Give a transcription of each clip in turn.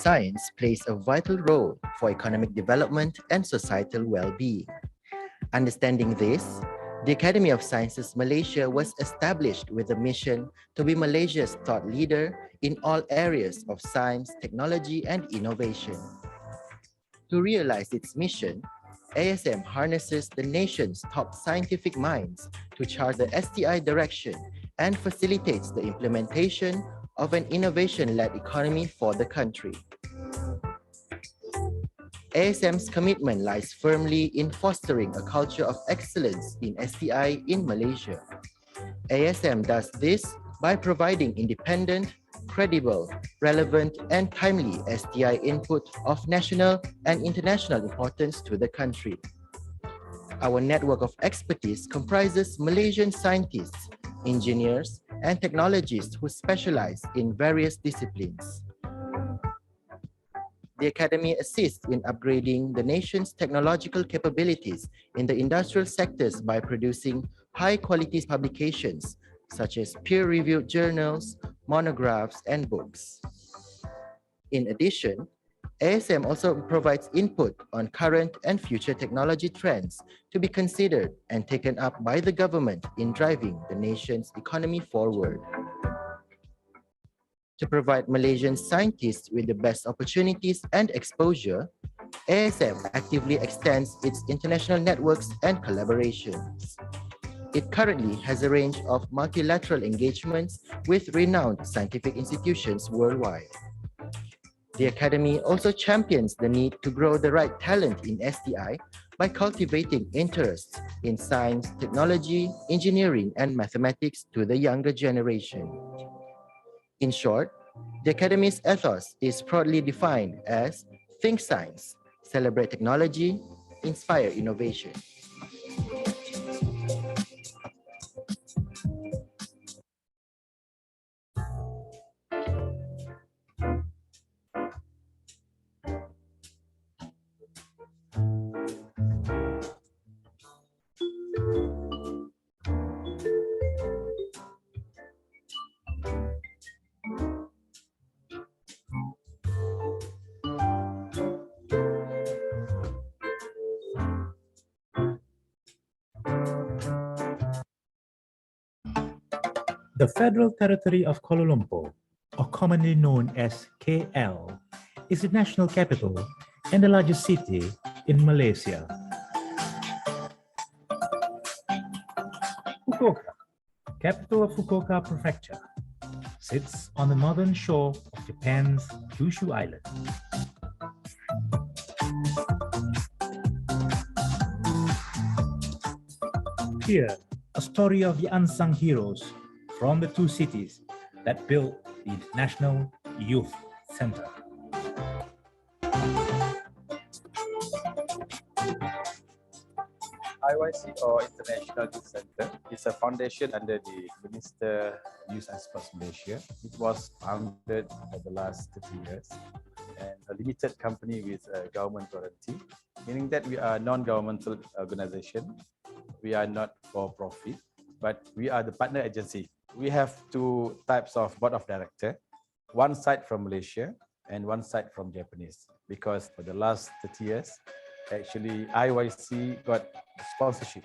Science plays a vital role for economic development and societal well-being. Understanding this, the Academy of Sciences Malaysia was established with a mission to be Malaysia's thought leader in all areas of science, technology, and innovation. To realize its mission, ASM harnesses the nation's top scientific minds to chart the STI direction and facilitates the implementation of an innovation-led economy for the country. ASM's commitment lies firmly in fostering a culture of excellence in STI in Malaysia. ASM does this by providing independent, credible, relevant, and timely STI input of national and international importance to the country. Our network of expertise comprises Malaysian scientists, engineers, and technologists who specialize in various disciplines. The Academy assists in upgrading the nation's technological capabilities in the industrial sectors by producing high-quality publications, such as peer-reviewed journals, monographs, and books. In addition, ASM also provides input on current and future technology trends to be considered and taken up by the government in driving the nation's economy forward. To provide Malaysian scientists with the best opportunities and exposure, ASM actively extends its international networks and collaborations. It currently has a range of multilateral engagements with renowned scientific institutions worldwide. The Academy also champions the need to grow the right talent in STI by cultivating interests in science, technology, engineering, and mathematics to the younger generation. In short, the Academy's ethos is proudly defined as Think Science, Celebrate Technology, Inspire Innovation. The Federal Territory of Kuala Lumpur, or commonly known as KL, is the national capital and the largest city in Malaysia. Fukuoka, capital of Fukuoka Prefecture, sits on the northern shore of Japan's Kyushu Island. Here, a story of the unsung heroes from the two cities that built the International Youth Center. I IYC, or International Youth Centre, is a foundation under the Minister Youth and Sports Malaysia. It was founded for the last 30 years and a limited company with a government guarantee, meaning that we are a non-governmental organization. We are not for profit, but we are the partner agency. We have two types of board of director, one side from Malaysia and one side from Japanese, because for the last 30 years, actually IYC got sponsorship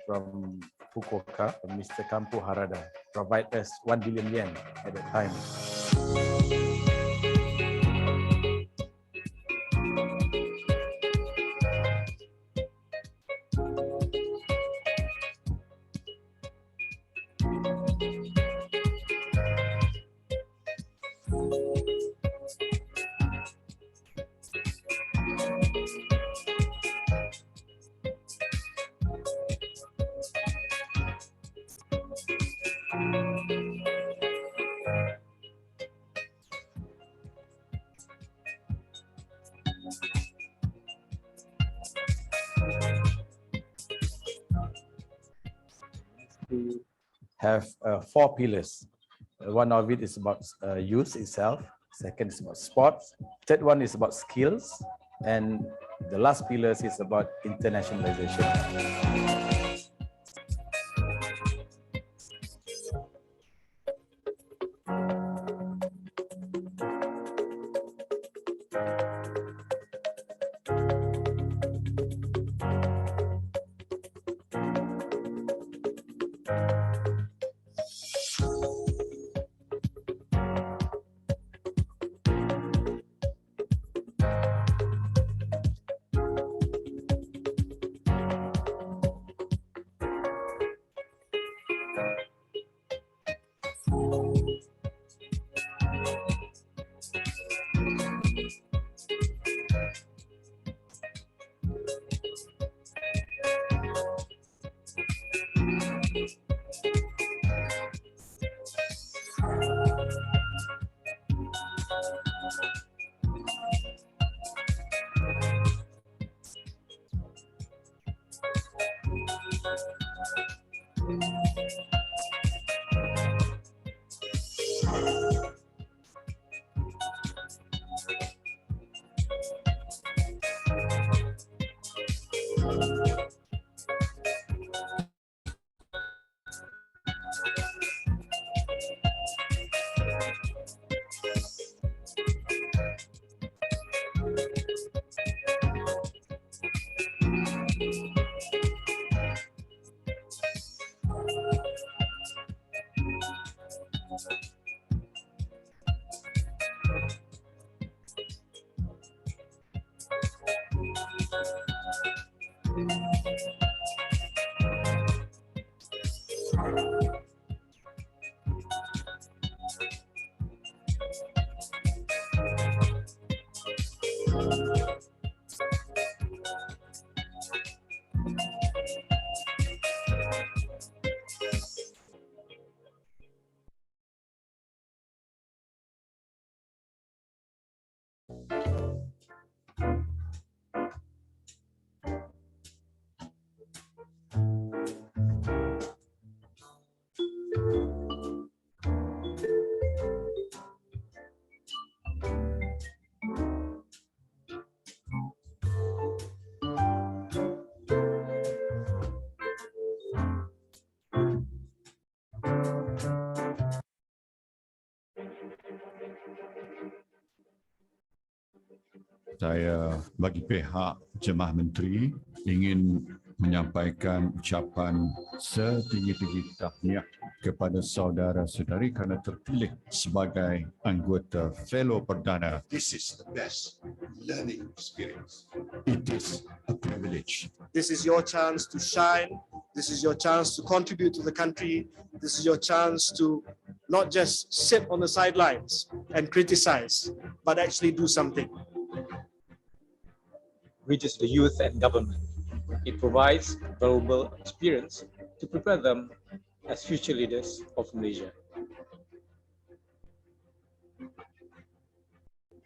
from Fukuoka, from Mr. Kampu Harada, provide us 1 billion yen at the time. We have 4 pillars. One of it is about youth itself. Second is about sports. Third one is about skills. And the last pillar is about internationalization. Saya bagi pihak Jemaah Menteri ingin menyampaikan ucapan setinggi-tinggi tahniah kepada saudara-saudari kerana terpilih sebagai anggota Fellow Perdana. This is the best learning experience. It is a privilege. This is your chance to shine. This is your chance to contribute to the country. This is your chance to not just sit on the sidelines and criticize, but actually do something. Reaches the youth and government. It provides valuable experience to prepare them as future leaders of Malaysia.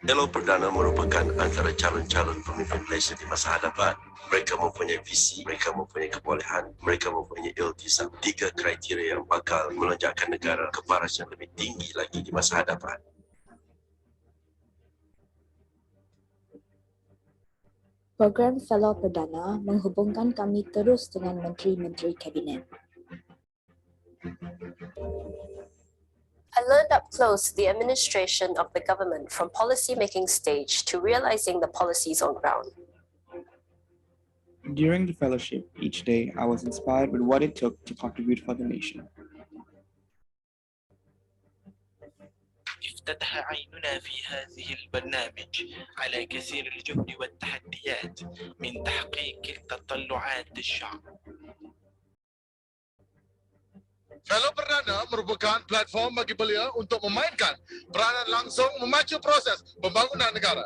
Fellow Perdana merupakan antara calon-calon pemimpin Malaysia di masa hadapan. Mereka mempunyai visi, mereka mempunyai kebolehan, mereka mempunyai iltizam. 3 kriteria yang bakal melonjakkan negara ke paras yang lebih tinggi lagi di masa hadapan. Program Fellow Perdana menghubungkan kami terus dengan menteri-menteri kabinet. I learned up close the administration of the government from policy-making stage to realizing the policies on ground. During the fellowship, each day I was inspired with what it took to contribute for the nation. افتتح عيننا في هذه البرنامج على كثير الجهد والتحديات من تحقيق تطلعات الشعب. Fellow Perdana merupakan platform bagi belia untuk memainkan peranan langsung memacu proses pembangunan negara.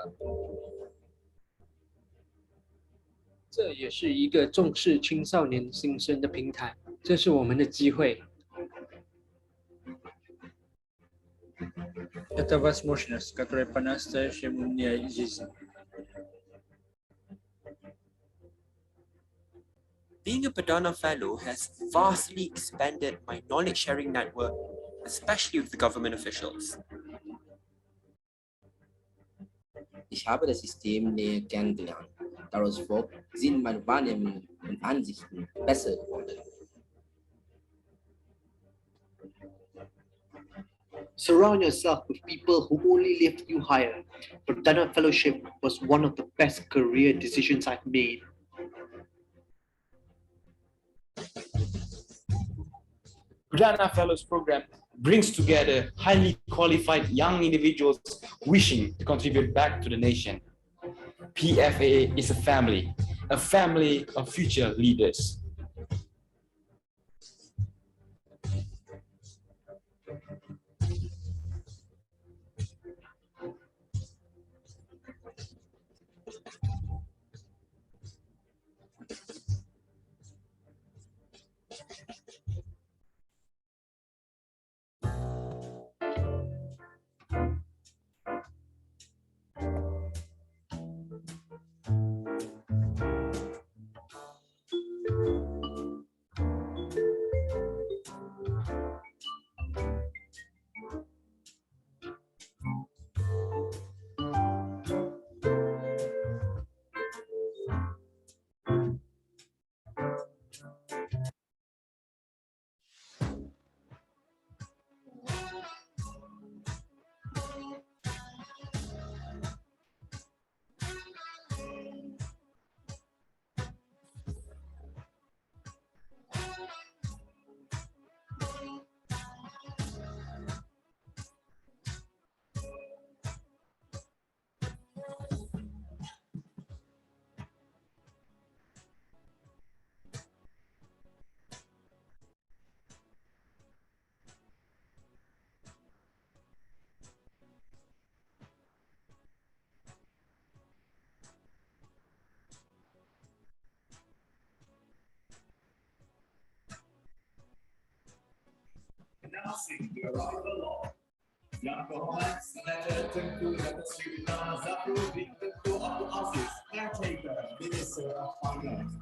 这也是一个重视青少年新生的平台，这是我们的机会。Это возможность, которая по-настоящему меняет жизнь. Being a Perdana Fellow has vastly expanded my knowledge-sharing network, especially with the government officials. Ich habe das System näher kennengelernt. Daraus folgt, sind meine Wahrnehmungen und Ansichten besser geworden. Surround yourself with people who only lift you higher. Perdana Fellowship was one of the best career decisions I've made. Perdana Fellows Program brings together highly qualified young individuals wishing to contribute back to the nation. PFAA is a family of future leaders. Announcing the arrival of Yang Kehormatan Senator Tengku Datuk Seri Zafrul bin Tengku Abdul Aziz, Caretaker Minister of Finance.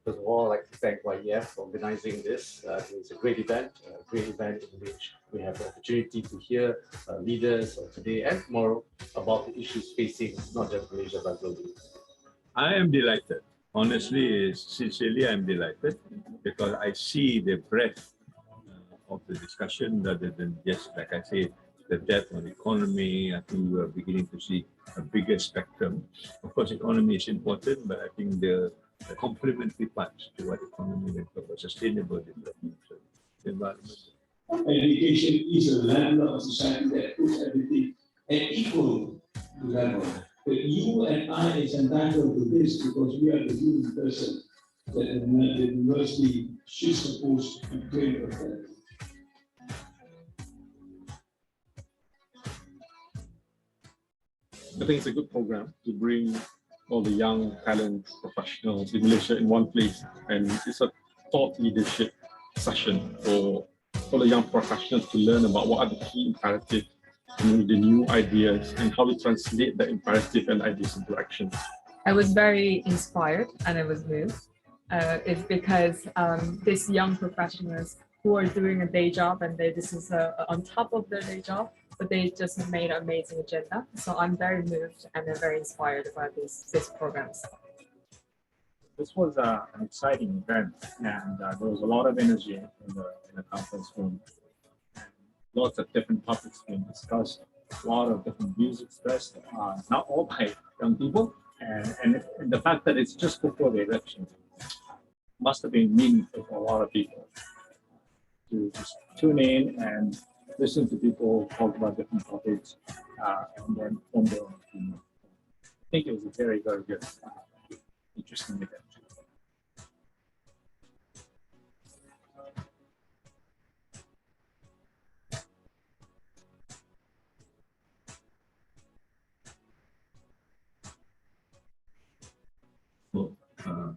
First of all, I'd like to thank YEF for organizing this. It's a great event in which we have the opportunity to hear leaders of today and tomorrow about the issues facing not just Malaysia but globally. I am delighted. Honestly, sincerely, I'm delighted because I see the breadth of the discussion rather than just, like I say, the depth on the economy. I think we are beginning to see a bigger spectrum. Of course, economy is important, but I think the complementary parts to what economy is about sustainable development, environment. Education is a level of society that puts everything at equal level. But you and I is entitled to this because we are the human person that the university should suppose to train for that. I think it's a good program to bring all the young talent professionals in Malaysia in one place, and it's a thought leadership session for all the young professionals to learn about what are the key imperatives the new ideas and how to translate the imperative and ideas into action? I was very inspired and I was moved. It's because these young professionals who are doing a day job and this is on top of their day job, but they just made an amazing agenda. So I'm very moved and I'm very inspired about these programs. This was an exciting event, and there was a lot of energy in the conference room. Lots of different topics being discussed, a lot of different views expressed, not all by young people, and the fact that it's just before the election must have been meaningful for a lot of people to just tune in and listen to people talk about different topics and then form their own opinion. I think it was a very, very good, interesting event.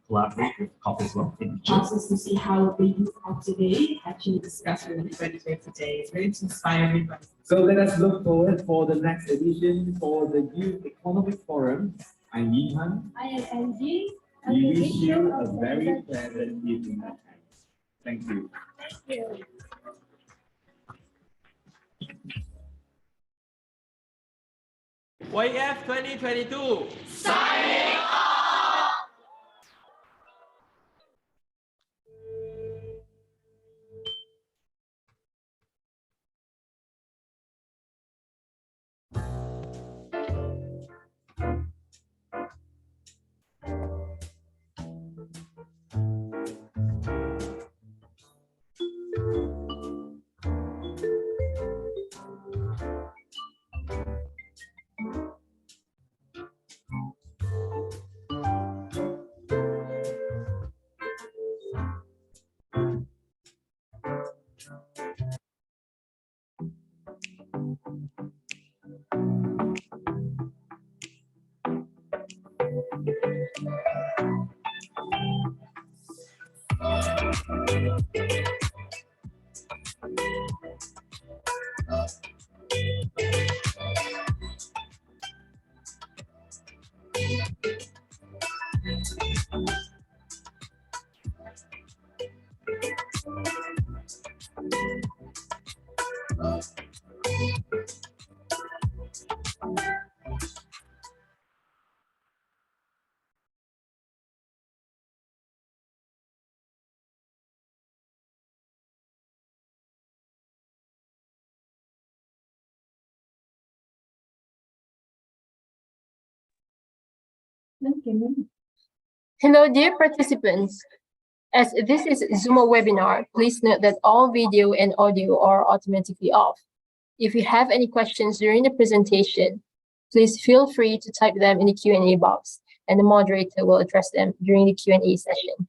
Collaborate with couples well in process to see how the youth of today actually discuss with everybody here today. It's very inspiring. So let us look forward for the next edition for the Youth Economic Forum. I'm Yin Han. I am Angie. We wish you a very pleasant evening. Thank you. Thank you. YF 2022. Signing off. Hello, dear participants. As this is a Zoom webinar, please note that all video and audio are automatically off. If you have any questions during the presentation, please feel free to type them in the Q&A box, and the moderator will address them during the Q&A session.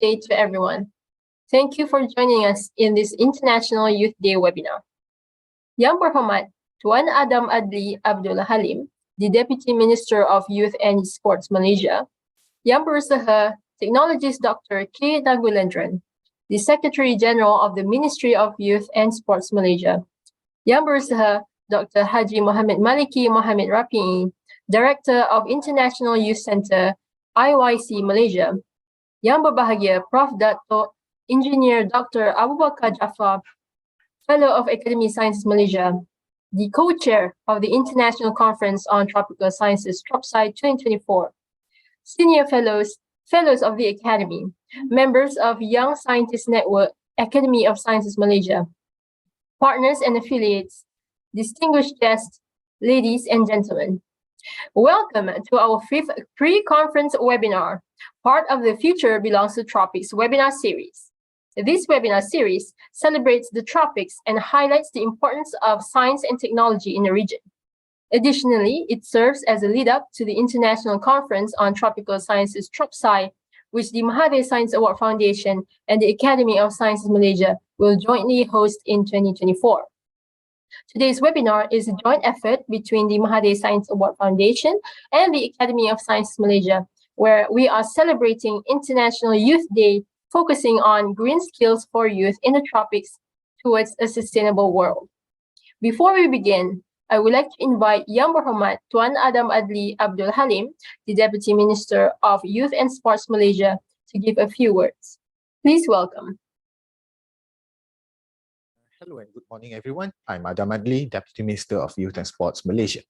Day to everyone. Thank you for joining us in this International Youth Day webinar. Yang Berhormat Tuan Adam Adli Abdul Halim, the Deputy Minister of Youth and Sports Malaysia, Yang Berusaha Technologist Dr. K. Tangulendran, the Secretary General of the Ministry of Youth and Sports Malaysia, Yang Berusaha Dr. Haji Muhammad Maliki Muhammad Rafi'i, Director of International Youth Center, IYC Malaysia. Yang berbahagia Prof. Dato' Engineer Dr. Abu Bakar Jafar, Fellow of Academy of Sciences Malaysia, the co-chair of the International Conference on Tropical Sciences, TropSc2024, senior fellows of the Academy, members of Young Scientist Network, Academy of Sciences Malaysia, partners and affiliates, distinguished guests, ladies and gentlemen. Welcome to our 5th pre-conference webinar, part of the Future Belongs to Tropics webinar series. This webinar series celebrates the tropics and highlights the importance of science and technology in the region. Additionally, it serves as a lead-up to the International Conference on Tropical Sciences, TropSci, which the Mahathir Science Award Foundation and the Academy of Sciences Malaysia will jointly host in 2024. Today's webinar is a joint effort between the Mahathir Science Award Foundation and the Academy of Sciences Malaysia, where we are celebrating International Youth Day, focusing on green skills for youth in the tropics towards a sustainable world. Before we begin, I would like to invite Yang Berhormat Tuan Adam Adli Abdul Halim, the Deputy Minister of Youth and Sports Malaysia, to give a few words. Please welcome. Hello and good morning, everyone. I'm Adam Adli, Deputy Minister of Youth and Sports Malaysia.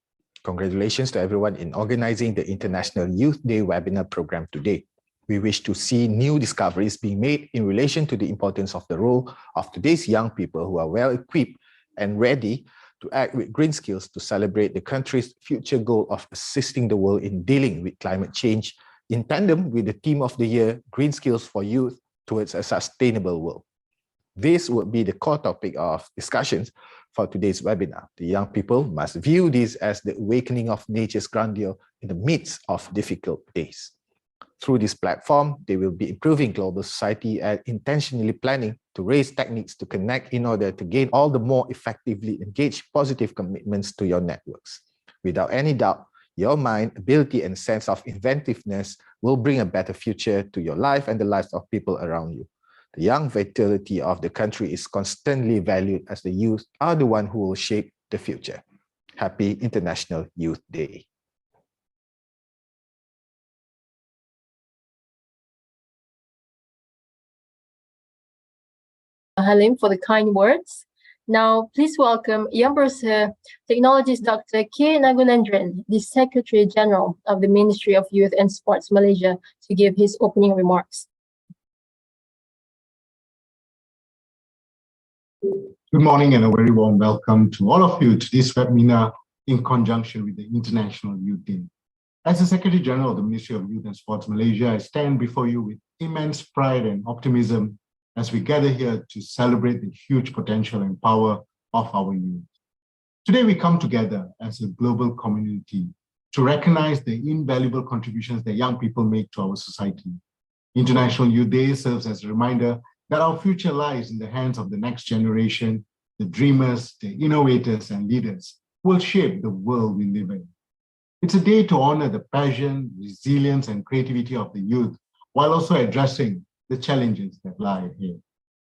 Congratulations to everyone in organizing the International Youth Day webinar program today. We wish to see new discoveries being made in relation to the importance of the role of today's young people who are well equipped and ready to act with green skills to celebrate the country's future goal of assisting the world in dealing with climate change in tandem with the theme of the year, Green Skills for Youth Towards a Sustainable World. This would be the core topic of discussions for today's webinar. The young people must view this as the awakening of nature's grandeur in the midst of difficult days. Through this platform, they will be improving global society and intentionally planning to raise techniques to connect in order to gain all the more effectively engage positive commitments to your networks. Without any doubt, your mind, ability, and sense of inventiveness will bring a better future to your life and the lives of people around you. The young vitality of the country is constantly valued as the youth are the one who will shape the future. Happy International Youth Day. Halim for the kind words. Now, please welcome Yang Berhormat Technologist Dr. K. Nagulendran, the Secretary General of the Ministry of Youth and Sports Malaysia, to give his opening remarks. Good morning and a very warm welcome to all of you to this webinar in conjunction with the International Youth Day. As the Secretary General of the Ministry of Youth and Sports Malaysia, I stand before you with immense pride and optimism as we gather here to celebrate the huge potential and power of our youth. Today we come together as a global community to recognize the invaluable contributions that young people make to our society. International Youth Day serves as a reminder that our future lies in the hands of the next generation, the dreamers, the innovators and leaders who will shape the world we live in. It's a day to honor the passion, resilience and creativity of the youth while also addressing the challenges that lie ahead.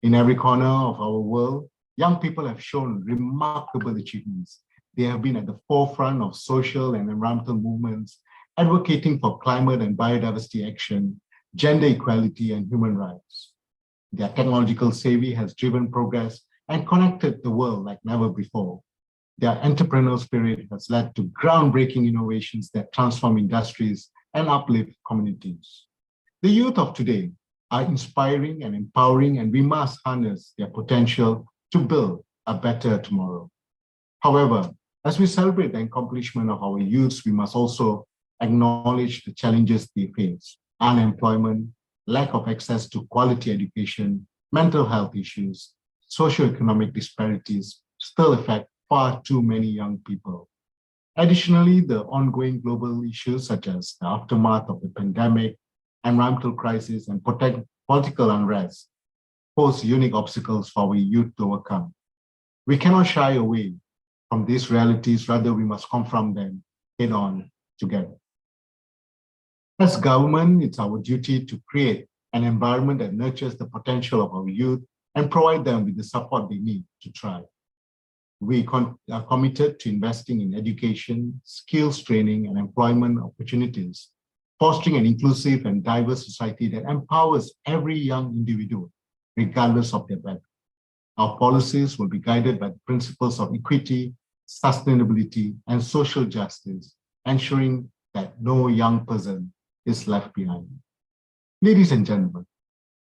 In every corner of our world, young people have shown remarkable achievements. They have been at the forefront of social and environmental movements, advocating for climate and biodiversity action, gender equality, and human rights. Their technological savvy has driven progress and connected the world like never before. Their entrepreneurial spirit has led to groundbreaking innovations that transform industries and uplift communities. The youth of today are inspiring and empowering, and we must harness their potential to build a better tomorrow. However, as we celebrate the accomplishment of our youths, we must also acknowledge the challenges they face. Unemployment, lack of access to quality education, mental health issues, socioeconomic disparities still affect far too many young people. Additionally, the ongoing global issues such as the aftermath of the pandemic, environmental crisis, and political unrest pose unique obstacles for our youth to overcome. We cannot shy away from these realities, rather we must confront them head-on together. As government, it's our duty to create an environment that nurtures the potential of our youth and provide them with the support they need to thrive. We are committed to investing in education, skills training, and employment opportunities, fostering an inclusive and diverse society that empowers every young individual, regardless of their background. Our policies will be guided by the principles of equity, sustainability, and social justice, ensuring that no young person is left behind. Ladies and gentlemen,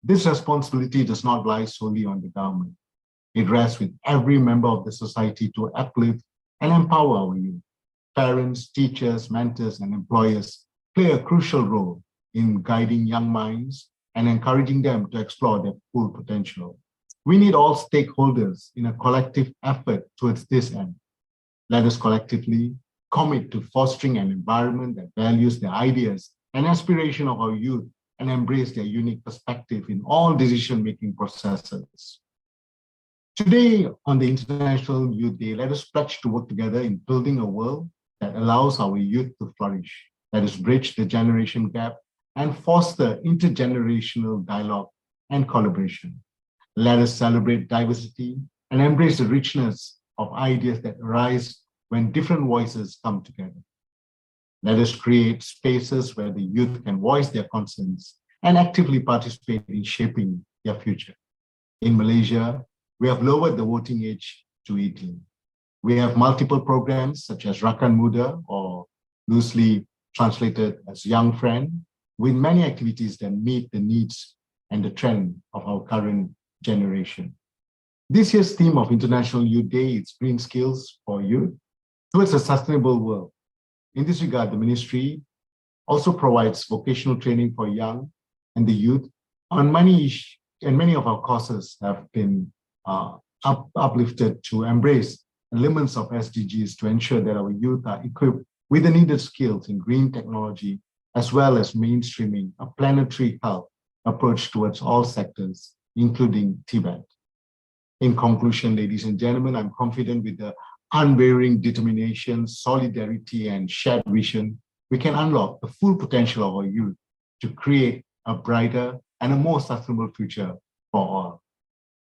this responsibility does not lie solely on the government. It rests with every member of the society to uplift and empower our youth. Parents, teachers, mentors, and employers play a crucial role in guiding young minds and encouraging them to explore their full potential. We need all stakeholders in a collective effort towards this end. Let us collectively commit to fostering an environment that values the ideas and aspiration of our youth and embrace their unique perspective in all decision-making processes. Today, on the International Youth Day, let us pledge to work together in building a world that allows our youth to flourish. Let us bridge the generation gap and foster intergenerational dialogue and collaboration. Let us celebrate diversity and embrace the richness of ideas that arise when different voices come together. Let us create spaces where the youth can voice their concerns and actively participate in shaping their future. In Malaysia, we have lowered the voting age to 18. We have multiple programs such as Rakan Muda, or loosely translated as Young Friend, with many activities that meet the needs and the trend of our current generation. This year's theme of International Youth Day is Green Skills for Youth towards a sustainable world. In this regard, the ministry also provides vocational training for young and the youth on many of our courses have been uplifted to embrace elements of SDGs to ensure that our youth are equipped with the needed skills in green technology, as well as mainstreaming a planetary health approach towards all sectors, including Tibet. In conclusion, ladies and gentlemen, I'm confident with the unwavering determination, solidarity, and shared vision, we can unlock the full potential of our youth to create a brighter and a more sustainable future for all.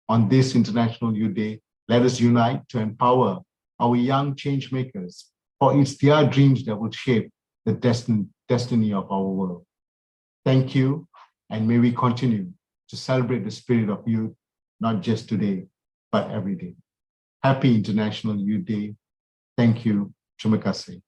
On this International Youth Day, let us unite to empower our young change makers, for it's their dreams that will shape the destiny of our world. Thank you, and may we continue to celebrate the spirit of youth, not just today, but every day. Happy International Youth Day. Thank you. Terima kasih.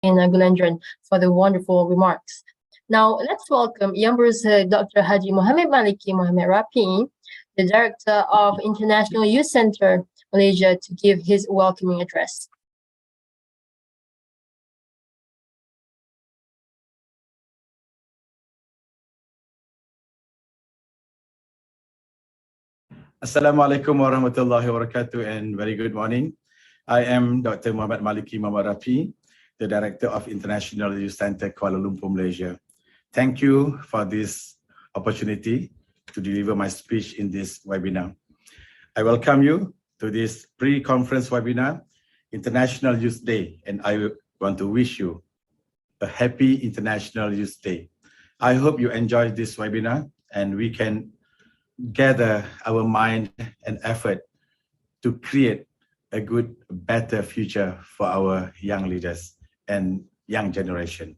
And Gulendran for the wonderful remarks. Now, let's welcome Yang Berusaha Dr. Haji Muhammad Maliki Muhammad Rapi, the Director of International Youth Center Malaysia, to give his welcoming address. Assalamualaikum warahmatullahi wabarakatuh, and very good morning. I am Dr. Muhammad Maliki Muhammad Rapi, the Director of International Youth Center Kuala Lumpur, Malaysia. Thank you for this opportunity to deliver my speech in this webinar. I welcome you to this pre-conference webinar, International Youth Day, and I want to wish you a happy International Youth Day. I hope you enjoy this webinar and we can gather our mind and effort to create a good, better future for our young leaders and young generation.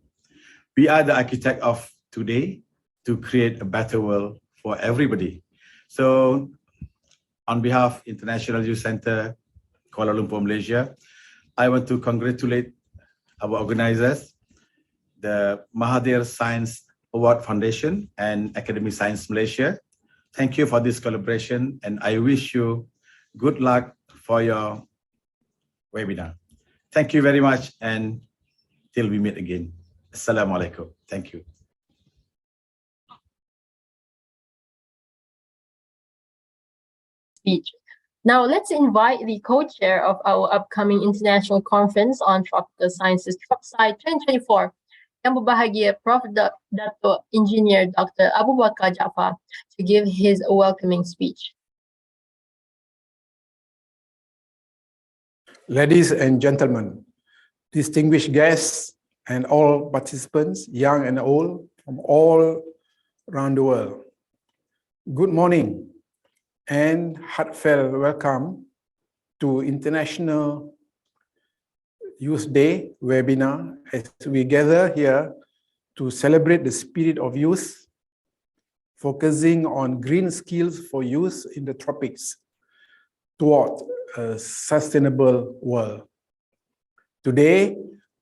We are the architect of today to create a better world for everybody. So on behalf of International Youth Center Kuala Lumpur, Malaysia, I want to congratulate our organizers, the Mahathir Science Award Foundation and Academy of Sciences Malaysia. Thank you for this collaboration, and I wish you good luck for your webinar. Thank you very much, and till we meet again. Assalamualaikum. Thank you. Speech. Now let's invite the co-chair of our upcoming international conference on tropical sciences, TropSc2024, Yang Berbahagia Prof. Dato' Engineer Dr. Abu Bakar Jaafar, to give his welcoming speech. Ladies and gentlemen, distinguished guests and all participants, young and old, from all around the world. Good morning and heartfelt welcome to International Youth Day webinar as we gather here to celebrate the spirit of youth, focusing on green skills for youth in the tropics toward a sustainable world. Today,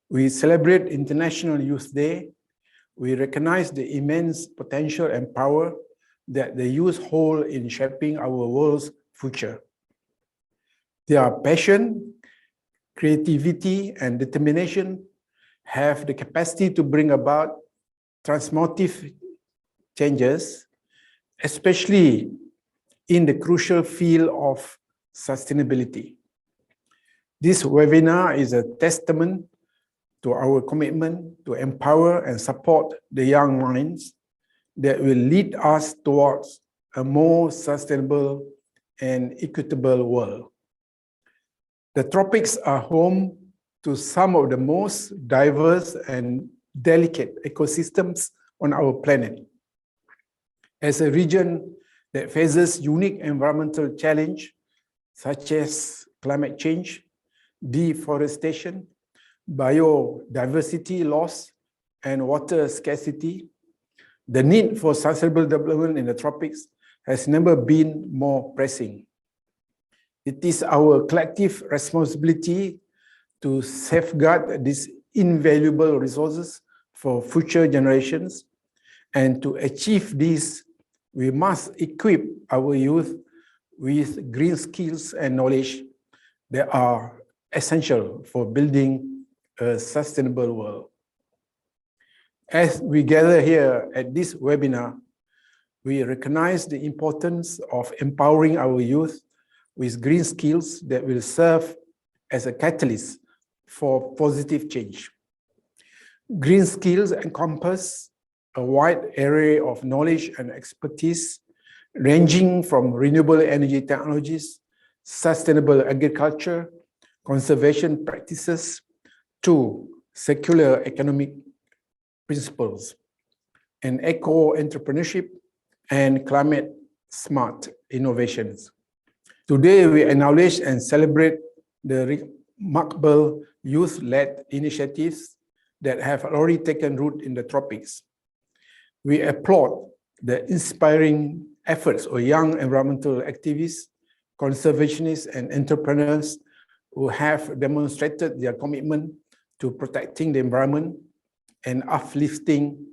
we celebrate International Youth Day. We recognize the immense potential and power that the youth hold in shaping our world's future. Their passion, creativity, and determination have the capacity to bring about transformative changes, especially in the crucial field of sustainability. This webinar is a testament to our commitment to empower and support the young minds that will lead us towards a more sustainable and equitable world. The tropics are home to some of the most diverse and delicate ecosystems on our planet. As a region that faces unique environmental challenges such as climate change, deforestation, biodiversity loss, and water scarcity, the need for sustainable development in the tropics has never been more pressing. It is our collective responsibility to safeguard these invaluable resources for future generations, and to achieve this, we must equip our youth with green skills and knowledge that are essential for building a sustainable world. As we gather here at this webinar, we recognize the importance of empowering our youth with green skills that will serve as a catalyst for positive change. Green skills encompass a wide array of knowledge and expertise, ranging from renewable energy technologies, sustainable agriculture, conservation practices, to circular economic principles, and eco-entrepreneurship and climate-smart innovations. Today, we acknowledge and celebrate the remarkable youth-led initiatives that have already taken root in the tropics. We applaud the inspiring efforts of young environmental activists, conservationists, and entrepreneurs who have demonstrated their commitment to protecting the environment and uplifting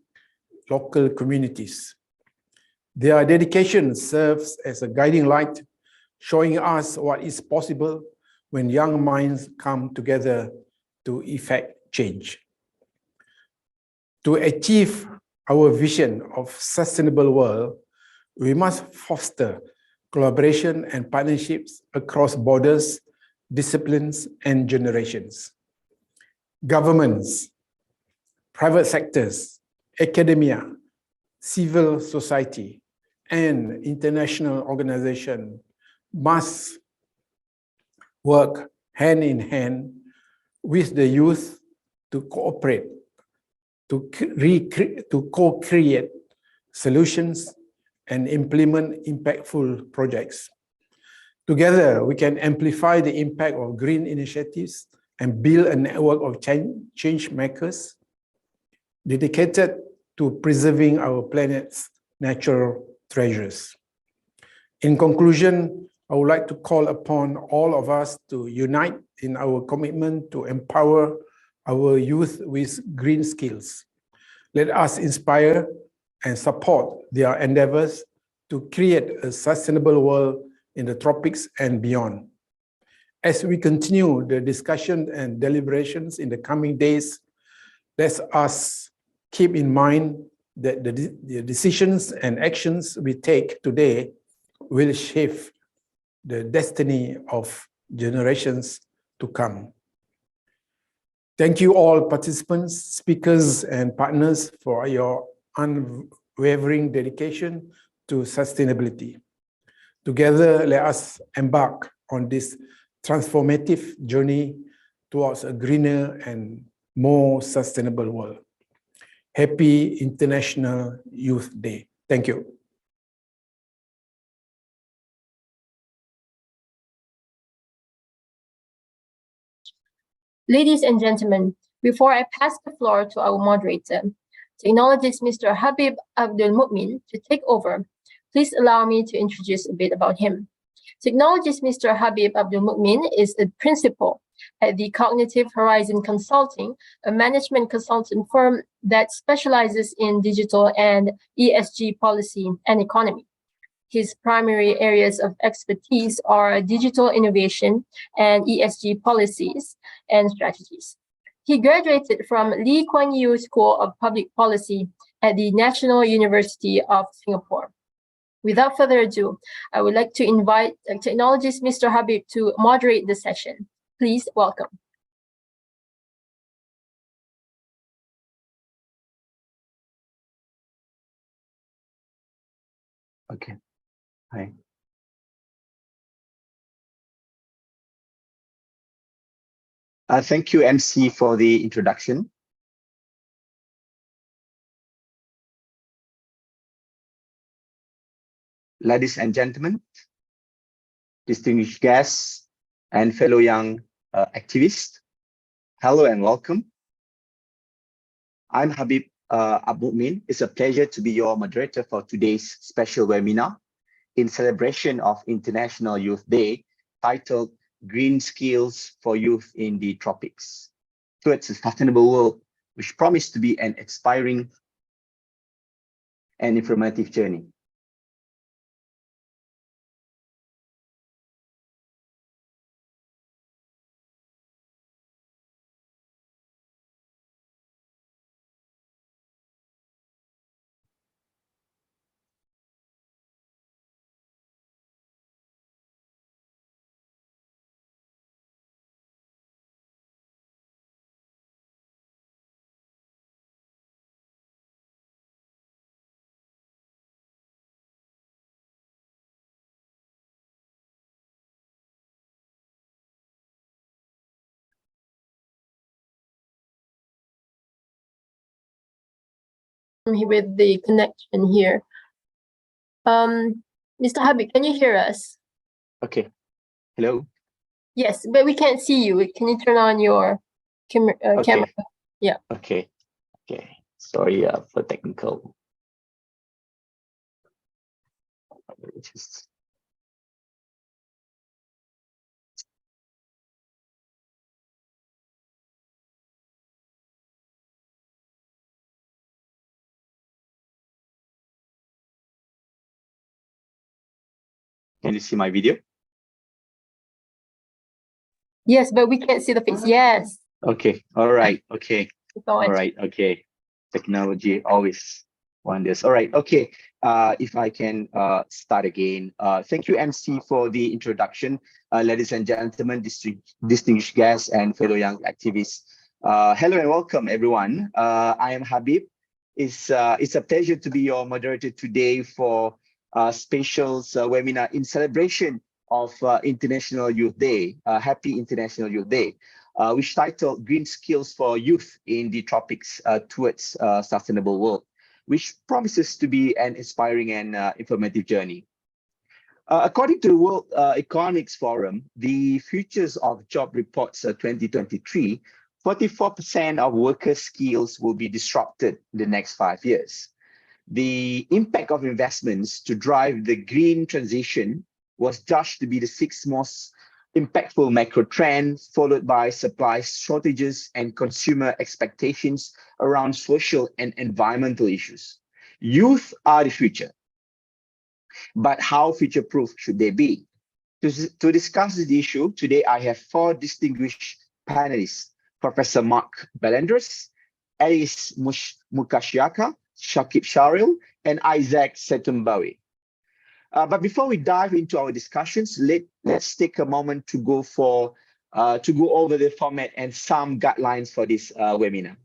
local communities. Their dedication serves as a guiding light, showing us what is possible when young minds come together to effect change. To achieve our vision of sustainable world, we must foster collaboration and partnerships across borders, disciplines, and generations. Governments, private sectors, academia, civil society, and international organizations must work hand in hand with the youth to cooperate, to co-create solutions and implement impactful projects. Together, we can amplify the impact of green initiatives and build a network of change makers dedicated to preserving our planet's natural treasures. In conclusion, I would like to call upon all of us to unite in our commitment to empower our youth with green skills. Let us inspire and support their endeavors to create a sustainable world in the tropics and beyond. As we continue the discussion and deliberations in the coming days, let us keep in mind that the decisions and actions we take today will shape the destiny of generations to come. Thank you all participants, speakers, and partners for your unwavering dedication to sustainability. Together, let us embark on this transformative journey towards a greener and more sustainable world. Happy International Youth Day. Thank you. Ladies and gentlemen, before I pass the floor to our moderator, technologist Mr. Habib Abdul Mu'min to take over, please allow me to introduce a bit about him. Technologist Mr. Habib Abdul Mu'min is a principal at the Cognitive Horizon Consulting, a management consultant firm that specializes in digital and ESG policy and economy. His primary areas of expertise are digital innovation and ESG policies and strategies. He graduated from Lee Kuan Yew School of Public Policy at the National University of Singapore. Without further ado, I would like to invite technologist Mr. Habib to moderate the session. Please welcome. Okay. Hi. Thank you, MC, for the introduction. Ladies and gentlemen, distinguished guests, and fellow young activists, hello and welcome. I'm Habib Abdul Mu'min. It's a pleasure to be your moderator for today's special webinar in celebration of International Youth Day, titled Green Skills for Youth in the Tropics, towards a sustainable world, which promised to be an inspiring and informative journey. With the connection here. Mr. Habib, can you hear us? Okay. Hello. Yes, but we can't see you. Can you turn on your camera? Yeah. Okay. Okay. Sorry for technical. Just... Can you see my video? Yes, but we can't see the face. Yes. Okay. All right. Okay. All right. Okay. Technology always wonders. All right. Okay. If I can start again. Thank you, MC, for the introduction. Ladies and gentlemen, distinguished guests, and fellow young activists. Hello and welcome, everyone. I am Habib. It's a pleasure to be your moderator today for special webinar in celebration of International Youth Day. Happy International Youth Day, which titled Green Skills for Youth in the Tropics towards a Sustainable World, which promises to be an inspiring and informative journey. According to the World Economics Forum, the Futures of Job Reports 2023, 44% of workers' skills will be disrupted in the next 5 years. The impact of investments to drive the green transition was judged to be the 6th most impactful macro trend, followed by supply shortages and consumer expectations around social and environmental issues. Youth are the future, but how future-proof should they be? To discuss this issue, today I have 4 distinguished panelists: Professor Mark Belendres, Alice Mukashiaka, Shakib Sharil, and Isaac Setumbawi. But before we dive into our discussions, let's take a moment to go over the format and some guidelines for this webinar.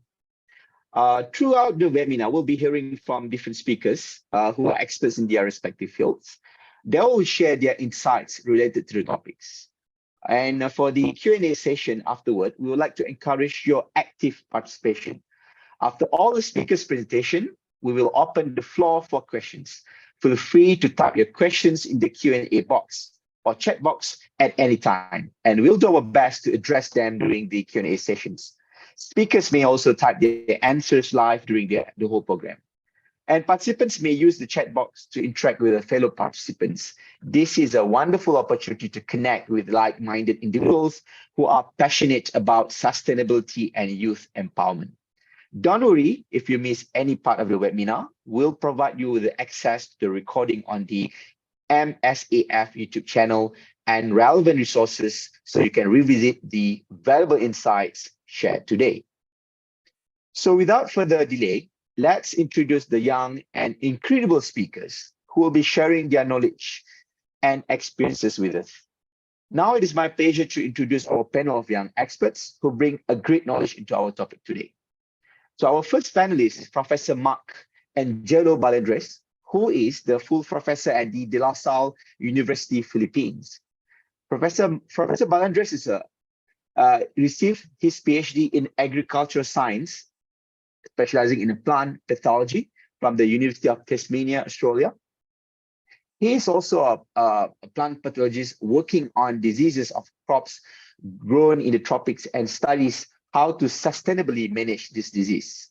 Throughout the webinar, we'll be hearing from different speakers who are experts in their respective fields. They will share their insights related to the topics. And for the Q&A session afterward, we would like to encourage your active participation. After all the speakers' presentation, we will open the floor for questions. Feel free to type your questions in the Q&A box or chat box at any time, and we'll do our best to address them during the Q&A sessions. Speakers may also type their answers live during the whole program. And participants may use the chat box to interact with their fellow participants. This is a wonderful opportunity to connect with like-minded individuals who are passionate about sustainability and youth empowerment. Don't worry if you miss any part of the webinar. We'll provide you with access to the recording on the MSAF YouTube channel and relevant resources so you can revisit the valuable insights shared today. So without further delay, let's introduce the young and incredible speakers who will be sharing their knowledge and experiences with us. Now it is my pleasure to introduce our panel of young experts who bring a great knowledge into our topic today. So our first panelist is Professor Mark Angelo Balendres, who is the full professor at the De La Salle University, Philippines. Professor Balendres is received his PhD in agricultural science, specializing in plant pathology from the University of Tasmania, Australia. He is also a plant pathologist working on diseases of crops grown in the tropics and studies how to sustainably manage this disease.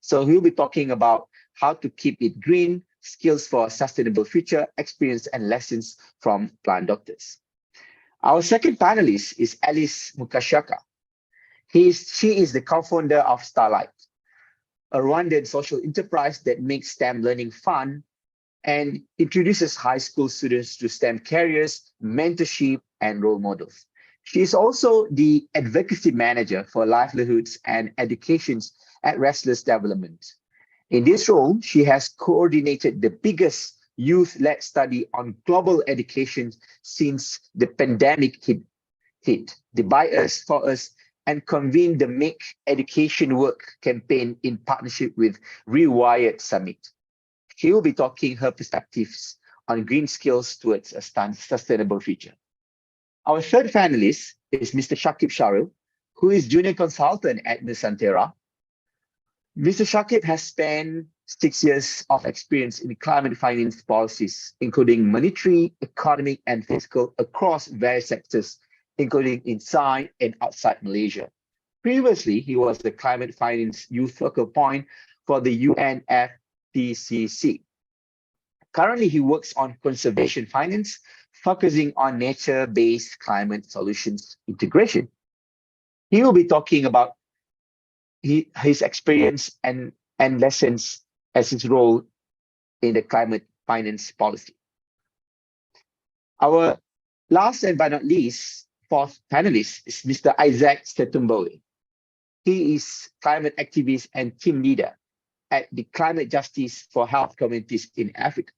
So he'll be talking about how to keep it green, skills for a sustainable future, experience and lessons from plant doctors. Our second panelist is Alice Mukashaka. She is the co-founder of Starlight, a Rwandan social enterprise that makes STEM learning fun and introduces high school students to STEM careers, mentorship, and role models. She is also the advocacy manager for livelihoods and educations at Restless Development. In this role, she has coordinated the biggest youth-led study on global education since the pandemic hit, the By Us, For Us, and convened the Make Education Work campaign in partnership with Rewired Summit. She will be talking her perspectives on green skills towards a sustainable future. Our third panelist is Mr. Shakib Sharil, who is junior consultant at Nusantara. Mr. Shakib has spent 6 years of experience in climate finance policies, including monetary, economic, and fiscal across various sectors, including inside and outside Malaysia. Previously, he was the climate finance youth focal point for the UNFCCC. Currently, he works on conservation finance, focusing on nature-based climate solutions integration. He will be talking about his experience and lessons as his role in the climate finance policy. Our last and but not least, fourth panelist is Mr. Isaac Stetumboe. He is climate activist and team leader at the Climate Justice for Health Communities in Africa.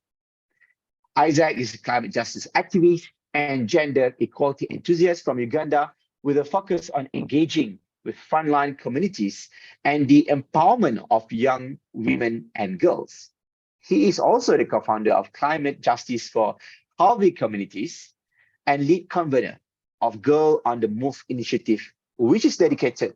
Isaac is a climate justice activist and gender equality enthusiast from Uganda with a focus on engaging with frontline communities and the empowerment of young women and girls. He is also the co-founder of Climate Justice for Harvey Communities and lead convener of Girl on the Move initiative, which is dedicated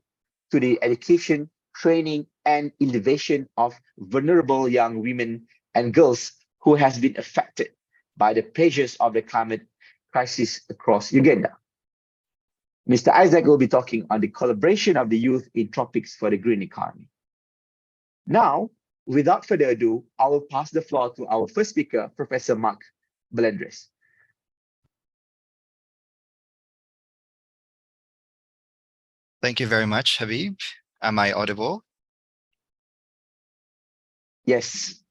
to the education, training, and innovation of vulnerable young women and girls who has been affected by the pressures of the climate crisis across Uganda. Mr. Isaac will be talking on the collaboration of the youth in Tropics for the green economy. Now, without further ado, I will pass the floor to our first speaker, Professor Mark Balendres. Thank you very much, Habib. Am I audible? Yes.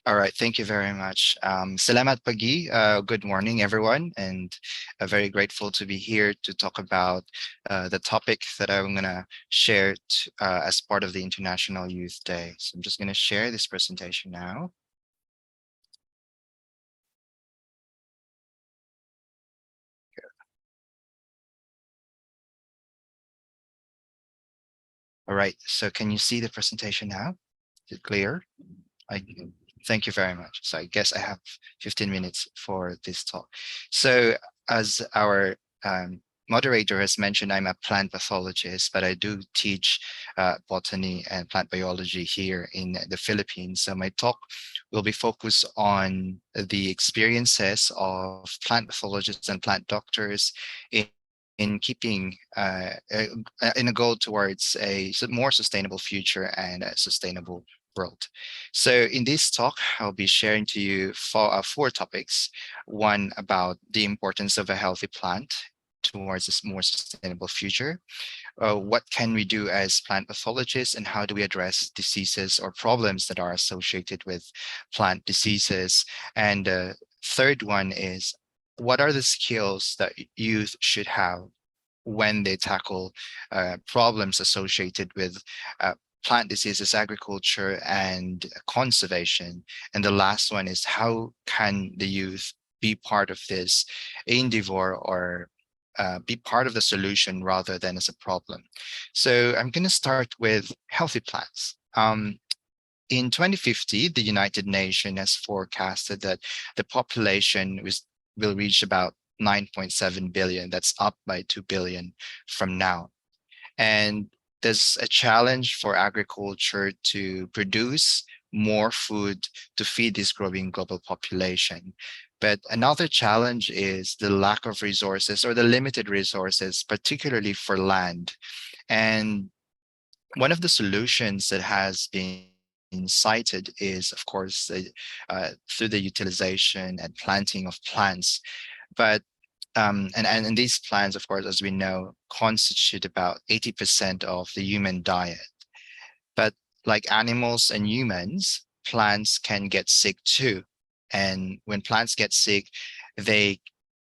All right, thank you very much. Salamat pagi, good morning, everyone, and very grateful to be here to talk about the topic that I'm gonna share as part of the International Youth Day. So I'm just gonna share this presentation now. All right, so can you see the presentation now? Is it clear? Thank you very much. So I guess I have 15 minutes for this talk. So as our moderator has mentioned, I'm a plant pathologist, but I do teach botany and plant biology here in the Philippines. So my talk will be focused on the experiences of plant pathologists and plant doctors in keeping in a goal towards a more sustainable future and a sustainable world. So in this talk, I'll be sharing to you four topics. One about the importance of a healthy plant towards a more sustainable future. What can we do as plant pathologists, and how do we address diseases or problems that are associated with plant diseases? And the third one is, what are the skills that youth should have when they tackle problems associated with plant diseases, agriculture, and conservation? And the last one is, how can the youth be part of this endeavor, or be part of the solution rather than as a problem? So I'm going to start with healthy plants. In 2050, the United Nations has forecasted that the population will reach about 9.7 billion. That's up by 2 billion from now. And there's a challenge for agriculture to produce more food to feed this growing global population. But another challenge is the lack of resources, or the limited resources, particularly for land. And one of the solutions that has been cited is, of course, through the utilization and planting of plants. But and these plants, of course, as we know, constitute about 80% of the human diet. But like animals and humans, plants can get sick too. And when plants get sick, they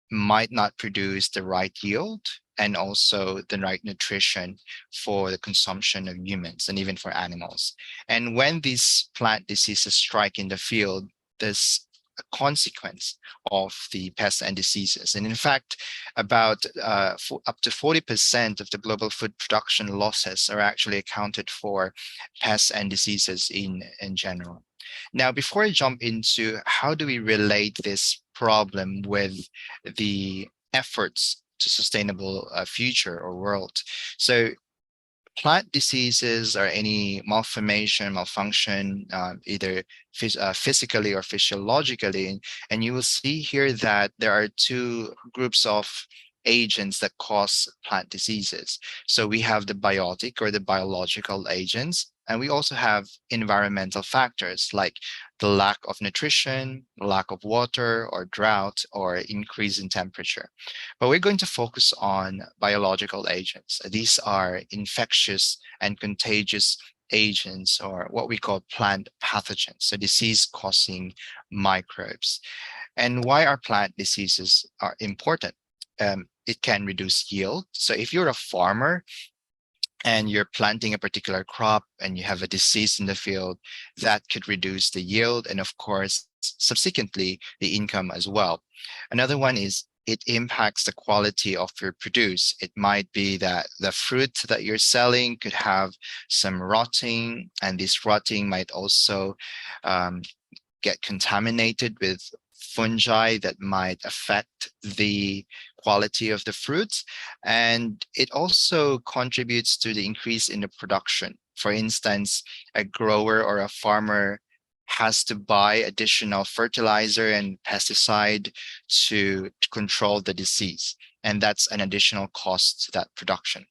might not produce the right yield and also the right nutrition for the consumption of humans and even for animals. And when these plant diseases strike in the field, there's a consequence of the pests and diseases. And in fact, about up to 40% of the global food production losses are actually accounted for pests and diseases in general. Now, before I jump into how do we relate this problem with the efforts to sustainable future or world. So plant diseases or any malformation, malfunction, either physically or physiologically. And you will see here that there are two groups of agents that cause plant diseases. So we have the biotic or the biological agents, and we also have environmental factors like the lack of nutrition, lack of water, or drought, or increase in temperature. But we're going to focus on biological agents. These are infectious and contagious agents, or what we call plant pathogens, so disease-causing microbes. And why are plant diseases are important? It can reduce yield. So if you're a farmer and you're planting a particular crop and you have a disease in the field, that could reduce the yield and, of course, subsequently the income as well. Another one is it impacts the quality of your produce. It might be that the fruit that you're selling could have some rotting, and this rotting might also get contaminated with fungi that might affect the quality of the fruits. And it also contributes to the increase in the production. For instance, a grower or a farmer has to buy additional fertilizer and pesticide to control the disease. And that's an additional cost to that production.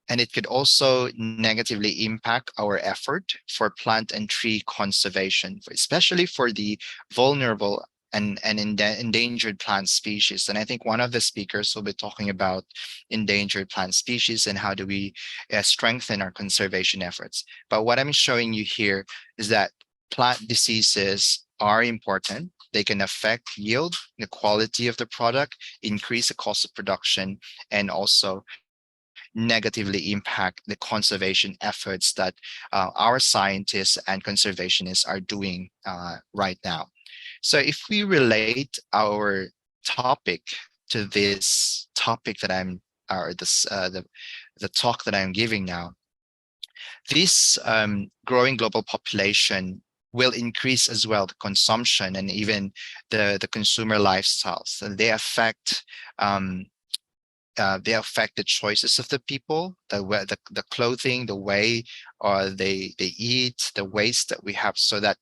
And it could also negatively impact our effort for plant and tree conservation, especially for the vulnerable and endangered plant species. And I think one of the speakers will be talking about endangered plant species and how do we strengthen our conservation efforts. But what I'm showing you here is that plant diseases are important. They can affect yield, the quality of the product, increase the cost of production, and also negatively impact the conservation efforts that our scientists and conservationists are doing right now. So if we relate our topic to this topic that I'm, or this the talk that I'm giving now, this growing global population will increase as well the consumption and even the consumer lifestyles. And they affect they affect the choices of the people, the clothing, the way they eat, the waste that we have. So that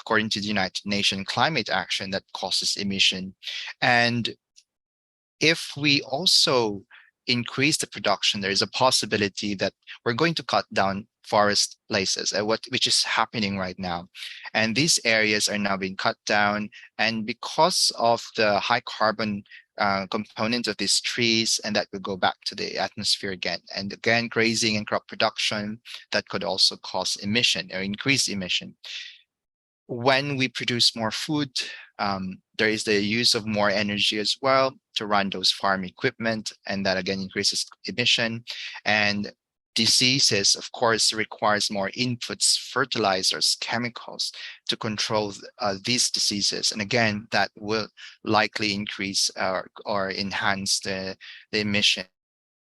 according to the United Nations Climate Action, that causes emission. And if we also increase the production, there is a possibility that we're going to cut down forest places, which is happening right now. And these areas are now being cut down. And because of the high carbon component of these trees, and that will go back to the atmosphere again. And again, grazing and crop production, that could also cause emission or increase emission. When we produce more food, there is the use of more energy as well to run those farm equipment, and that again increases emission. And diseases, of course, requires more inputs, fertilizers, chemicals to control these diseases. And again, that will likely increase or enhance the emissions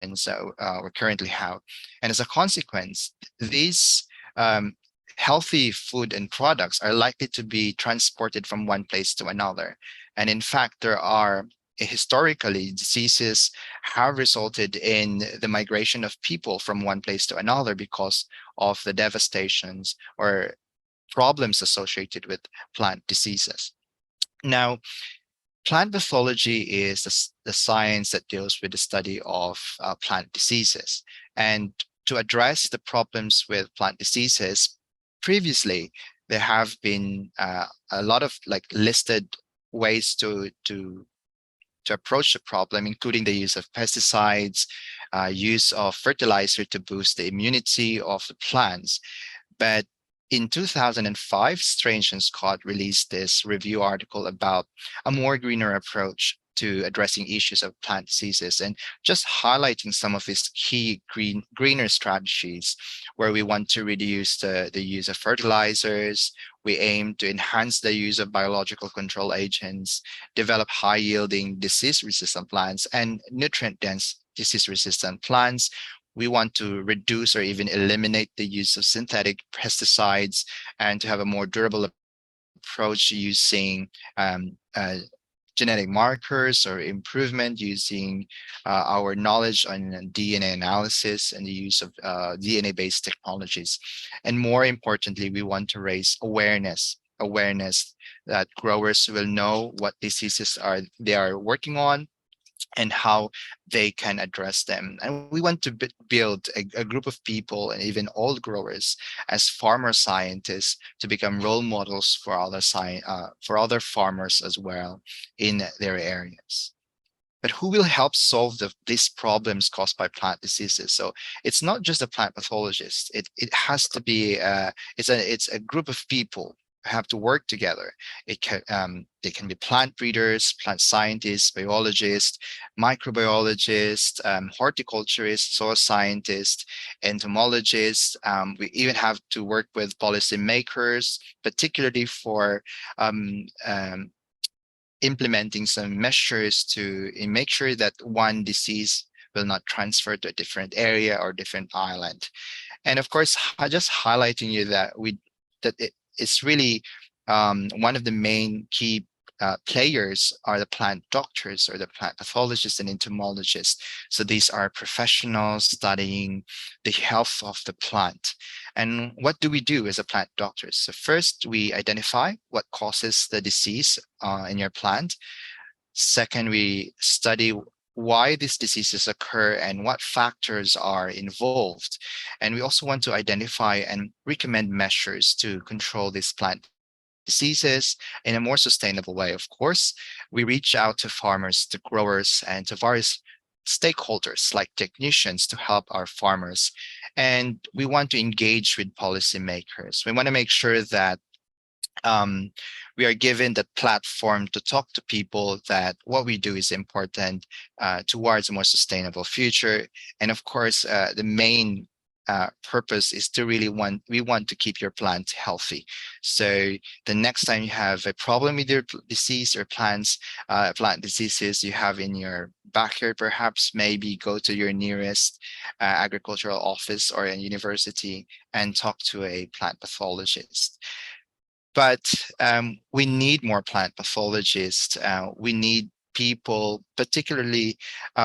we currently have. And as a consequence, these healthy food and products are likely to be transported from one place to another. And in fact, there are historically diseases have resulted in the migration of people from one place to another because of the devastations or problems associated with plant diseases. Now, plant pathology is the science that deals with the study of plant diseases. And to address the problems with plant diseases, previously, there have been a lot of listed ways to approach the problem, including the use of pesticides, use of fertilizer to boost the immunity of the plants. But in 2005, Strange and Scott released this review article about a more greener approach to addressing issues of plant diseases, and just highlighting some of these key greener strategies where we want to reduce the use of fertilizers. We aim to enhance the use of biological control agents, develop high-yielding disease-resistant plants and nutrient-dense disease-resistant plants. We want to reduce or even eliminate the use of synthetic pesticides and to have a more durable approach using genetic markers or improvement using our knowledge on DNA analysis and the use of DNA-based technologies. And more importantly, we want to raise awareness that growers will know what diseases they are working on and how they can address them. And we want to build a group of people and even old growers as farmer scientists to become role models for other farmers as well in their areas. But who will help solve these problems caused by plant diseases? So it's not just a plant pathologist. It has to be it's a group of people have to work together. They can be plant breeders, plant scientists, biologists, microbiologists, horticulturists, soil scientists, entomologists. We even have to work with policymakers, particularly for implementing some measures to make sure that one disease will not transfer to a different area or different island. And of course, just highlighting you that it's really one of the main key players are the plant doctors or the plant pathologists and entomologists. So these are professionals studying the health of the plant. And what do we do as a plant doctor? So first, we identify what causes the disease in your plant. Second, we study why these diseases occur and what factors are involved. And we also want to identify and recommend measures to control these plant diseases in a more sustainable way. Of course, we reach out to farmers, to growers, and to various stakeholders like technicians to help our farmers. And we want to engage with policymakers. We want to make sure that we are given the platform to talk to people that what we do is important towards a more sustainable future. And of course, the main purpose is to we want to keep your plant healthy. So the next time you have a problem with your disease or plant diseases you have in your backyard, perhaps maybe go to your nearest agricultural office or a university and talk to a plant pathologist. But we need more plant pathologists. We need people, particularly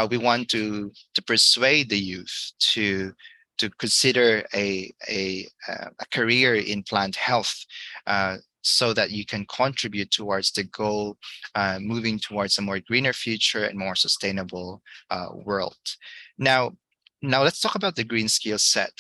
we want to persuade the youth to consider a career in plant health, so that you can contribute towards the goal, moving towards a more greener future and more sustainable world. Now let's talk about the green skill set,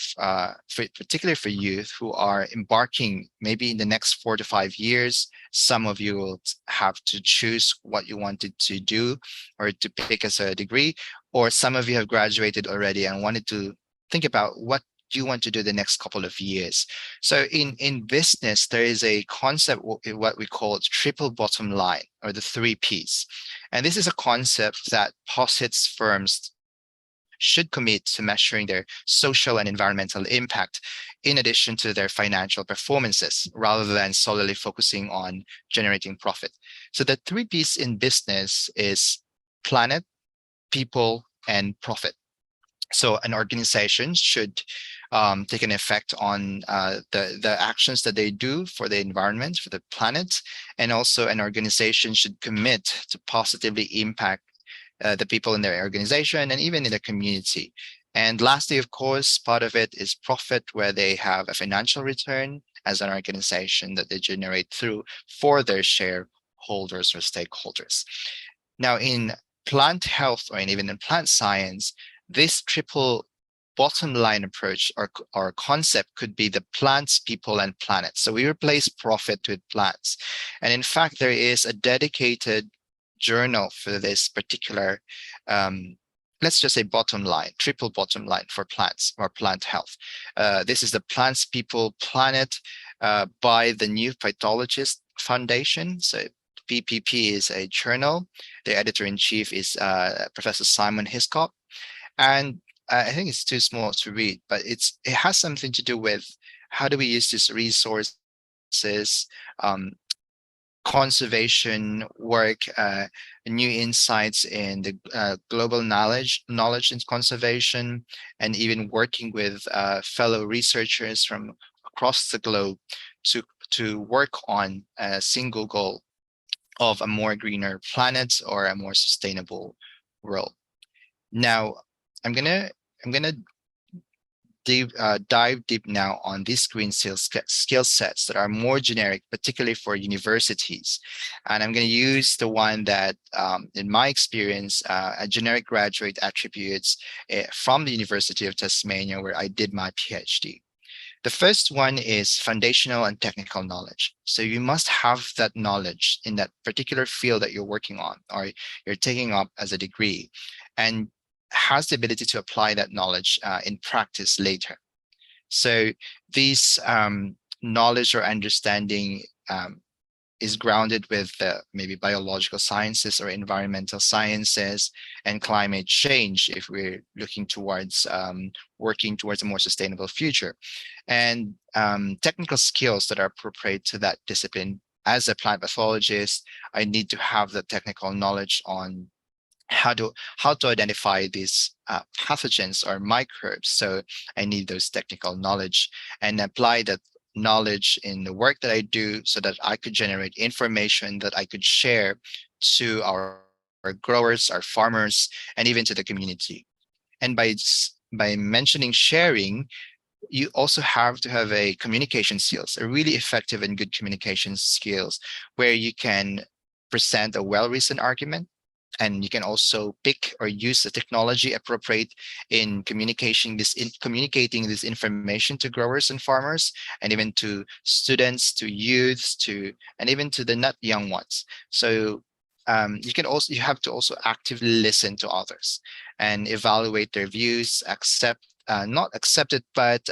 particularly for youth who are embarking maybe in the next 4 to 5 years. Some of you will have to choose what you wanted to do or to pick as a degree, or some of you have graduated already and wanted to think about what you want to do the next couple of years. So in business, there is a concept, what we call triple bottom line, or the 3 Ps. And this is a concept that posits firms should commit to measuring their social and environmental impact in addition to their financial performances, rather than solely focusing on generating profit. So the 3 Ps in business is planet, people, and profit. So an organization should take an effect on the actions that they do for the environment, for the planet, and also an organization should commit to positively impact the people in their organization and even in the community. And lastly, of course, part of it is profit, where they have a financial return as an organization that they generate for their shareholders or stakeholders. Now, in plant health, or even in plant science, this triple bottom line approach or concept could be the plants, people, and planet. So we replace profit with plants. And in fact, there is a dedicated journal for this particular, let's just say bottom line, triple bottom line for plants or plant health. This is the Plants, People, Planet by the New Pathologists Foundation. So PPP is a journal. The editor-in-chief is Professor Simon Hiscock. And I think it's too small to read, but it has something to do with how do we use these resources, conservation work, new insights in the global knowledge and conservation, and even working with fellow researchers from across the globe to work on a single goal of a more greener planet or a more sustainable world. Now, I'm gonna dive deep now on these green skill sets that are more generic, particularly for universities. And I'm going to use the one that, in my experience, a generic graduate attributes from the University of Tasmania, where I did my PhD. The first one is foundational and technical knowledge. So you must have that knowledge in that particular field that you're working on or you're taking up as a degree, and has the ability to apply that knowledge in practice later. So this knowledge or understanding is grounded with maybe biological sciences or environmental sciences and climate change, if we're looking towards working towards a more sustainable future. And technical skills that are appropriate to that discipline. As a plant pathologist, I need to have the technical knowledge on how to identify these pathogens or microbes. So I need those technical knowledge and apply that knowledge in the work that I do, so that I could generate information that I could share to our growers, our farmers, and even to the community. And by mentioning sharing, you also have to have a communication skills, a really effective and good communication skills, where you can present a well-reasoned argument. And you can also pick or use the technology appropriate in communicating this information to growers and farmers, and even to students, to youths, and even to the not young ones. So you have to also actively listen to others and evaluate their views, not accept it, but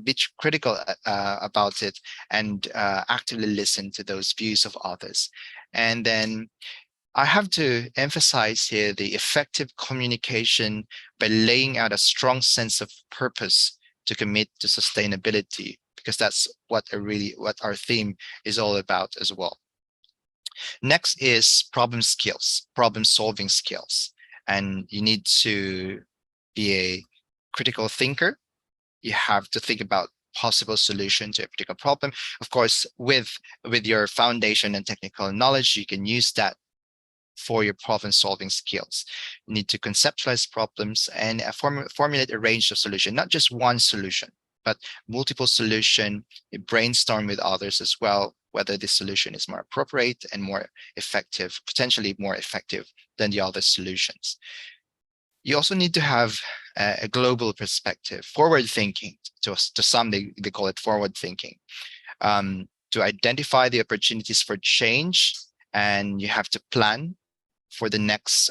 be critical about it, and actively listen to those views of others. And then I have to emphasize here the effective communication by laying out a strong sense of purpose to commit to sustainability, because that's what our theme is all about as well. Next is problem solving skills. And you need to be a critical thinker. You have to think about possible solution to a particular problem. Of course, with your foundation and technical knowledge, you can use that for your problem-solving skills. You need to conceptualize problems and formulate a range of solutions, not just one solution, but multiple solutions. You brainstorm with others as well, whether this solution is more appropriate and more effective, potentially more effective than the other solutions. You also need to have a global perspective, forward thinking. To some, they call it forward thinking, to identify the opportunities for change, and you have to plan for the next,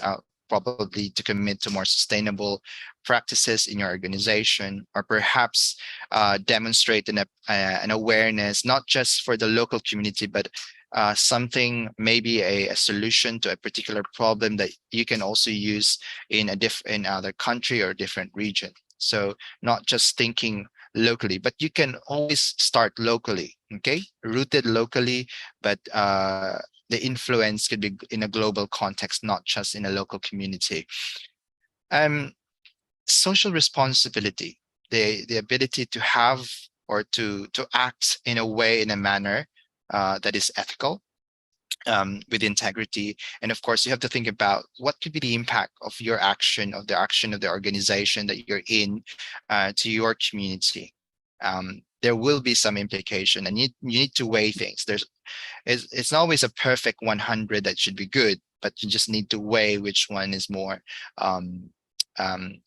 probably to commit to more sustainable practices in your organization, or perhaps demonstrate an awareness, not just for the local community, but something, maybe a solution to a particular problem that you can also use in other country or different region. So not just thinking locally, but you can always start locally, okay? Rooted locally, but the influence could be in a global context, not just in a local community. Social responsibility, the ability to have or to act in a way, in a manner that is ethical, with integrity. And of course, you have to think about what could be the impact of your action, of the organization that you're in, to your community. There will be some implication, and you need to weigh things. It's not always a perfect 100 that should be good, but you just need to weigh which one is more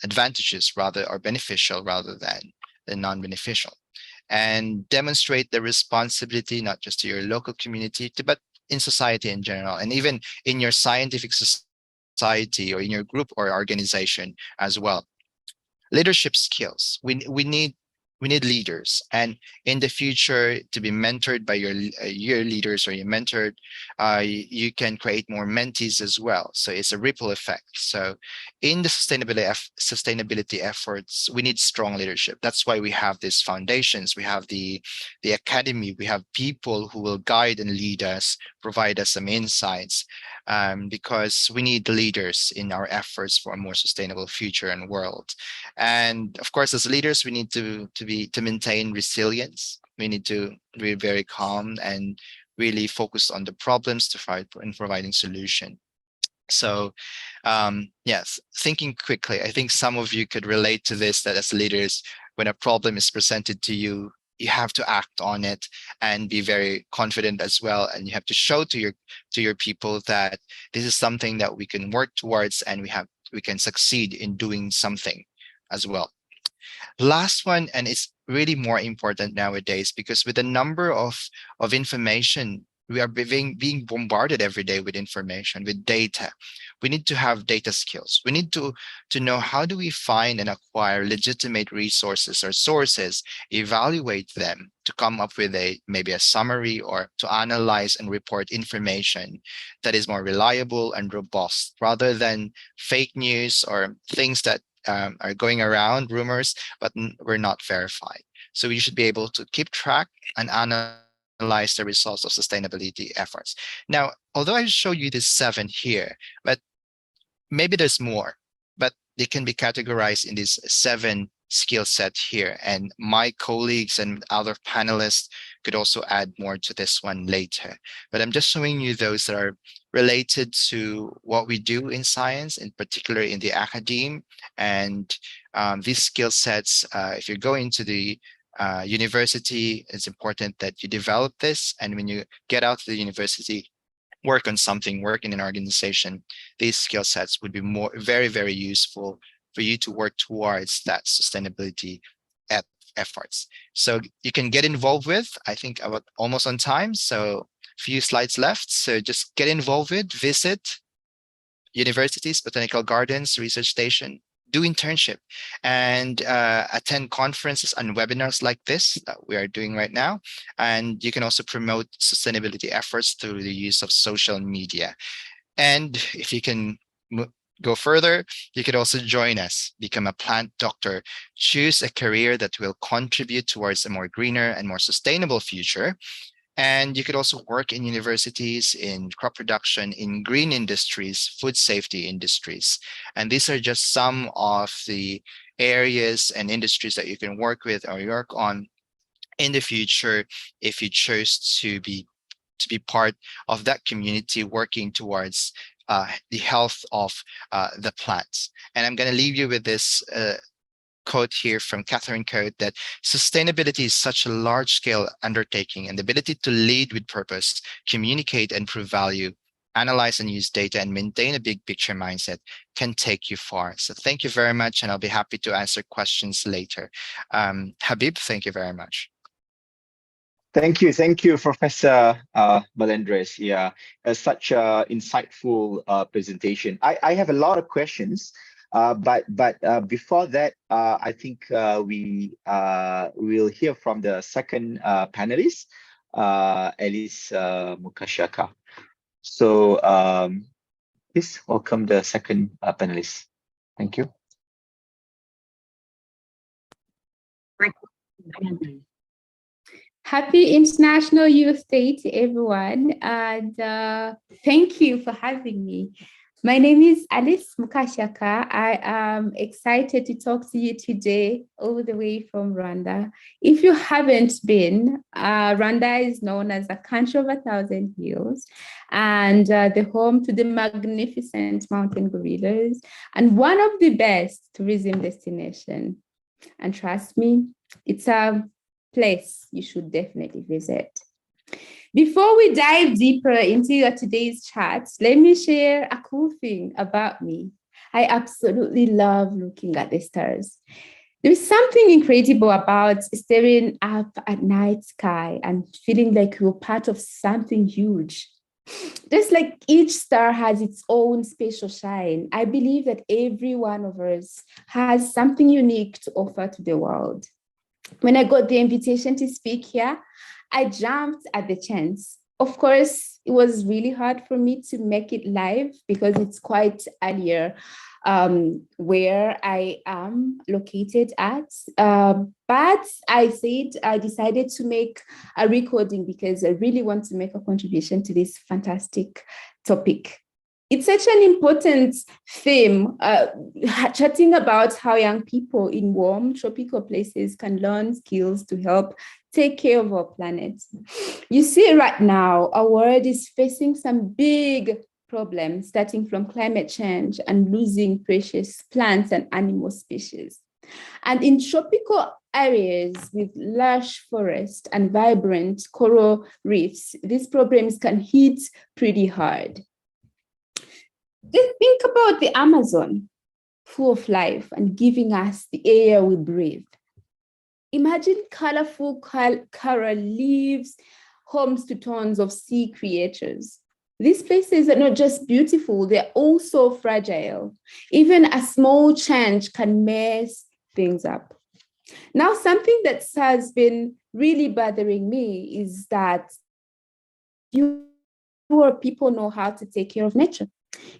advantageous or beneficial rather than non-beneficial. And demonstrate the responsibility, not just to your local community, but in society in general, and even in your scientific society or in your group or organization as well. Leadership skills. We need leaders, and in the future, to be mentored by your leaders, or you're mentored, you can create more mentees as well. So it's a ripple effect. So in the sustainability efforts, we need strong leadership. That's why we have these foundations, we have the academy, we have people who will guide and lead us, provide us some insights, because we need leaders in our efforts for a more sustainable future and world. And of course, as leaders, we need to maintain resilience. We need to be very calm and really focus on the problems to fight in providing solution. So yes, thinking quickly. I think some of you could relate to this, that as leaders, when a problem is presented to you, you have to act on it and be very confident as well. And you have to show to your people that this is something that we can work towards, and we can succeed in doing something as well. Last one, and it's really more important nowadays, because with the number of information, we are being bombarded every day with information, with data. We need to have data skills. We need to know, how do we find and acquire legitimate resources or sources, evaluate them to come up with maybe a summary, or to analyze and report information that is more reliable and robust, rather than fake news or things that are going around, rumors, but were not verified. So we should be able to keep track and analyze the results of sustainability efforts. Now, although I show you this 7 here, but maybe there's more, but they can be categorized in these 7 skill set here. And my colleagues and other panelists could also add more to this one later. But I'm just showing you those that are related to what we do in science, in particular in the academe. And these skill sets, if you're going to the university, it's important that you develop this. And when you get out of the university, work on something, work in an organization, these skill sets would be very, very useful for you to work towards that sustainability efforts. So you can get involved with, I think I'm almost on time, so few slides left. So just get involved with, visit universities, botanical gardens, research station, do internship, and attend conferences and webinars like this that we are doing right now. And you can also promote sustainability efforts through the use of social media. And if you can go further, you could also join us, become a plant doctor, choose a career that will contribute towards a more greener and more sustainable future. And you could also work in universities, in crop production, in green industries, food safety industries. And these are just some of the areas and industries that you can work with or work on in the future if you chose to be part of that community, working towards the health of the plants. And I'm going to leave you with this quote here from Catherine Code, that sustainability is such a large-scale undertaking, and the ability to lead with purpose, communicate and prove value, analyze and use data, and maintain a big picture mindset can take you far. So thank you very much, and I'll be happy to answer questions later. Habib, thank you very much. Thank you, Professor Melendres. Yeah, such a insightful presentation. I have a lot of questions, but before that, I think we will hear from the second panelist, Alice Mukashaka. So please welcome the second panelist. Thank you. Happy International Youth Day to everyone, and thank you for having me. My name is Alice Mukashaka. I am excited to talk to you today all the way from Rwanda. If you haven't been, Rwanda is known as the country of 1,000 hills and the home to the magnificent mountain gorillas and one of the best tourism destinations. And trust me, it's a place you should definitely visit. Before we dive deeper into today's chat, let me share a cool thing about me. I absolutely love looking at the stars. There's something incredible about staring up at night sky and feeling like you're part of something huge. Just like each star has its own special shine, I believe that every one of us has something unique to offer to the world. When I got the invitation to speak here, I jumped at the chance. Of course, it was really hard for me to make it live because it's quite earlier where I am located at. But I decided to make a recording because I really want to make a contribution to this fantastic topic. It's such an important theme, chatting about how young people in warm tropical places can learn skills to help take care of our planet. You see, right now, our world is facing some big problems, starting from climate change and losing precious plants and animal species. And in tropical areas with lush forest and vibrant coral reefs, these problems can hit pretty hard. Just think about the Amazon, full of life and giving us the air we breathe. Imagine colorful coral leaves, homes to tons of sea creatures. These places are not just beautiful, they're also fragile. Even a small change can mess things up. Now, something that has been really bothering me is that fewer people know how to take care of nature.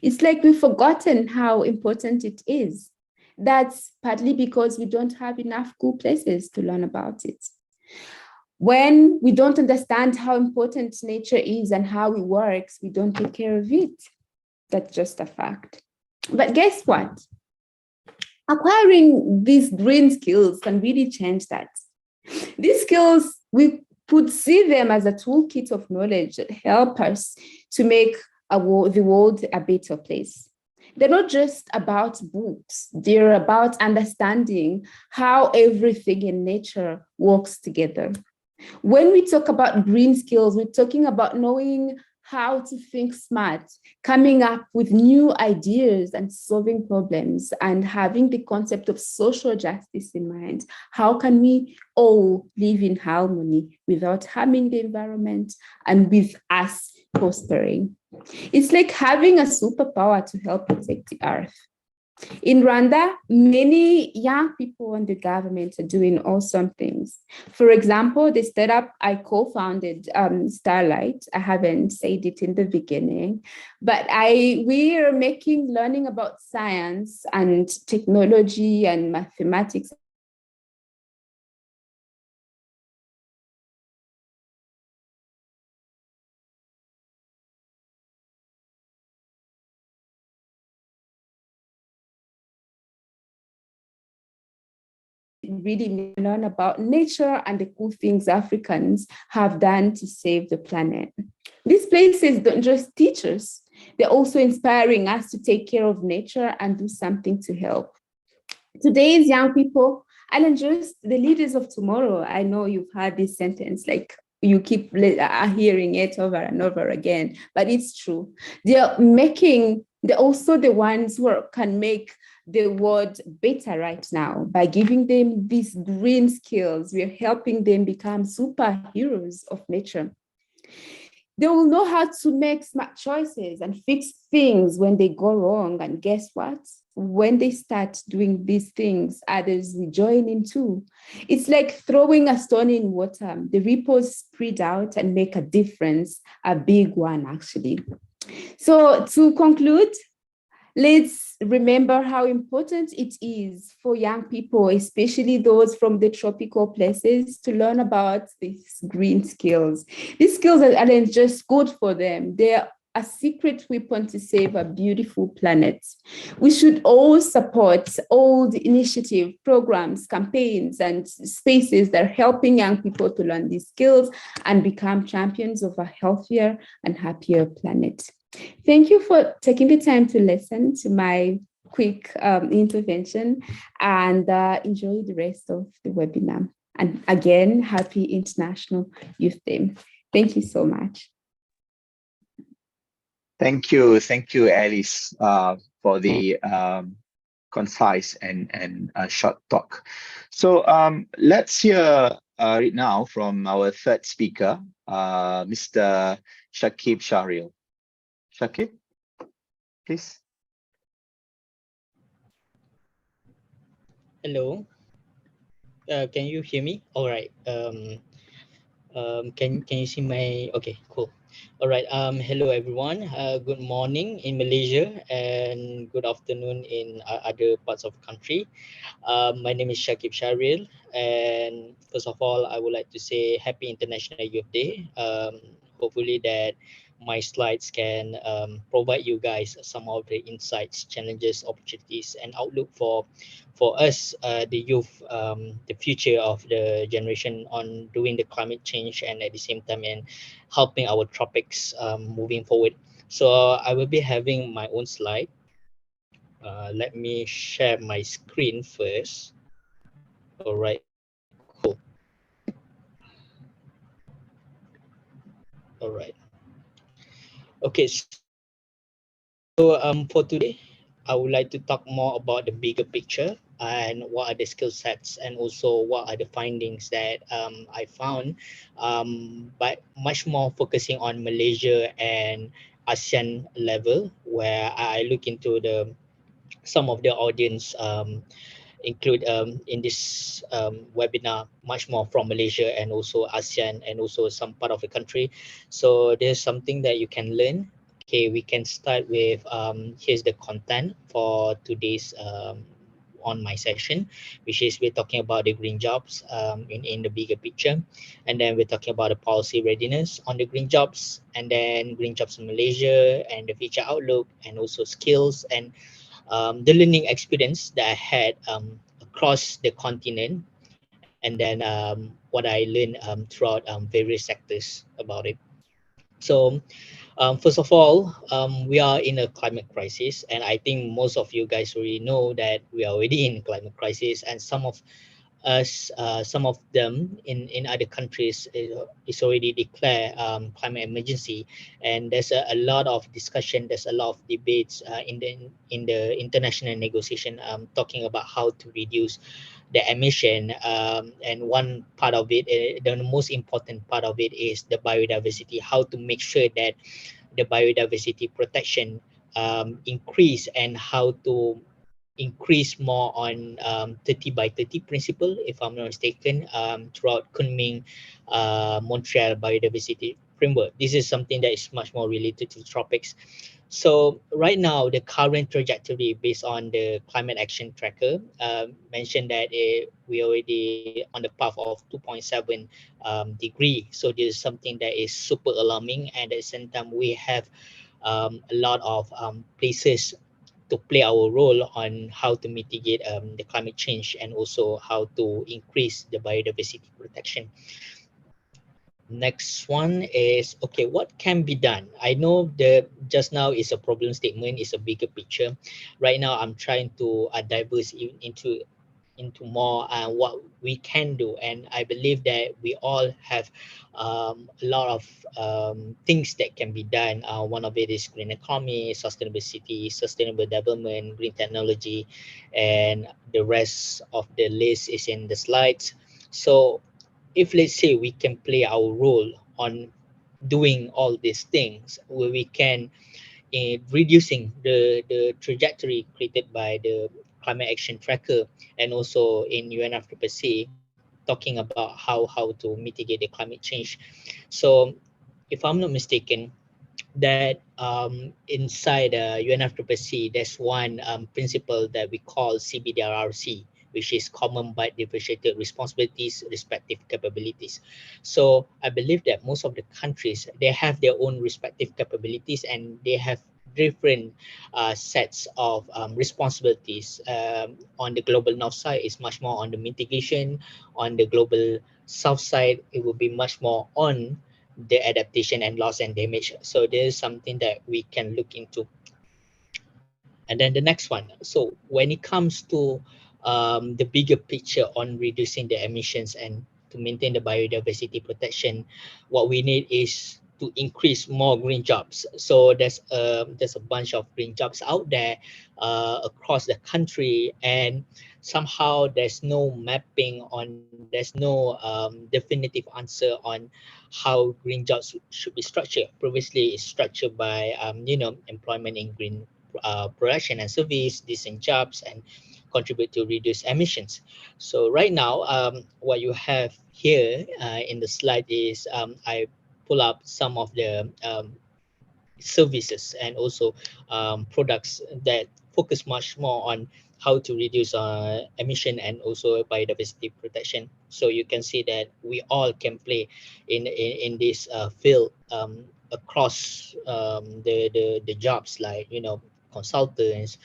It's like we've forgotten how important it is. That's partly because we don't have enough cool places to learn about it. When we don't understand how important nature is and how it works, we don't take care of it. That's just a fact. But guess what? Acquiring these green skills can really change that. These skills, we could see them as a toolkit of knowledge that help us to make the world a better place. They're not just about books. They're about understanding how everything in nature works together. When we talk about green skills, we're talking about knowing how to think smart, coming up with new ideas and solving problems, and having the concept of social justice in mind. How can we all live in harmony without harming the environment and with us prospering? It's like having a superpower to help protect the earth. In Rwanda, many young people in the government are doing awesome things. For example, the startup I co-founded, Starlight, I haven't said it in the beginning, but we are making learning about science and technology and mathematics really learn about nature and the cool things Africans have done to save the planet. These places don't just teach us, They're also inspiring us to take care of nature and do something to help. Today's young people aren't just the leaders of tomorrow. I know you've heard this sentence, like you keep hearing it over and over again, but it's true. They're also the ones who can make the world better right now by giving them these green skills. We're helping them become superheroes of nature. They will know how to make smart choices and fix things when they go wrong. And guess what? When they start doing these things, others will join in too. It's like throwing a stone in water. The ripples spread out and make a difference, a big one actually. So to conclude, let's remember how important it is for young people, especially those from the tropical places, to learn about these green skills. These skills aren't just good for them. They're a secret weapon to save a beautiful planet. We should all support all the initiative, programs, campaigns, and spaces that are helping young people to learn these skills and become champions of a healthier and happier planet. Thank you for taking the time to listen to my quick intervention, and enjoy the rest of the webinar. And again, happy International Youth Day. Thank you so much. Thank you, Alice, for the concise and short talk. So let's hear right now from our third speaker, Mr. Shakib Shahril. Shakib, please. Hello. Can you hear me? All right. Can you see my? Okay, cool. All right. Hello everyone. Good morning in Malaysia and good afternoon in other parts of the country. My name is Shakib Shahril, and first of all, I would like to say Happy International Youth Day. Hopefully that my slides can provide you guys some of the insights, challenges, opportunities, and outlook for us, the youth, the future of the generation on doing the climate change, and at the same time and helping our tropics moving forward. So I will be having my own slide. Let me share my screen first. All right, cool. All right. Okay, so for today, I would like to talk more about the bigger picture and what are the skill sets and also what are the findings that I found, but much more focusing on Malaysia and ASEAN level, where I look into some of the audience include in this webinar much more from Malaysia and also ASEAN and also some part of the country. So there's something that you can learn. Okay, we can start with here's the content for today's on my session, which is we're talking about the green jobs in the bigger picture, and then we're talking about the policy readiness on the green jobs, and then green jobs in Malaysia and the future outlook, and also skills and the learning experience that I had across the continent, and then what I learned throughout various sectors about it. So first of all, we are in a climate crisis, and I think most of you guys already know that we are already in climate crisis, and some of us, some of them in other countries is already declared climate emergency, and there's a lot of discussion, there's a lot of debates in the international negotiation talking about how to reduce the emission, and one part of it, the most important part of it is the biodiversity, how to make sure that the biodiversity protection increase, and how to increase more on 30 by 30 principle, if I'm not mistaken, throughout Kunming Montreal biodiversity framework. This is something that is much more related to tropics. So right now, the current trajectory based on the climate action tracker mentioned that we already on the path of 2.7 degree. So this is something that is super alarming, and at the same time we have a lot of places to play our role on how to mitigate the climate change and also how to increase the biodiversity protection. Next one is, okay, what can be done? I know the just now is a problem statement, is a bigger picture. Right now, I'm trying to diverse into more what we can do, and I believe that we all have a lot of things that can be done. One of it is green economy, sustainable city, sustainable development, green technology, and the rest of the list is in the slides. So if let's say we can play our role on doing all these things, where we can in reducing the trajectory created by the climate action tracker, and also in UNFCCC talking about how to mitigate the climate change. So if I'm not mistaken, that inside UNFCCC, there's one principle that we call CBDRRC, which is common but differentiated responsibilities, respective capabilities. So I believe that most of the countries, they have their own respective capabilities, and they have different sets of responsibilities. On the global north side, is much more on the mitigation. On the global south side, it will be much more on the adaptation and loss and damage. So this is something that we can look into. And then the next one. So when it comes to the bigger picture on reducing the emissions and to maintain the biodiversity protection, what we need is to increase more green jobs. So there's a bunch of green jobs out there across the country, and somehow there's no mapping on, there's no definitive answer on how green jobs should be structured. Previously, it's structured by employment in green production and service, decent jobs, and contribute to reduce emissions. So right now, what you have here in the slide is I pull up some of the services and also products that focus much more on how to reduce emission and also biodiversity protection. So you can see that we all can play in this field across the jobs, like consultants,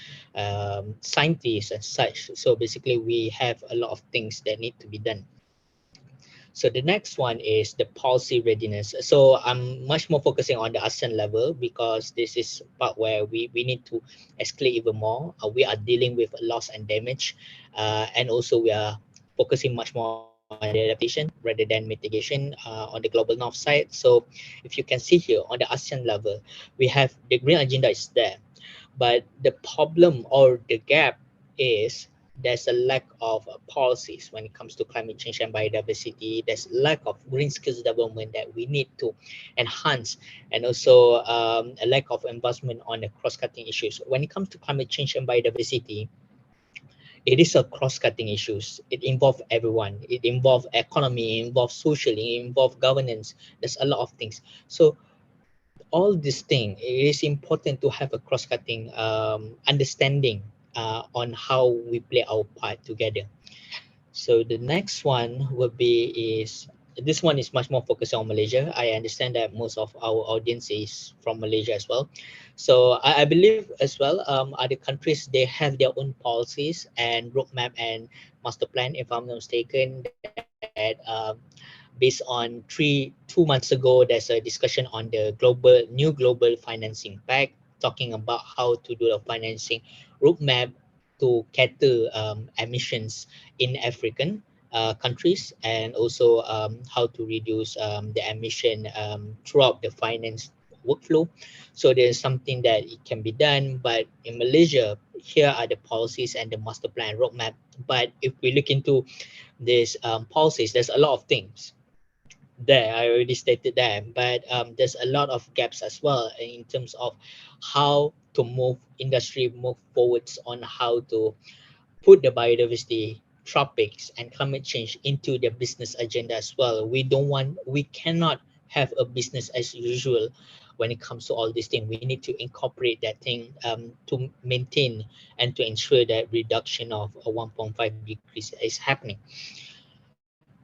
scientists and such. So basically we have a lot of things that need to be done. So the next one is the policy readiness. So I'm much more focusing on the ASEAN level, because this is part where we need to escalate even more. We are dealing with loss and damage, and also we are focusing much more on the adaptation rather than mitigation on the global north side. So if you can see here on the ASEAN level, we have the green agenda is there, but the problem or the gap is there's a lack of policies when it comes to climate change and biodiversity. There's lack of green skills development that we need to enhance, and also a lack of investment on the cross-cutting issues. When it comes to climate change and biodiversity, it is a cross-cutting issues. It involves everyone. It involves economy, it involves social, it involves governance. There's a lot of things. So all these things, it is important to have a cross-cutting understanding on how we play our part together. So the next one will be is, this one is much more focused on Malaysia. I understand that most of our audience is from Malaysia as well. So I believe as well other countries, they have their own policies and roadmap and master plan, if I'm not mistaken, that based on 2 months ago, there's a discussion on the new global financing pact, talking about how to do the financing roadmap to cater emissions in African countries, and also how to reduce the emission throughout the finance workflow. So there's something that it can be done, but in Malaysia, here are the policies and the master plan roadmap. But if we look into these policies, there's a lot of things there. I already stated that, but there's a lot of gaps as well in terms of how to move industry move forwards on how to put the biodiversity, tropics, and climate change into the business agenda as well. We cannot have a business as usual when it comes to all these things. We need to incorporate that thing to maintain and to ensure that reduction of 1.5 degrees is happening.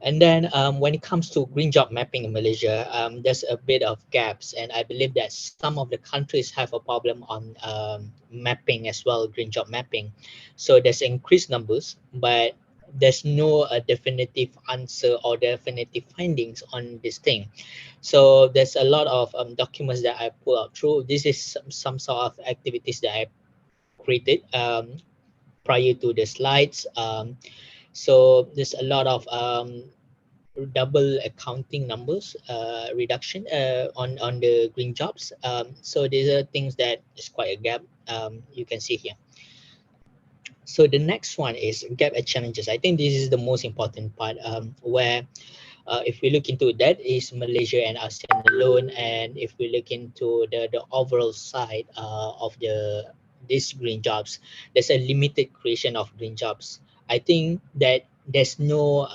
And then when it comes to green job mapping in Malaysia, there's a bit of gaps, and I believe that some of the countries have a problem on mapping as well, green job mapping. So there's increased numbers, but there's no definitive answer or definitive findings on this thing. So there's a lot of documents that I pull out through. This is some sort of activities that I created prior to the slides. So there's a lot of double accounting numbers reduction on the green jobs. So these are things that is quite a gap, you can see here. So the next one is gap and challenges. I think this is the most important part, where if we look into that is Malaysia and ASEAN alone, and if we look into the overall side of these green jobs, there's a limited creation of green jobs. I think that there's no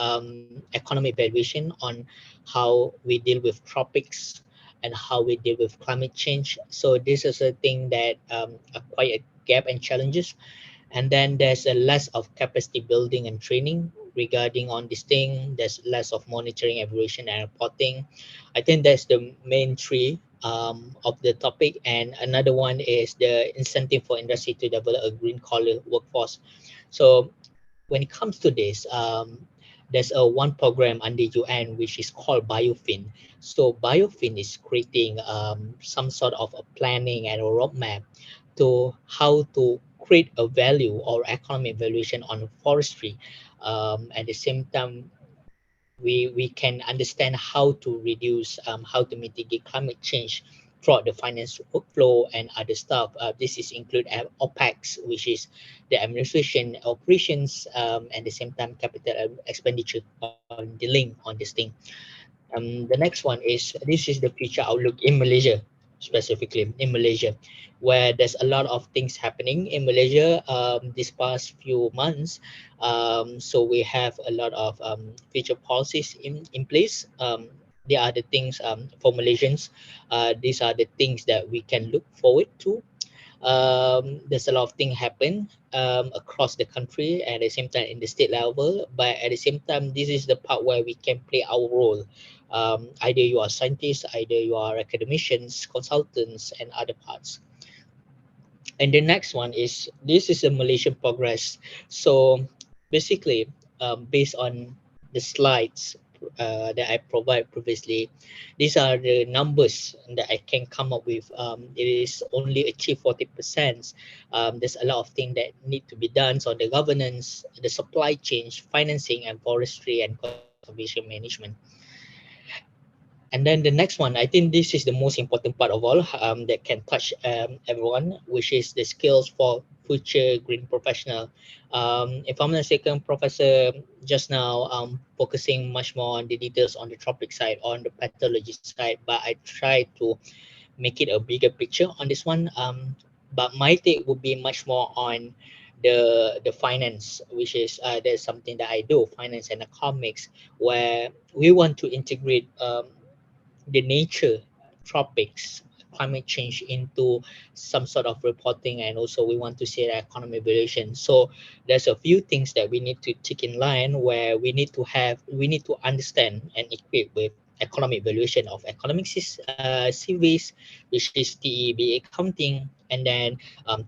economic valuation on how we deal with tropics and how we deal with climate change. So this is a thing that are quite a gap and challenges. And then there's a less of capacity building and training regarding on this thing. There's less of monitoring, evaluation, and reporting. I think that's the main three of the topic. And another one is the incentive for industry to develop a green collar workforce. So when it comes to this, there's a one program under UN which is called Biofin. So Biofin is creating some sort of a planning and a roadmap to how to create a value or economic valuation on forestry. At the same time, we can understand how to reduce, how to mitigate climate change throughout the finance workflow and other stuff. This is include OPEX, which is the administration operations, and the same time capital expenditure on dealing on this thing. The next one is this is the future outlook in Malaysia, specifically in Malaysia, where there's a lot of things happening in Malaysia this past few months. So we have a lot of future policies in place. There are the things for Malaysians. These are the things that we can look forward to. There's a lot of things happen across the country at the same time in the state level, but at the same time this is the part where we can play our role. Either you are scientists, either you are academicians, consultants, and other parts. And the next one is this is a Malaysian progress. So basically, based on the slides that I provided previously, these are the numbers that I can come up with. It is only achieved 40%. There's a lot of things that need to be done on the governance, the supply chain, financing, and forestry and conservation management. And then the next one, I think this is the most important part of all, that can touch everyone, which is the skills for future green professional. If I'm not mistaken, Professor just now focusing much more on the details on the tropic side, on the pathology side, but I try to make it a bigger picture on this one. But my take would be much more on the finance, which is there's something that I do, finance and economics, where we want to integrate the nature, tropics, climate change into some sort of reporting, and also we want to see the economic evaluation. So there's a few things that we need to take in line where we need to understand and equip with economic evaluation of economic surveys, which is TEB accounting, and then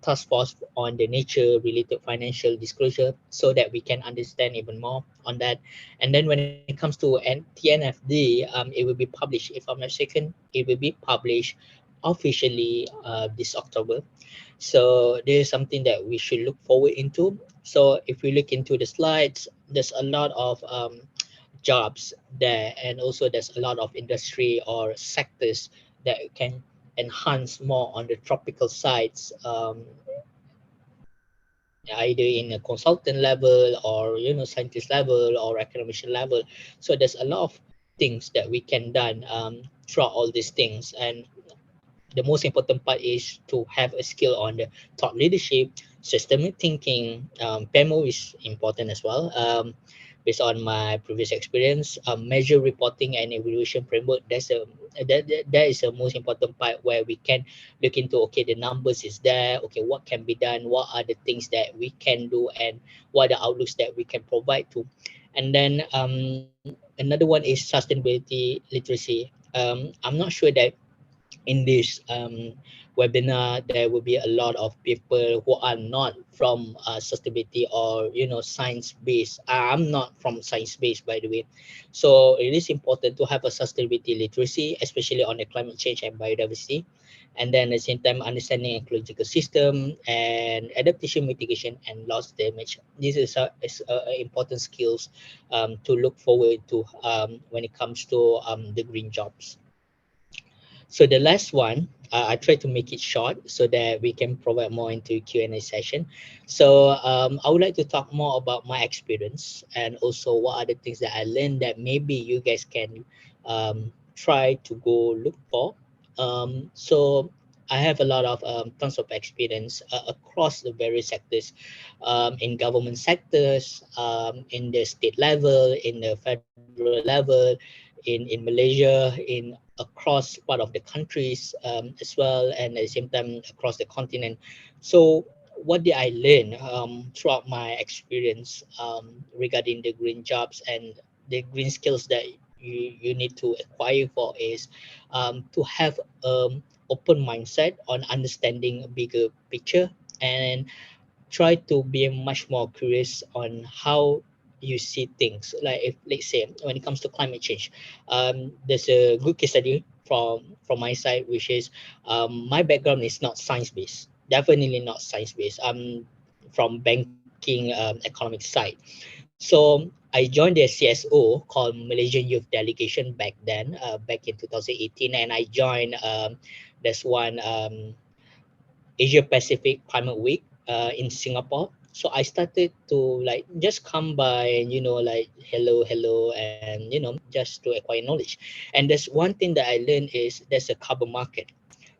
task force on the nature related financial disclosure, so that we can understand even more on that. And then when it comes to TNFD, it will be published, if I'm not mistaken, it will be published officially this October. So this is something that we should look forward into. So if we look into the slides, there's a lot of jobs there, and also there's a lot of industry or sectors that can enhance more on the tropical sides, either in a consultant level or scientist level or academician level. So there's a lot of things that we can done throughout all these things. And the most important part is to have a skill on the thought leadership, systemic thinking. PEMO is important as well. Based on my previous experience, measure reporting and evaluation framework, that is the most important part, where we can look into, okay, the numbers is there, okay, what can be done, what are the things that we can do, and what are the outlooks that we can provide to. And then another one is sustainability literacy. I'm not sure that in this webinar, there will be a lot of people who are not from sustainability or science-based. I'm not from science-based, by the way. So it is important to have a sustainability literacy, especially on the climate change and biodiversity. And then at the same time, understanding ecological system and adaptation, mitigation, and loss damage. This is important skills to look forward to when it comes to the green jobs. So the last one, I try to make it short so that we can provide more into Q&A session. So I would like to talk more about my experience and also what are the things that I learned that maybe you guys can try to go look for. So I have a lot of tons of experience across the various sectors, in government sectors, in the state level, in the federal level, in Malaysia, in across part of the countries as well, and at the same time across the continent. So what did I learn throughout my experience regarding the green jobs and the green skills that you need to acquire for is to have open mindset on understanding a bigger picture and try to be much more curious on how you see things. Like if let's say when it comes to climate change, there's a good case study from my side, which is my background is not science based, definitely not science based. I'm from banking economic side. So I joined the CSO called Malaysian Youth Delegation back then, back in 2018, and I joined there's one Asia Pacific Climate Week in Singapore. So I started to like just come by and like hello and just to acquire knowledge. And there's one thing that I learned is there's a carbon market.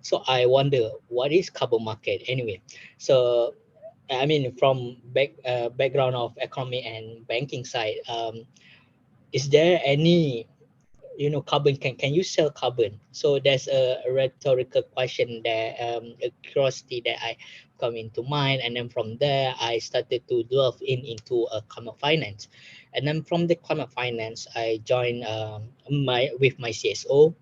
So I wonder what is carbon market anyway. So I mean from background of economy and banking side, is there any carbon, can you sell carbon? So there's a rhetorical question there, a curiosity that I come into mind, and then from there I started to delve into climate finance, and then from the climate finance I joined with my CSO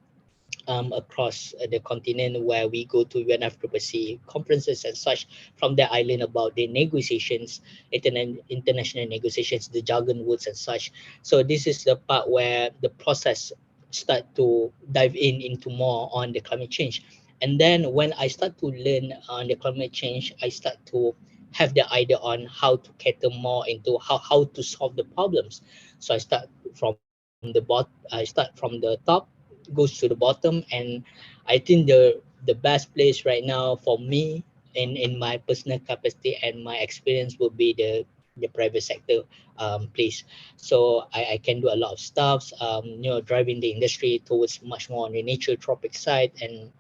across the continent, where we go to UNFCCC conferences and such. From there, I learn about the negotiations, international negotiations, the jargon words and such. So this is the part where the process start to dive into more on the climate change. And then when I start to learn on the climate change, I start to have the idea on how to cater more into how to solve the problems. So I start from the top, goes to the bottom, and I think the best place right now for me in my personal capacity and my experience would be the private sector place. So I can do a lot of stuff, driving the industry towards much more on the nature tropic side, and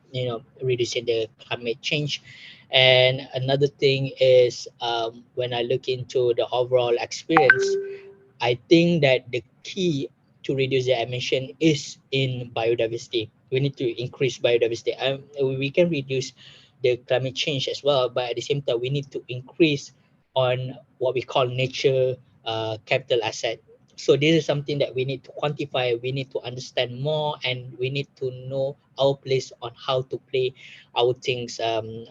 reducing the climate change. And another thing is when I look into the overall experience, I think that the key to reduce the emission is in biodiversity. We need to increase biodiversity. We can reduce the climate change as well, but at the same time, we need to increase on what we call nature capital asset. So this is something that we need to quantify, we need to understand more, and we need to know our place on how to play our things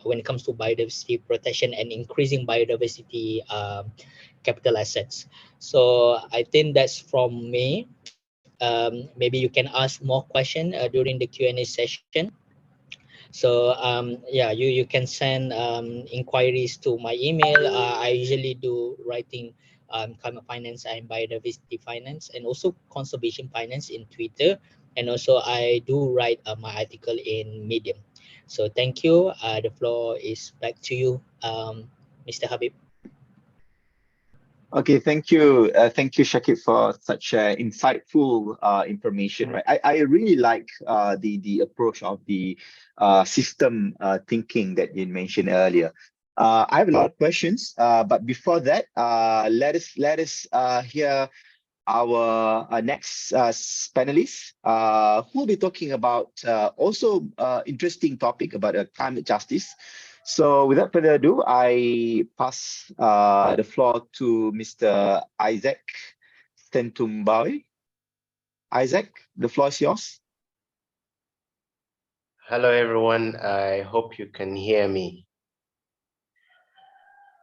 when it comes to biodiversity protection and increasing biodiversity capital assets. So I think that's from me. Maybe you can ask more questions during the Q&A session. So yeah, you can send inquiries to my email. I usually do writing climate finance and biodiversity finance, and also conservation finance in Twitter. And also I do write my article in Medium. So thank you. The floor is back to you, Mr. Habib. Okay, thank you, Shakib, for such insightful information. Right, I really like the approach of the system thinking that you mentioned earlier. I have a lot of questions, but before that, let us hear our next panelist, who will be talking about also interesting topic about climate justice. So without further ado, I pass the floor to Mr. Isaac Stentumbawi. Isaac, the floor is yours. Hello, everyone. I hope you can hear me.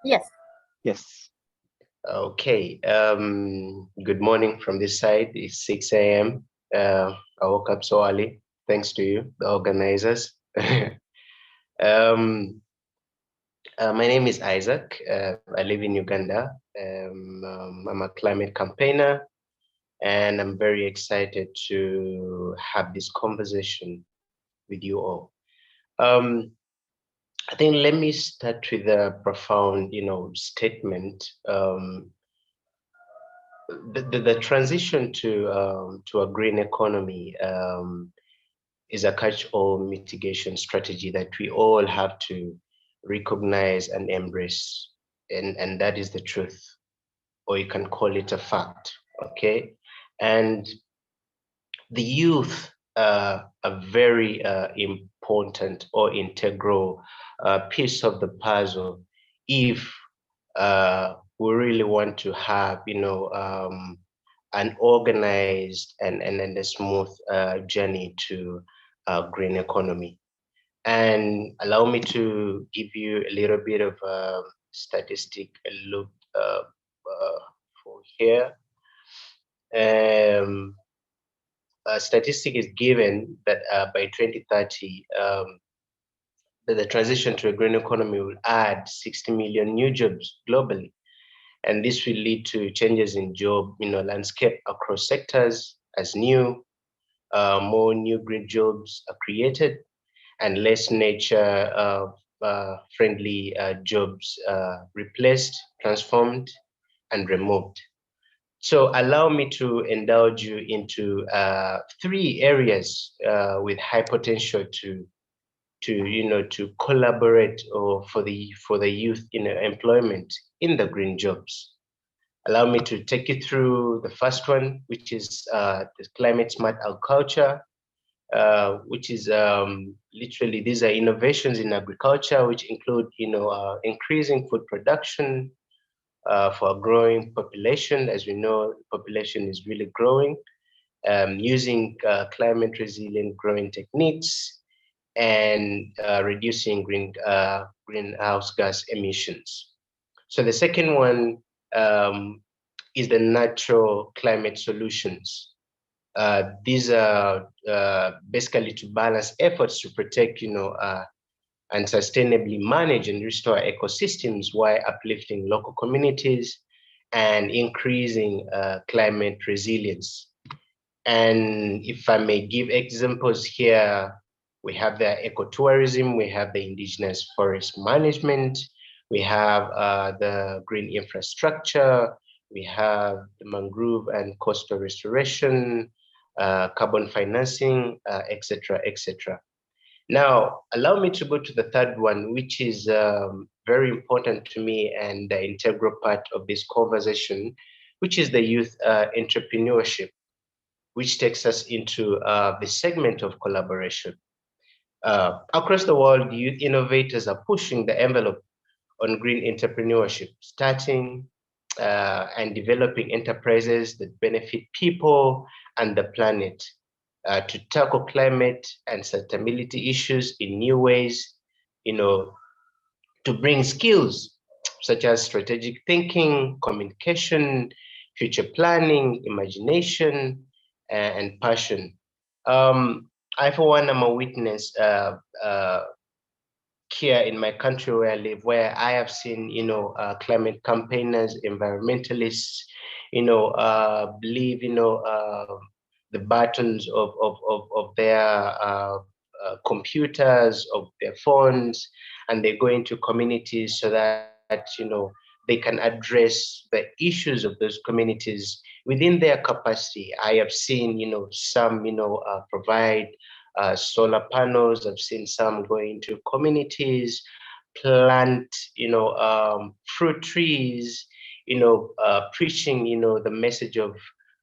Yes. Yes. Okay. Good morning from this side. It's 6 a.m. I woke up so early, thanks to you, the organizers. My name is Isaac. I live in Uganda. I'm a climate campaigner, and I'm very excited to have this conversation with you all. I think let me start with a profound, statement. The transition to a green economy is a catch-all mitigation strategy that we all have to recognize and embrace, and that is the truth, or you can call it a fact. Okay, and the youth are a very important or integral piece of the puzzle if we really want to have, an organized and a smooth journey to green economy. And allow me to give you a little bit of statistic look for here. A statistic is given that by 2030, that the transition to a green economy will add 60 million new jobs globally. And this will lead to changes in job landscape across sectors as more new green jobs are created and less nature friendly jobs replaced, transformed, and removed. So allow me to indulge you into 3 areas with high potential to collaborate or for the youth employment in the green jobs. Allow me to take you through the first one, which is the climate smart agriculture, which is literally these are innovations in agriculture, which include increasing food production for a growing population. As we know, population is really growing, using climate resilient growing techniques and reducing greenhouse gas emissions. So the second one is the natural climate solutions. These are basically to balance efforts to protect, and sustainably manage and restore ecosystems while uplifting local communities and increasing climate resilience. And if I may give examples here, we have the ecotourism, we have the indigenous forest management, we have the green infrastructure, we have the mangrove and coastal restoration, carbon financing, etc., etc. Now, allow me to go to the third one, which is very important to me and the integral part of this conversation, which is the youth entrepreneurship, which takes us into the segment of collaboration. Across the world, youth innovators are pushing the envelope on green entrepreneurship, starting and developing enterprises that benefit people and the planet, to tackle climate and sustainability issues in new ways, to bring skills such as strategic thinking, communication, future planning, imagination, and passion. I, for one, am a witness here in my country where I live, where I have seen, climate campaigners, environmentalists, believe, the buttons of their computers, of their phones, and they go into communities so that, they can address the issues of those communities within their capacity. I have seen, some, provide solar panels. I've seen some going to communities, plant, fruit trees, preaching, the message of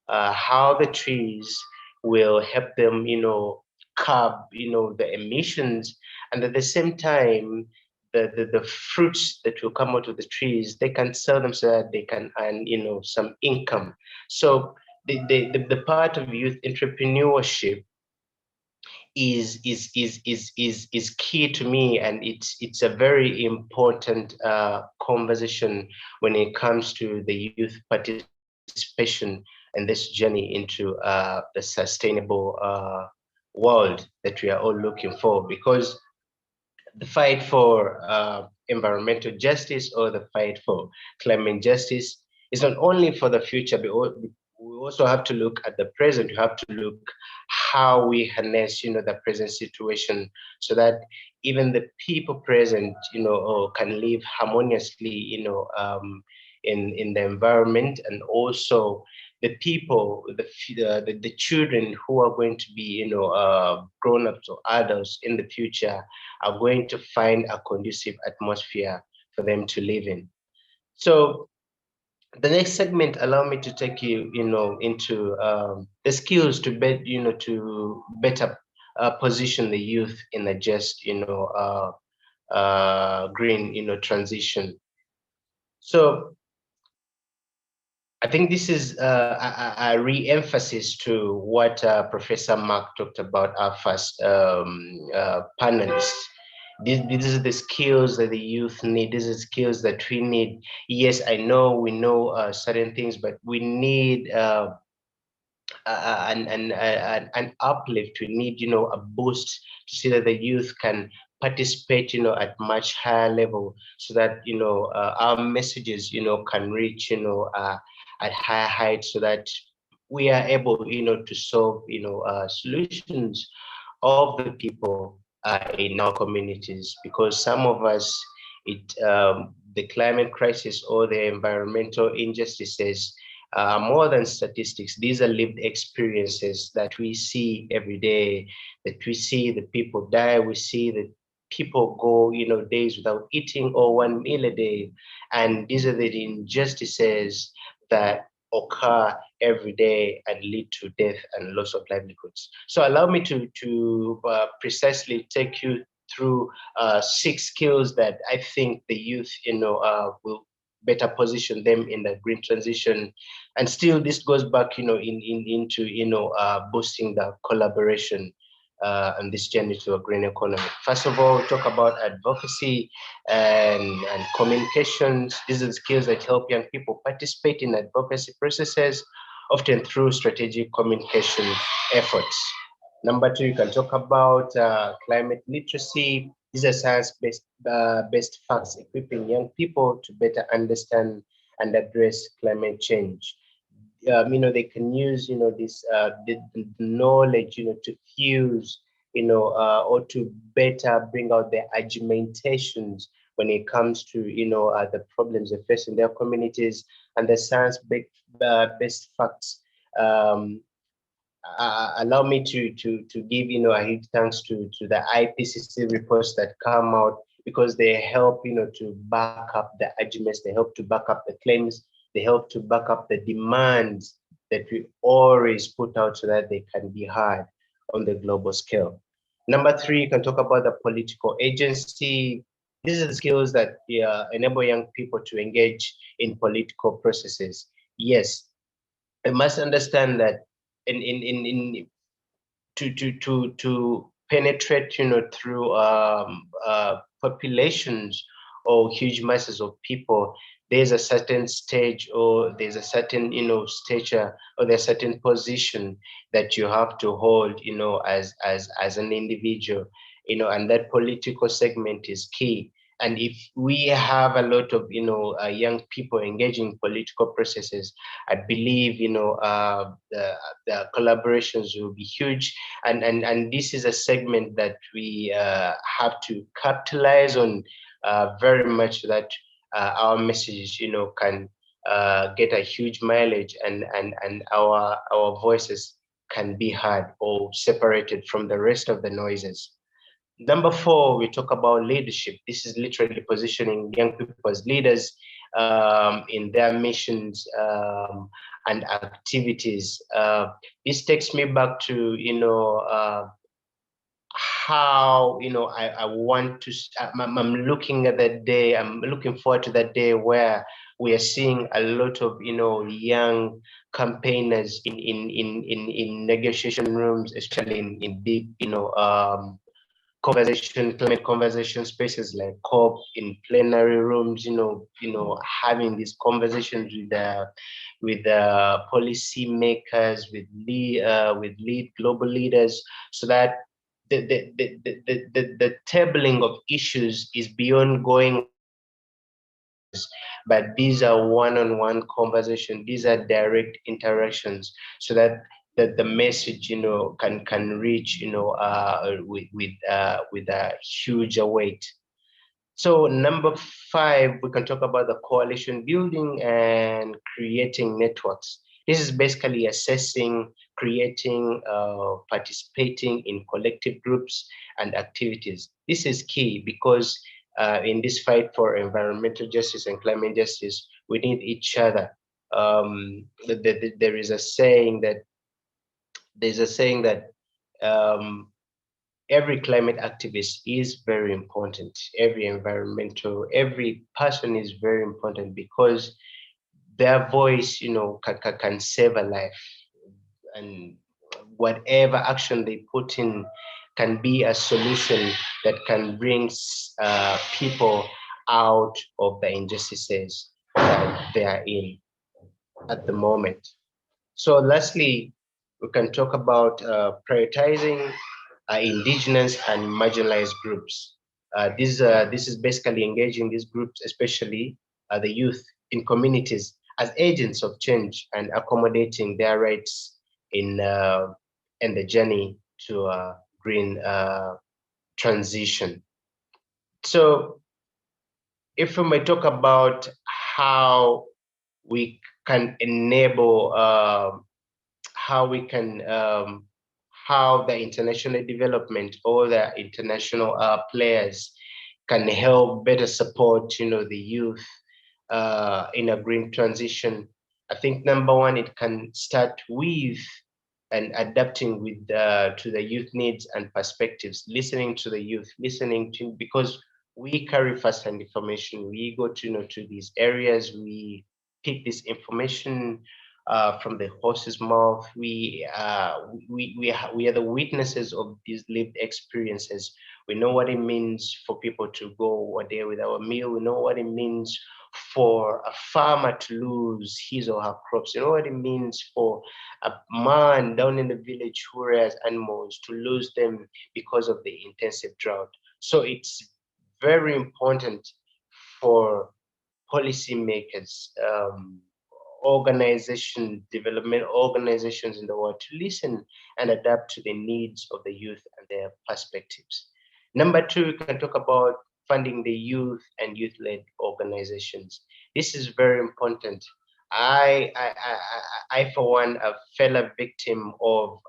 how the trees will help them, curb, the emissions, and at the same time, the fruits that will come out of the trees, they can sell them so that they can earn, some income. So the part of youth entrepreneurship is key to me, and it's a very important conversation when it comes to the youth participation and this journey into the sustainable world that we are all looking for, because the fight for environmental justice or the fight for climate justice is not only for the future, but we also have to look at the present. We have to look how we harness, the present situation, so that even the people present, can live harmoniously, in the environment, and also the people, the children who are going to be, grown-ups or adults in the future are going to find a conducive atmosphere for them to live in. So the next segment allow me to take you, into the skills to better position the youth in a just, green, transition. So I think this is a re-emphasis to what Professor Mark talked about our first panelists. These are the skills that the youth need. These are skills that we need. Yes, I know we know certain things, but we need an uplift. We need, a boost to see that the youth can participate, at much higher level, so that, our messages, can reach, at higher heights, so that we are able, to solve, solutions of the people in our communities. Because some of us, the climate crisis or the environmental injustices are more than statistics. These are lived experiences that we see every day, that we see the people die, we see that people go, days without eating or 1 meal a day. And these are the injustices that occur every day and lead to death and loss of livelihoods. So allow me to precisely take you through 6 skills that I think the youth, will better position them in the green transition. And still, this goes back, into boosting the collaboration and this journey to a green economy. First of all, talk about advocacy and communications. These are the skills that help young people participate in advocacy processes, often through strategic communication efforts. Number 2, you can talk about climate literacy. These are science-based facts equipping young people to better understand and address climate change. They can use, this the knowledge, to fuse, or to better bring out their argumentations when it comes to, the problems they face in their communities. And the science-based facts allow me to give, a huge thanks to the IPCC reports that come out, because they help, to back up the arguments, they help to back up the claims, they help to back up the demands that we always put out, so that they can be heard on the global scale. Number 3, you can talk about the political agency. These are the skills that enable young people to engage in political processes. Yes, I must understand that to penetrate, through populations or huge masses of people, there's a certain stage, or there's a certain, stature, or there's a certain position that you have to hold, as an individual, and that political segment is key. And if we have a lot of, young people engaging in political processes, I believe, the collaborations will be huge. And this is a segment that we have to capitalize on very much, so that our messages, can get a huge mileage, and our voices can be heard or separated from the rest of the noises. Number 4, we talk about leadership. This is literally positioning young people as leaders in their missions and activities. This takes me back to, how, I want to, I'm looking at that day, I'm looking forward to that day where we are seeing a lot of, young campaigners in negotiation rooms, especially in big, climate conversation spaces like COP, in plenary rooms, having these conversations with policy makers, with lead global leaders, so that the tabling of issues is beyond going, but these are one-on-one conversations, these are direct interactions, so that the message, can reach, with a huge weight. So number 5, we can talk about the coalition building and creating networks. This is basically assessing, creating, participating in collective groups and activities. This is key because in this fight for environmental justice and climate justice, we need each other. There is a saying that every climate activist is very important. Every person is very important, because their voice, can save a life, and whatever action they put in can be a solution that can bring people out of the injustices that they are in at the moment. So lastly, we can talk about prioritizing indigenous and marginalized groups. This is basically engaging these groups, especially the youth, in communities as agents of change and accommodating their rights in the journey to green transition. So if we may talk about how we can enable, how the international development or the international players can help better support, the youth in a green transition. I think number 1, it can start with and adapting with to the youth needs and perspectives, listening to the youth, because we carry first-hand information. We go to these areas, we pick this information from the horse's mouth. We are the witnesses of these lived experiences. We know what it means for people to go a day without a meal. We know what it means for a farmer to lose his or her crops. You know what it means for a man down in the village who rears animals to lose them because of the intensive drought. So it's very important for policymakers, development organizations in the world to listen and adapt to the needs of the youth and their perspectives. Number 2, we can talk about funding the youth and youth-led organizations. This is very important. I for one, fell a victim of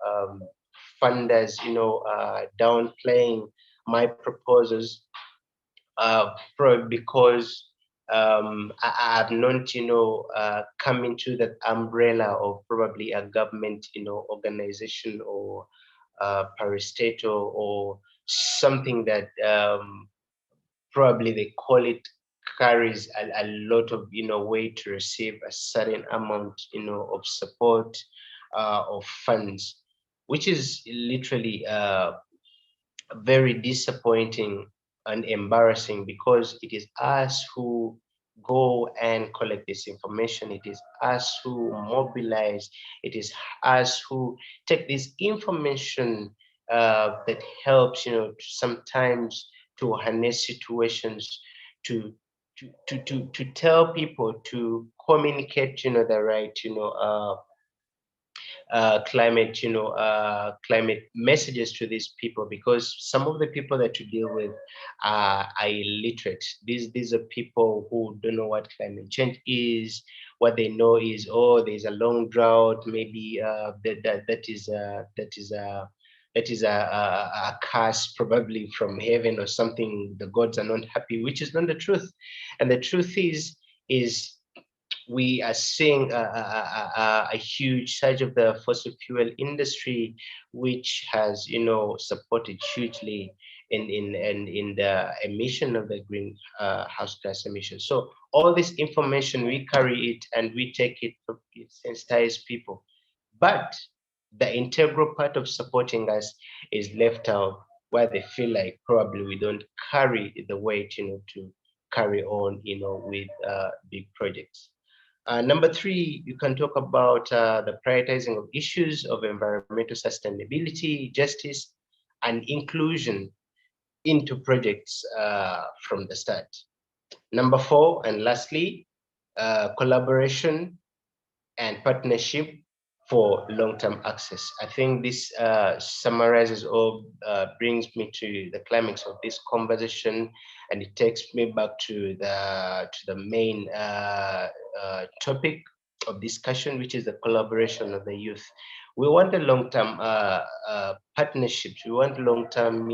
funders, downplaying my proposals, probably because I have not, come into that umbrella of probably a government, organization or parastatal or something that probably they call it carries a lot of, weight to receive a certain amount, of support of funds, which is literally very disappointing and embarrassing, because it is us who go and collect this information. It is us who mobilize. It is us who take this information that helps, sometimes to harness situations, to tell people, to communicate, the right, climate messages to these people, because some of the people that you deal with are illiterate. These are people who don't know what climate change is. What they know is, oh, there's a long drought, maybe that is a curse probably from heaven or something. The gods are not happy, which is not the truth. And the truth is we are seeing a huge surge of the fossil fuel industry, which has, supported hugely in the emission of the greenhouse gas emissions. So all this information, we carry it and we take it to sensitize people. But the integral part of supporting us is left out, where they feel like probably we don't carry the weight, to carry on, with big projects. Number three, you can talk about the prioritizing of issues of environmental sustainability, justice, and inclusion into projects from the start. Number four, and lastly, collaboration and partnership for long-term access. I think this summarizes or brings me to the climax of this conversation, and it takes me back to the main topic of discussion, which is the collaboration of the youth. We want a long-term partnerships. We want long-term,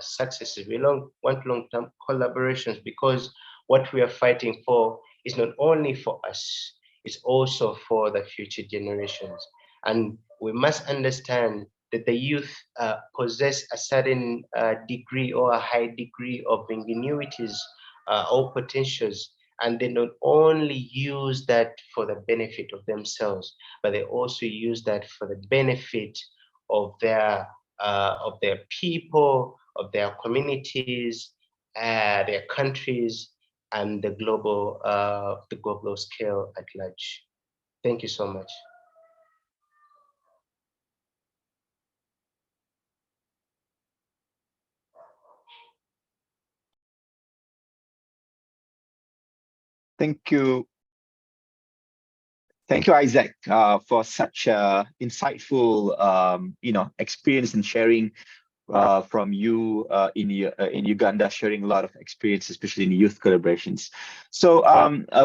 successes. We want long-term collaborations, because what we are fighting for is not only for us, it's also for the future generations. And we must understand that the youth possess a certain degree or a high degree of ingenuities or potentials, and they not only use that for the benefit of themselves, but they also use that for the benefit of their people, of their communities, their countries, and the global scale at large. Thank you so much. Thank you. Thank you, Isaac, for such insightful, experience and sharing from you in Uganda, sharing a lot of experience, especially in youth collaborations. So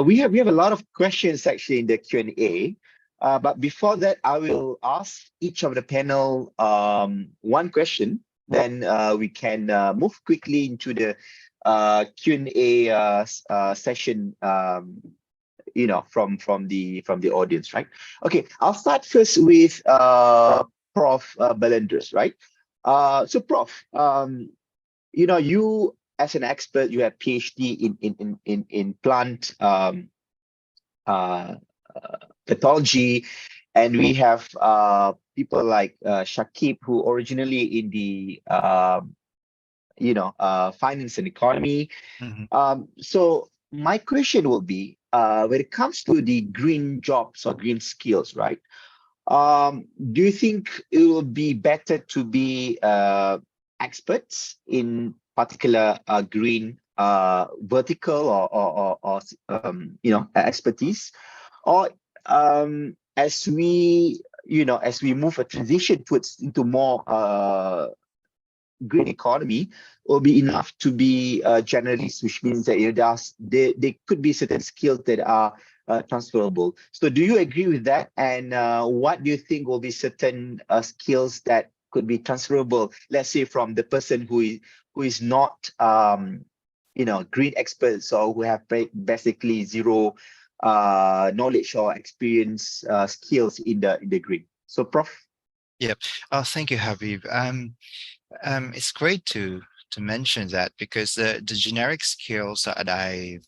we have a lot of questions actually in the Q&A. But before that, I will ask each of the panel one question. Then we can move quickly into the Q&A session. From the audience, right? Okay, I'll start first with Prof. Belendres, right? So Prof, you as an expert, you have PhD in plant pathology, and we have people like Shakib, who originally in the finance and economy. So my question will be, when it comes to the green jobs or green skills, right? Do you think it will be better to be experts in particular green vertical or expertise, or as we move a transition into more green economy, will be enough to be generalists, which means that there could be certain skills that are transferable. So do you agree with that? And what do you think will be certain skills that could be transferable, let's say from the person who is not green experts, or who have basically zero knowledge or experience skills in the green? So Prof. Yep. Thank you, Habib. It's great to mention that, because the generic skills that I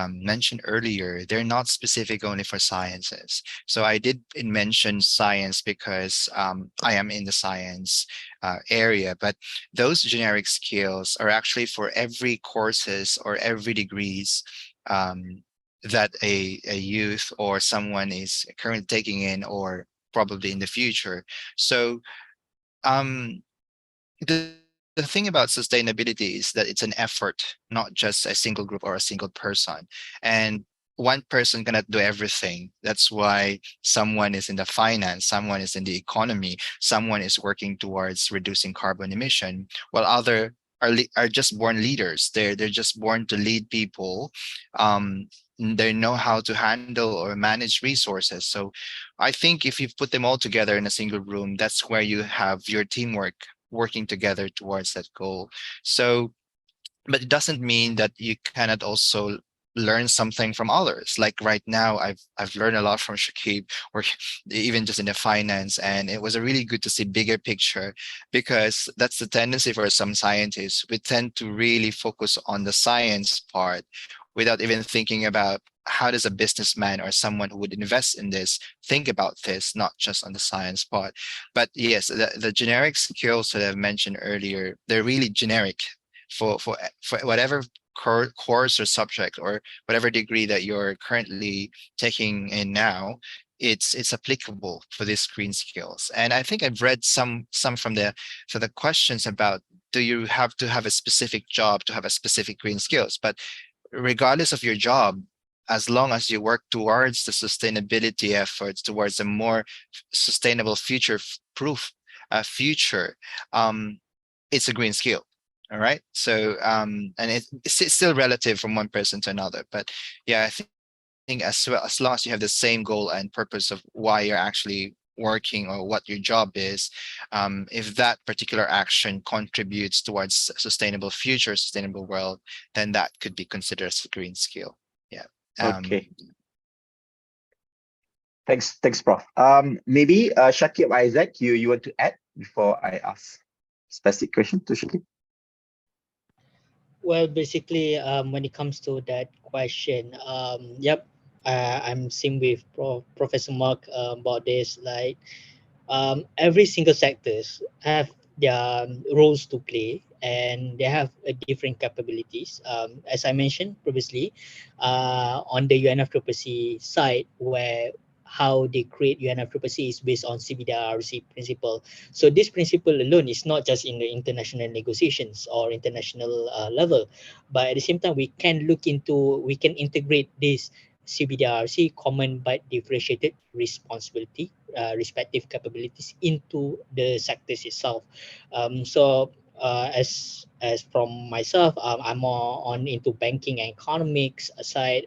mentioned earlier, they're not specific only for sciences. So I did mention science because I am in the science area, but those generic skills are actually for every courses or every degrees that a youth or someone is currently taking in, or probably in the future. So the thing about sustainability is that it's an effort, not just a single group or a single person. And one person cannot do everything. That's why someone is in the finance, someone is in the economy, someone is working towards reducing carbon emission, while other are just born leaders. They're just born to lead people. They know how to handle or manage resources. So I think if you put them all together in a single room, that's where you have your teamwork working together towards that goal. So, but it doesn't mean that you cannot also learn something from others. Like right now, I've learned a lot from Shakib, or even just in the finance, and it was a really good to see bigger picture, because that's the tendency for some scientists. We tend to really focus on the science part without even thinking about how does a businessman or someone who would invest in this think about this, not just on the science part. But yes, the generic skills that I've mentioned earlier, they're really generic for whatever course or subject or whatever degree that you're currently taking in now. It's applicable for these green skills. And I think I've read some from the questions about, do you have to have a specific job to have a specific green skills? But regardless of your job, as long as you work towards the sustainability efforts, towards a more sustainable future-proof future, it's a green skill. All right. So, and it's still relative from one person to another. But yeah, I think as long as you have the same goal and purpose of why you're actually working or what your job is, if that particular action contributes towards a sustainable future, sustainable world, then that could be considered as a green skill. Yeah. Okay. Thanks, Prof. Maybe Shakib, Isaac, you want to add before I ask specific question to Shakib? Well, basically, when it comes to that question, yep, I'm same with Professor Mark about this. Like, every single sectors have their roles to play, and they have different capabilities. As I mentioned previously, on the UNFCCC side, where how they create UNFCCC is based on CBDRC principle. So this principle alone is not just in the international negotiations or international level, but at the same time, we can integrate this CBDRC, common but differentiated responsibility, respective capabilities into the sectors itself. As from myself, I'm more on into banking and economics side.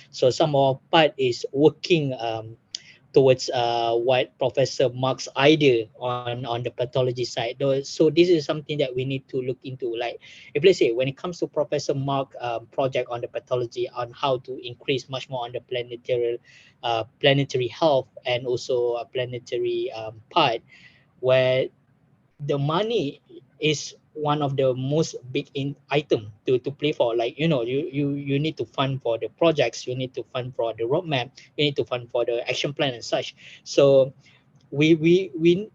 So some more part is working towards what Professor Mark's idea on the pathology side. So this is something that we need to look into. Like, if let's say when it comes to Professor Mark project on the pathology, on how to increase much more on the planetary health and also a planetary part, where the money is one of the most big item to play for. Like, you need to fund for the projects, you need to fund for the roadmap, you need to fund for the action plan and such. So we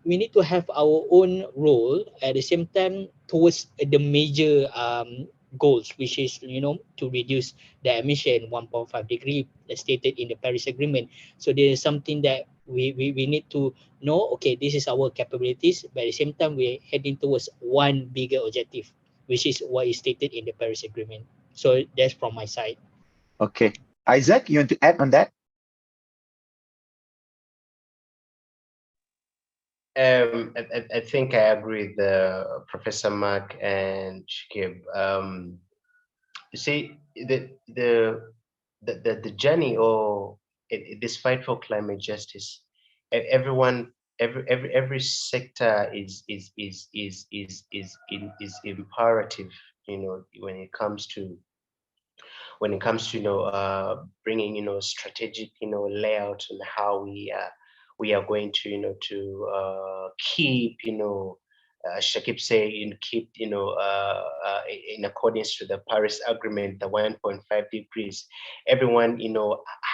need to have our own role at the same time towards the major goals, which is to reduce the emission 1.5 degree as stated in the Paris Agreement. So there is something that we need to know. Okay, this is our capabilities, but at the same time we're heading towards one bigger objective, which is what is stated in the Paris Agreement. So that's from my side. Okay, Isaac, you want to add on that? I think I agree with Professor Mark and Shakib. You see, the journey or this fight for climate justice, every sector is imperative. When it comes to bringing strategic layout and how we are going to keep Shakib say keep in accordance to the Paris Agreement, the 1.5 degrees. Everyone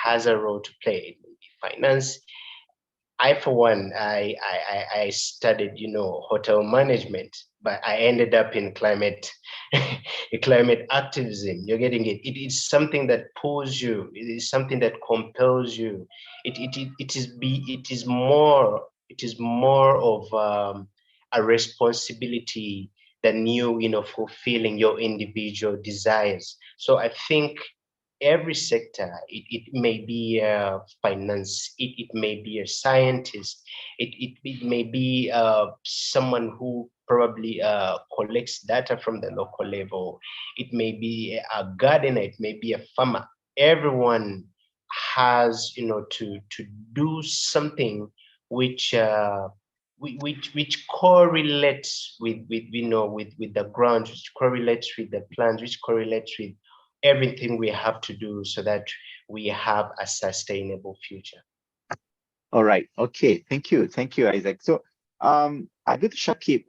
has a role to play. Finance. I, for one, I studied hotel management, but I ended up in climate activism. You're getting it. It is something that pulls you. It is something that compels you. It is more of a responsibility than you fulfilling your individual desires. So I think every sector, it may be finance, it may be a scientist, it may be someone who probably collects data from the local level, it may be a gardener, it may be a farmer. Everyone has to do something which correlates with the ground, which correlates with the plants, which correlates with everything we have to do so that we have a sustainable future. All right. Okay. Thank you. Thank you, Isaac. So I go to Shakib.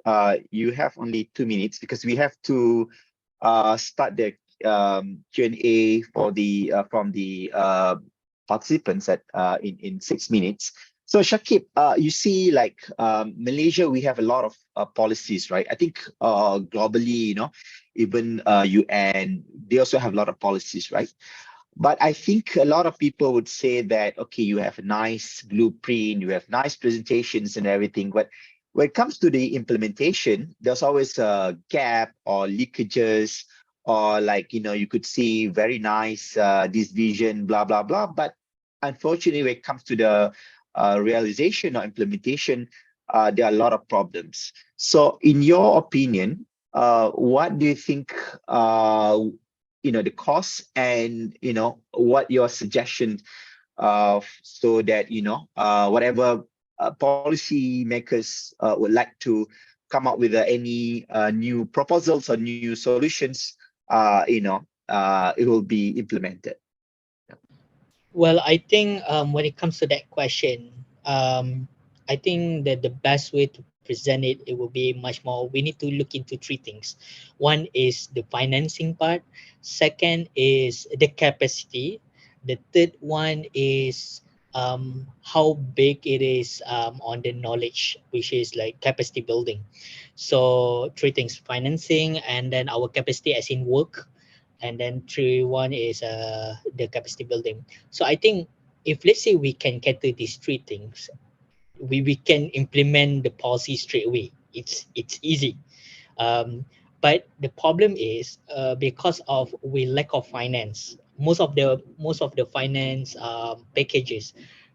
You have only 2 minutes because we have to start the Q&A for the from the participants at in 6 minutes. So Shakib, you see, like Malaysia, we have a lot of policies, right? I think globally, even UN, they also have a lot of policies, right? But I think a lot of people would say that, okay, you have a nice blueprint, you have nice presentations and everything, but when it comes to the implementation, there's always a gap or leakages, or like, you could see very nice this vision, blah, blah, blah. But unfortunately, when it comes to the realization or implementation, there are a lot of problems. So in your opinion, what do you think the costs, and what your suggestions so that whatever policy makers would like to come up with any new proposals or new solutions, it will be implemented. Well, I think when it comes to that question, I think that the best way to present it, it will be much more. We need to look into three things. One is the financing part. Second is the capacity. The third one is how big it is on the knowledge, which is like capacity building. So three things: financing, and then our capacity as in work, and then one is the capacity building. So I think if, let's say, we can cater these three things, we can implement the policy straight away. It's easy. But the problem is because of we lack of finance. Most of the finance packages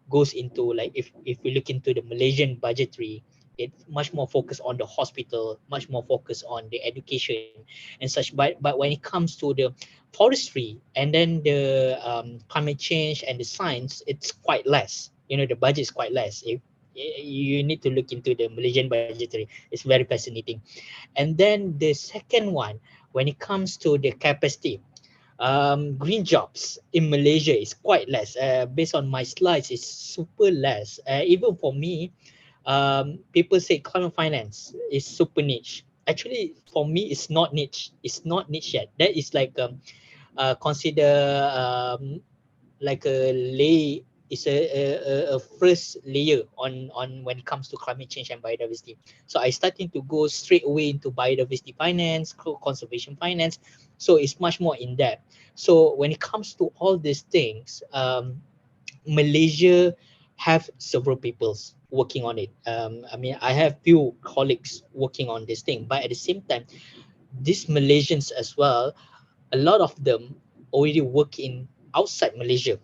goes into, like, if we look into the Malaysian budgetary, it's much more focused on the hospital, much more focused on the education and such. But when it comes to the forestry and then the climate change and the science, it's quite less. The budget is quite less. If you need to look into the Malaysian budgetary, it's very fascinating. And then the second one, when it comes to the capacity, green jobs in Malaysia is quite less. Based on my slides, it's super less. Even for me, people say climate finance is super niche. Actually, for me, it's not niche. It's not niche yet. That is like consider like a lay is a first layer on when it comes to climate change and biodiversity. So I starting to go straight away into biodiversity finance, conservation finance. So it's much more in depth. So when it comes to all these things, Malaysia have several peoples working on it. I mean, I have few colleagues working on this thing, but at the same time, these Malaysians as well, a lot of them already work in outside Malaysia.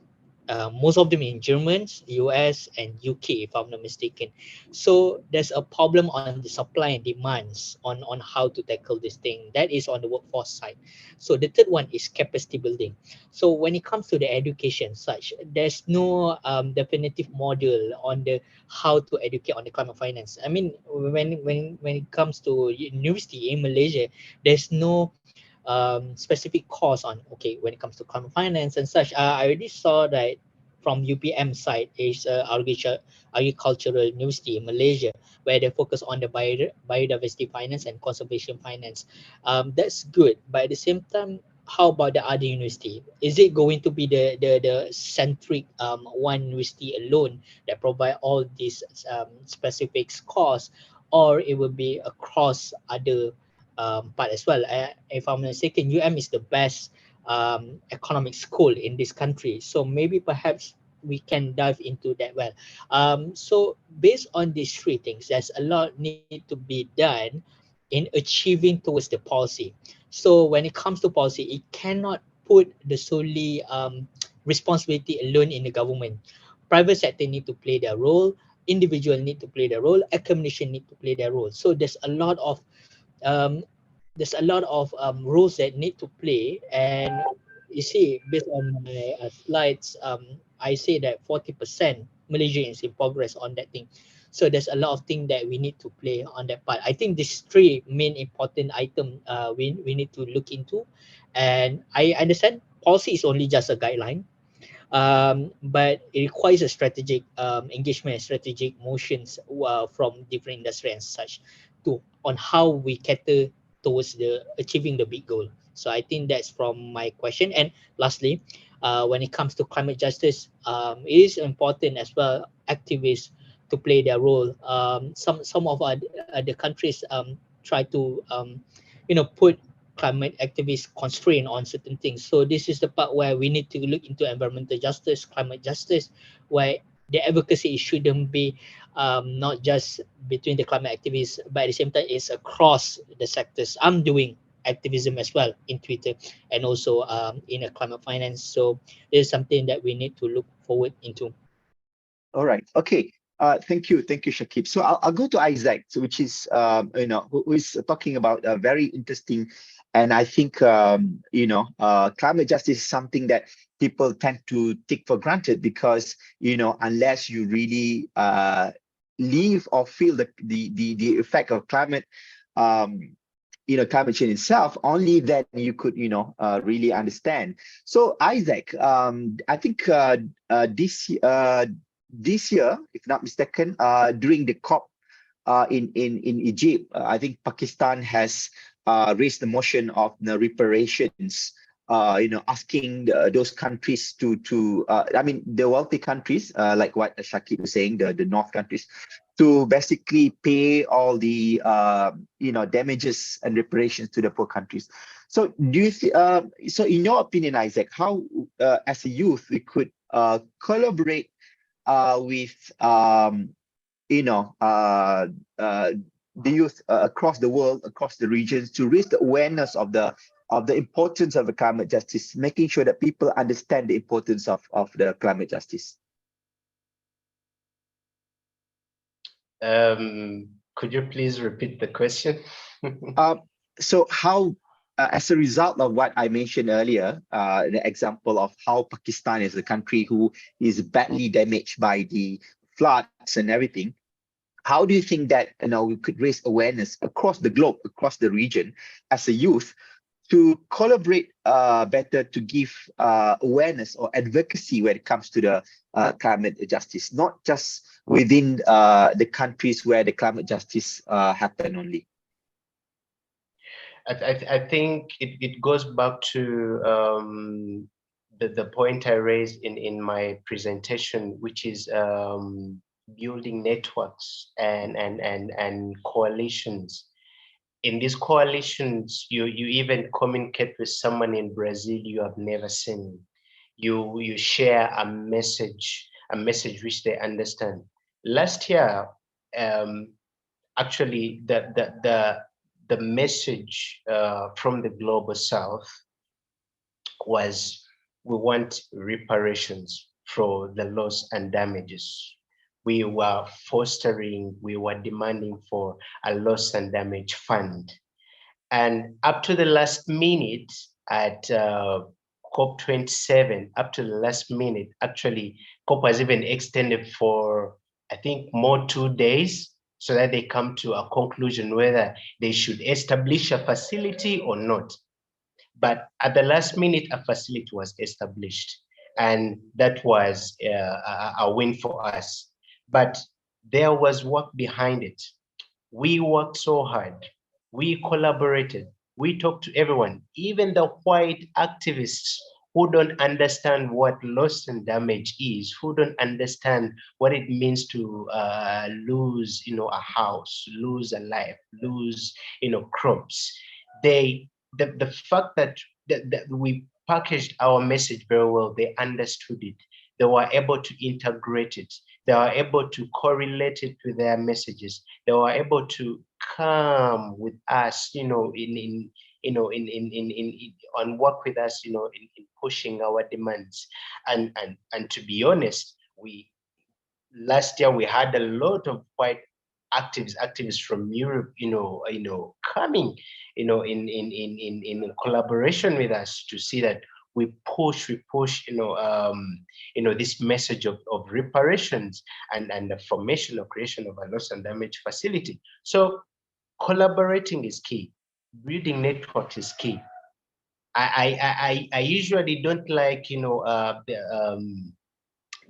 Most of them in Germany, US, and UK, if I'm not mistaken. So there's a problem on the supply and demands on how to tackle this thing. That is on the workforce side. So the third one is capacity building. So when it comes to the education, such there's no definitive model on the how to educate on the climate finance. I mean, when it comes to university in Malaysia, there's no specific course on, okay, when it comes to climate finance and such. I already saw that from UPM side is agricultural university in Malaysia, where they focus on the biodiversity finance and conservation finance. That's good, but at the same time, how about the other university? Is it going to be the centric one university alone that provide all these specific course, or it will be across other part as well? If I'm not mistaken, UM is the best economic school in this country, so maybe perhaps we can dive into that well. So based on these three things, there's a lot need to be done in achieving towards the policy. So when it comes to policy, it cannot put the solely responsibility alone in the government. Private sector need to play their role, individual need to play their role, accommodation need to play their role. So um, there's a lot of roles that need to play. And you see, based on my slides, I say that 40% Malaysia is in progress on that thing. So there's a lot of things that we need to play on that part. I think these three main important items we need to look into. And I understand policy is only just a guideline, but it requires a strategic engagement, strategic motions from different industry and such to on how we cater towards the achieving the big goal. So I think that's from my question. And lastly, when it comes to climate justice, it is important as well activists to play their role. Some of the countries try to put climate activists constraint on certain things. So this is the part where we need to look into environmental justice, climate justice, where the advocacy shouldn't be not just between the climate activists, but at the same time it's across the sectors. I'm doing activism as well in Twitter and also in a climate finance. So this is something that we need to look forward into. All right. Okay. Thank you, Shakib. So I'll go to Isaac, so which is who is talking about a very interesting, and I think climate justice is something that people tend to take for granted because unless you really live or feel the effect of climate, climate change itself, only then you could really understand. So Isaac, I think this year, if not mistaken, during the COP in Egypt, I think Pakistan has raised the motion of the reparations, asking those countries to I mean, the wealthy countries, like what Shakib was saying, the North countries, to basically pay all the damages and reparations to the poor countries. So do you so in your opinion, Isaac, how as a youth we could collaborate with the youth across the world, across the regions, to raise the awareness of the importance of the climate justice, making sure that people understand the importance of the climate justice? Could you please repeat the question? So how, as a result of what I mentioned earlier, the example of how Pakistan is a country who is badly damaged by the floods and everything, how do you think that we could raise awareness across the globe, across the region, as a youth, to collaborate better to give awareness or advocacy when it comes to the climate justice, not just within the countries where the climate justice happen only? I think it goes back to the point I raised in my presentation, which is building networks and coalitions. In these coalitions, you even communicate with someone in Brazil you have never seen. You share a message which they understand. Last year, actually, the message from the Global South was, we want reparations for the loss and damages. We were demanding for a loss and damage fund. And up to the last minute at COP27, up to the last minute, actually, COP was even extended for, I think, more 2 days, so that they come to a conclusion whether they should establish a facility or not. But at the last minute, a facility was established, and that was a win for us. But there was work behind it. We worked so hard. We collaborated. We talked to everyone, even the white activists who don't understand what loss and damage is, who don't understand what it means to lose, a house, lose a life, lose, crops. The fact that we packaged our message very well, they understood it. They were able to integrate it. They were able to correlate it with their messages. They were able to come with us, and work with us, in pushing our demands. And to be honest, last year we had a lot of white activists from Europe, coming, in collaboration with us to see that we push, this message of reparations and the formation or creation of a loss and damage facility. So collaborating is key. Building networks is key. I usually don't like,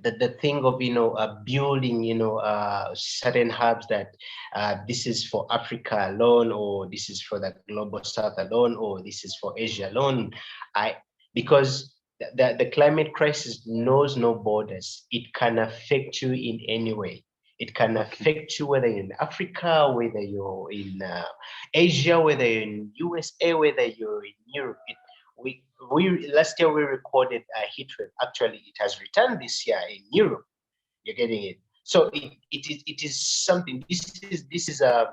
the thing of, building, certain hubs that this is for Africa alone, or this is for the global south alone, or this is for Asia alone. Because the climate crisis knows no borders. It can affect you in any way. It can affect you whether you're in Africa, whether you're in Asia, whether you're in USA, whether you're in Europe. Last year we recorded a heat wave. Actually, it has returned this year in Europe. You're getting it. So it is something. This is a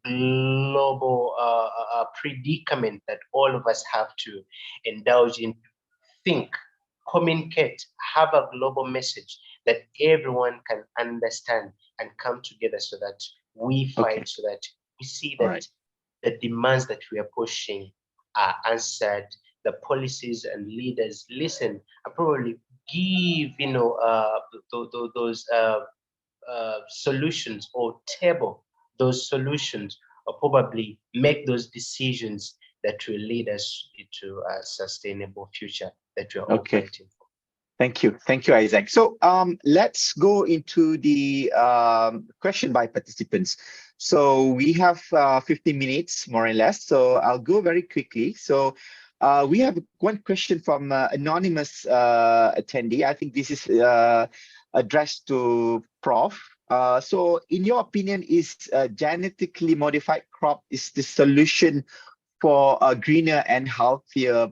global predicament that all of us have to indulge in. Think, communicate, have a global message that everyone can understand and come together so that we fight, so that we see that the demands that we are pushing are answered. The policies and leaders listen and probably give, those solutions, or table those solutions, or probably make those decisions that will lead us into a sustainable future that we're all fighting for. Thank you, Isaac. So let's go into the question by participants. So we have 15 minutes more or less. So I'll go very quickly. So we have one question from anonymous attendee. I think this is addressed to Prof. So in your opinion, is genetically modified crop is the solution for greener and healthier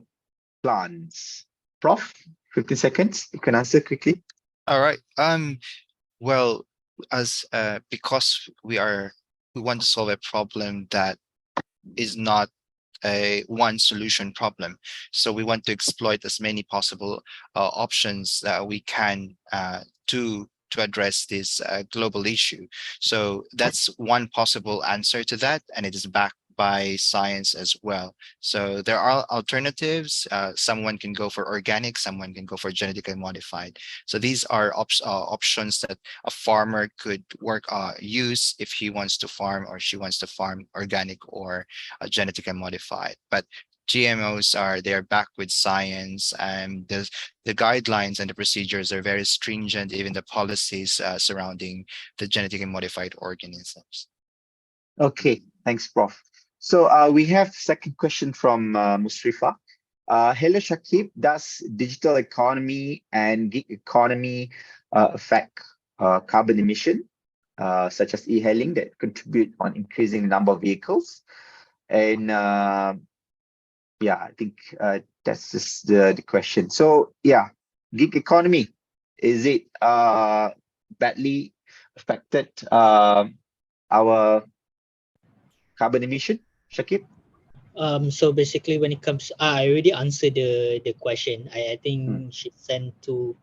plants? Prof, 15 seconds, you can answer quickly. All right. Well, because we want to solve a problem that is not a one solution problem. So we want to exploit as many possible options that we can to address this global issue. So that's one possible answer to that, and it is backed by science as well. So there are alternatives. Someone can go for organic, someone can go for genetically modified. So these are options that a farmer could use if he wants to farm, or she wants to farm organic or genetically modified. But GMOs they're backed with science, and the guidelines and the procedures are very stringent, even the policies surrounding the genetically modified organisms. Okay, thanks, Prof. So we have second question from Musrifa. Hello, Shakib. Does digital economy and gig economy affect carbon emission, such as e-hailing, that contribute on increasing the number of vehicles? And yeah, I think that's just the question. So yeah, gig economy, is it badly affected our carbon emission, Shakib? So basically, when it comes, I already answered the question. I think she sent two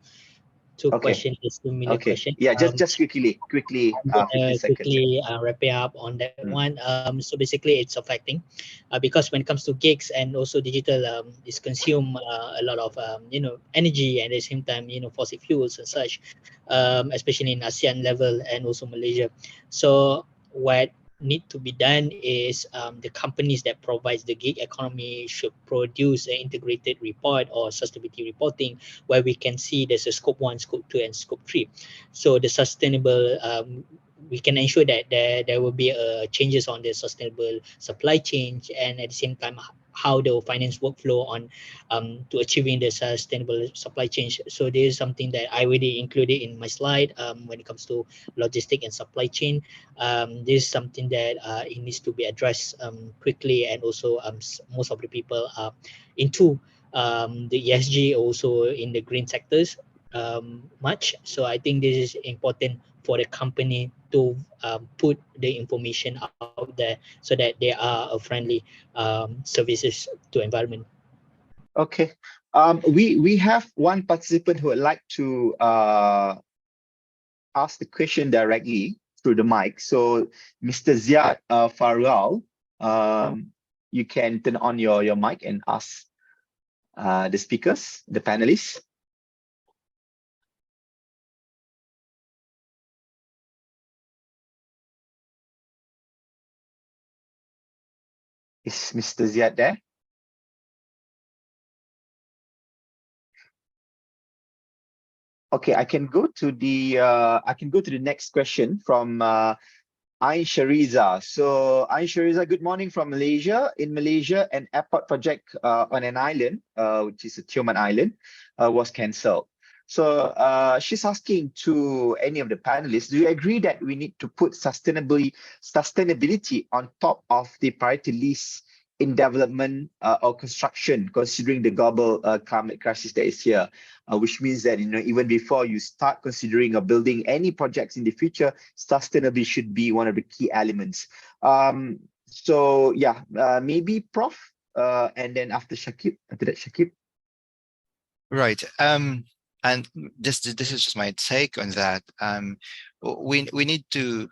questions, similar question. Yeah, just quickly, 15 seconds. Quickly wrap it up on that one. So basically, it's affecting because when it comes to gigs and also digital, it's consume a lot of energy, and at the same time fossil fuels and such, especially in ASEAN level and also Malaysia. So what need to be done is the companies that provides the gig economy should produce an integrated report or sustainability reporting, where we can see there's a scope 1, scope 2, and scope 3. So the sustainable, we can ensure that there will be changes on the sustainable supply chain, and at the same time how the finance workflow on to achieving the sustainable supply chain. So this is something that I already included in my slide when it comes to logistic and supply chain. This is something that it needs to be addressed quickly, and also most of the people are into the ESG, also in the green sectors much. So I think this is important for the company to put the information out there so that they are a friendly services to environment. Okay. We have one participant who would like to ask the question directly through the mic. So Mr. Ziad Farual, you can turn on your mic and ask the speakers, the panelists. Is Mr. Ziad there? Okay, I can go to the next question from Ain Shariza. So Ain Shariza, good morning from Malaysia. In Malaysia, an airport project on an island, which is a Tioman Island, was cancelled. So she's asking to any of the panelists, do you agree that we need to put sustainability on top of the priority list in development or construction, considering the global climate crisis that is here, which means that even before you start considering or building any projects in the future, sustainability should be one of the key elements. So yeah, maybe Prof, and then after that Shakib. Right. And this is just my take on that. We need to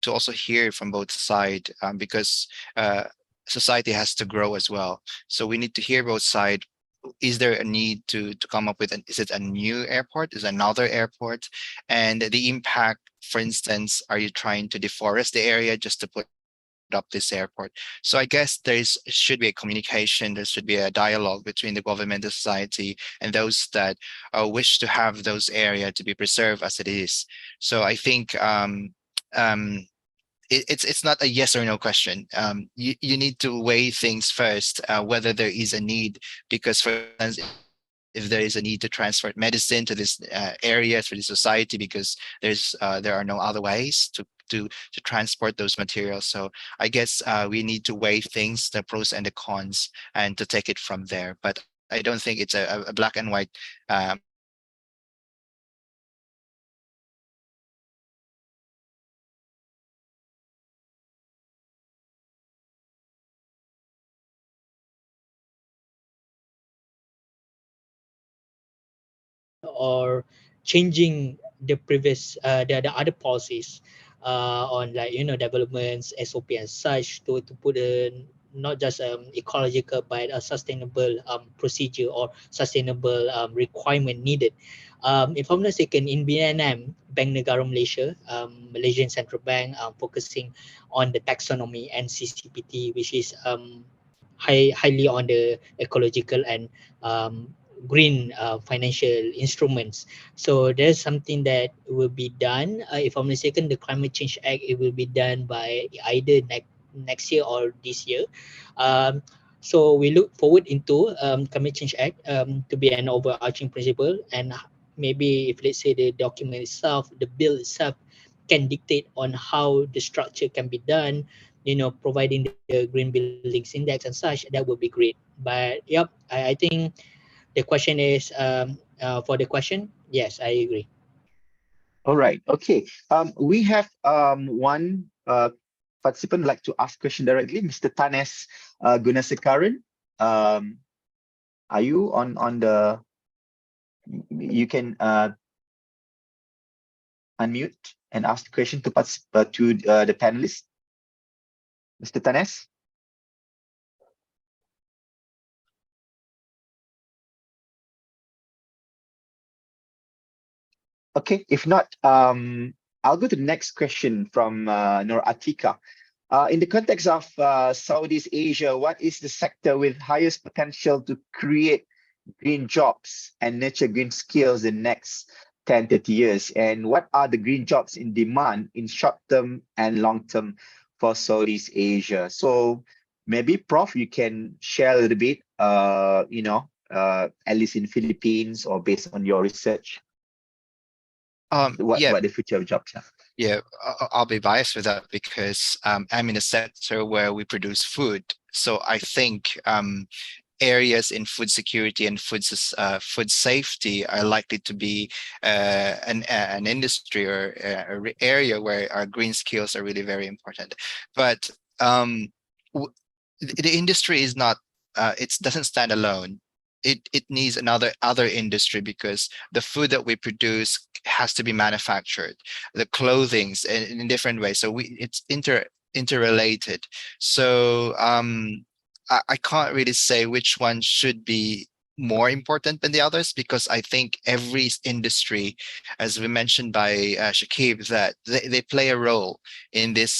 also hear from both sides, because society has to grow as well. So we need to hear both sides. Is there a need to come up with is it a new airport? Is it another airport? And the impact, for instance, are you trying to deforest the area just to put up this airport? So I guess should be a communication, there should be a dialogue between the government, the society, and those that wish to have those areas to be preserved as it is. So I think it's not a yes or no question. You need to weigh things first, whether there is a need, because for instance, if there is a need to transport medicine to this area, for the society, because there are no other ways to transport those materials. So I guess we need to weigh things, the pros and the cons, and to take it from there. But I don't think it's a black and white or changing the previous the other policies on, like, developments, SOP and such, to put not just ecological but a sustainable procedure or sustainable requirement needed. If I'm not mistaken, in BNM, Bank Negara Malaysia, Malaysian Central Bank, focusing on the taxonomy and CCPT, which is highly on the ecological and green financial instruments. So there's something that will be done. If I'm mistaken, the Climate Change Act, it will be done by either next year or this year. So we look forward into Climate Change Act to be an overarching principle, and maybe if, let's say, the document itself, the bill itself, can dictate on how the structure can be done, providing the green buildings index and such, that would be great. But yep, I think the question is, for the question, yes, I agree. All right. Okay. We have one participant like to ask question directly, Mr. Tanes Gunasekaran. Are you on the? You can unmute and ask the question to the panelists. Mr. Tanes. Okay, if not, I'll go to the next question from Nur Atika. In the context of Southeast Asia, what is the sector with highest potential to create green jobs and nurture green skills in the next 10, 30 years? And what are the green jobs in demand in short term and long term for Southeast Asia? So maybe, Prof, you can share a little bit, at least in Philippines or based on your research. What the future of jobs are. Yeah, I'll be biased with that because I'm in a sector where we produce food. So I think areas in food security and food safety are likely to be an industry or an area where our green skills are really very important. But the industry is not, it doesn't stand alone. It needs other industry, because the food that we produce has to be manufactured, the clothings in different ways. So it's interrelated. So I can't really say which one should be more important than the others, because I think every industry, as we mentioned by Shakib, that they play a role in this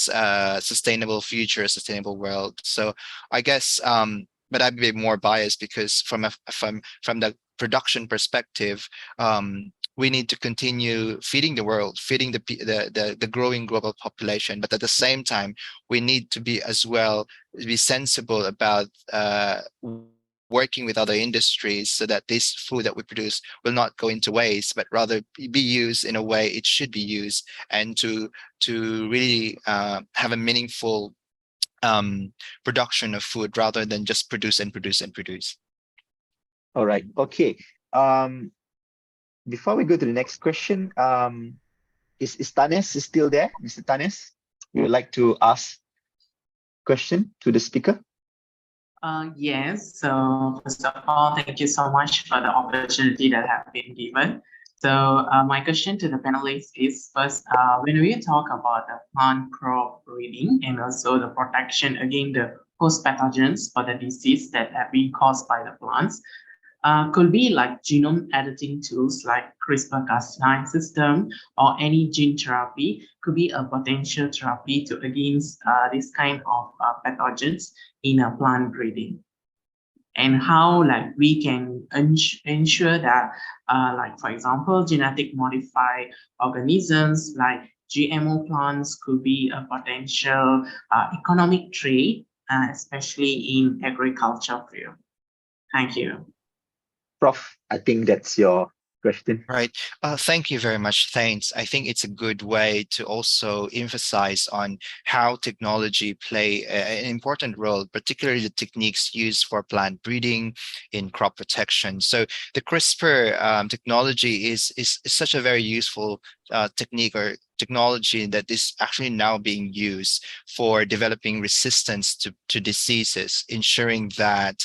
sustainable future, sustainable world. So I guess, but I'd be more biased because from the production perspective, we need to continue feeding the world, feeding the growing global population. But at the same time, we need to be as well be sensible about working with other industries so that this food that we produce will not go into waste, but rather be used in a way it should be used, and to really have a meaningful production of food rather than just produce and produce and produce. All right. Okay. Before we go to the next question, is Tanes still there, Mr. Tanes? You would like to ask question to the speaker? Yes. So first of all, thank you so much for the opportunity that have been given. So my question to the panelists is first, when we talk about the plant crop breeding and also the protection against the host pathogens for the disease that have been caused by the plants, could be like genome editing tools like CRISPR-Cas9 system or any gene therapy could be a potential therapy to against this kind of pathogens in a plant breeding. And how like we can ensure that like for example, genetic modified organisms like GMO plants could be a potential economic trade, especially in agriculture field. Thank you. Prof, I think that's your question. Right. Thank you very much. Thanks. I think it's a good way to also emphasize on how technology play an important role, particularly the techniques used for plant breeding in crop protection. So the CRISPR technology is such a very useful technique or technology that is actually now being used for developing resistance to diseases, ensuring that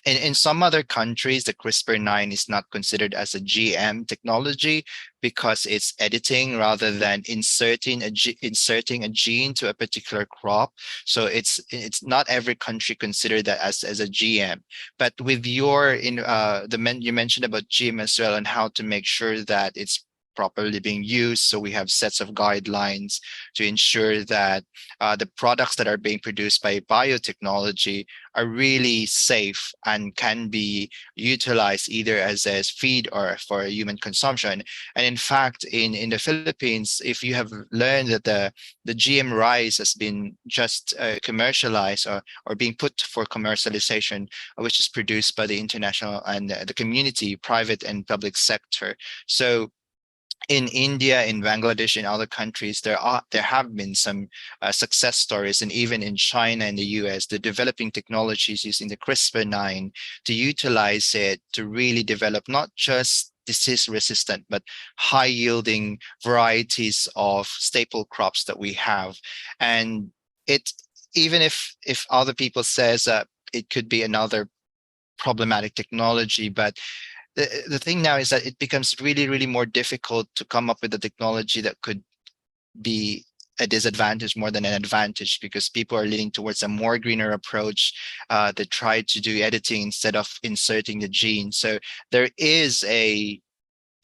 in some other countries, the CRISPR-9 is not considered as a GM technology because it's editing rather than inserting a gene to a particular crop. So it's not every country considered that as a GM. But with your you mentioned about GM as well and how to make sure that it's properly being used. So we have sets of guidelines to ensure that the products that are being produced by biotechnology are really safe and can be utilized either as feed or for human consumption. And in fact, in the Philippines, if you have learned that the GM rice has been just commercialized or being put for commercialization, which is produced by the international and the community, private and public sector. So in India, in Bangladesh, in other countries, there have been some success stories, and even in China and the US, the developing technologies using the CRISPR-9 to utilize it to really develop not just disease resistant, but high yielding varieties of staple crops that we have. And even if other people says that it could be another problematic technology, but the thing now is that it becomes really, really more difficult to come up with a technology that could be a disadvantage more than an advantage, because people are leaning towards a more greener approach that try to do editing instead of inserting the gene. So there is a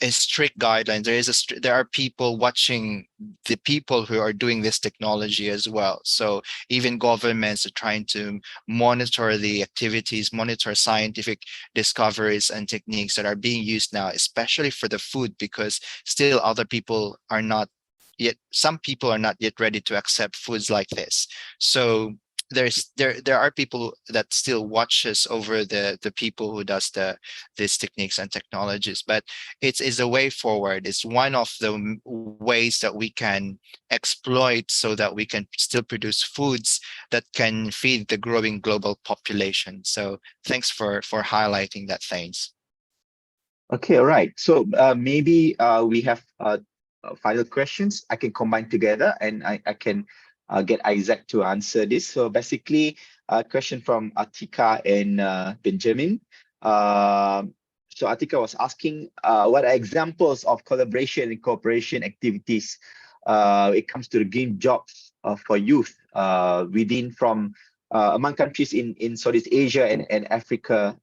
strict guideline. There are people watching the people who are doing this technology as well. So even governments are trying to monitor the activities, monitor scientific discoveries and techniques that are being used now, especially for the food, because still other people are not yet, some people are not yet ready to accept foods like this. So there are people that still watches over the people who does these techniques and technologies, but it's a way forward. It's one of the ways that we can exploit so that we can still produce foods that can feed the growing global population. So thanks for highlighting that. Thanks. Okay, all right. So maybe we have final questions I can combine together, and I can get Isaac to answer this. So basically, a question from Atika and Benjamin. So Atika was asking, what are examples of collaboration and cooperation activities it comes to the green jobs for youth within from among countries in Southeast Asia and Africa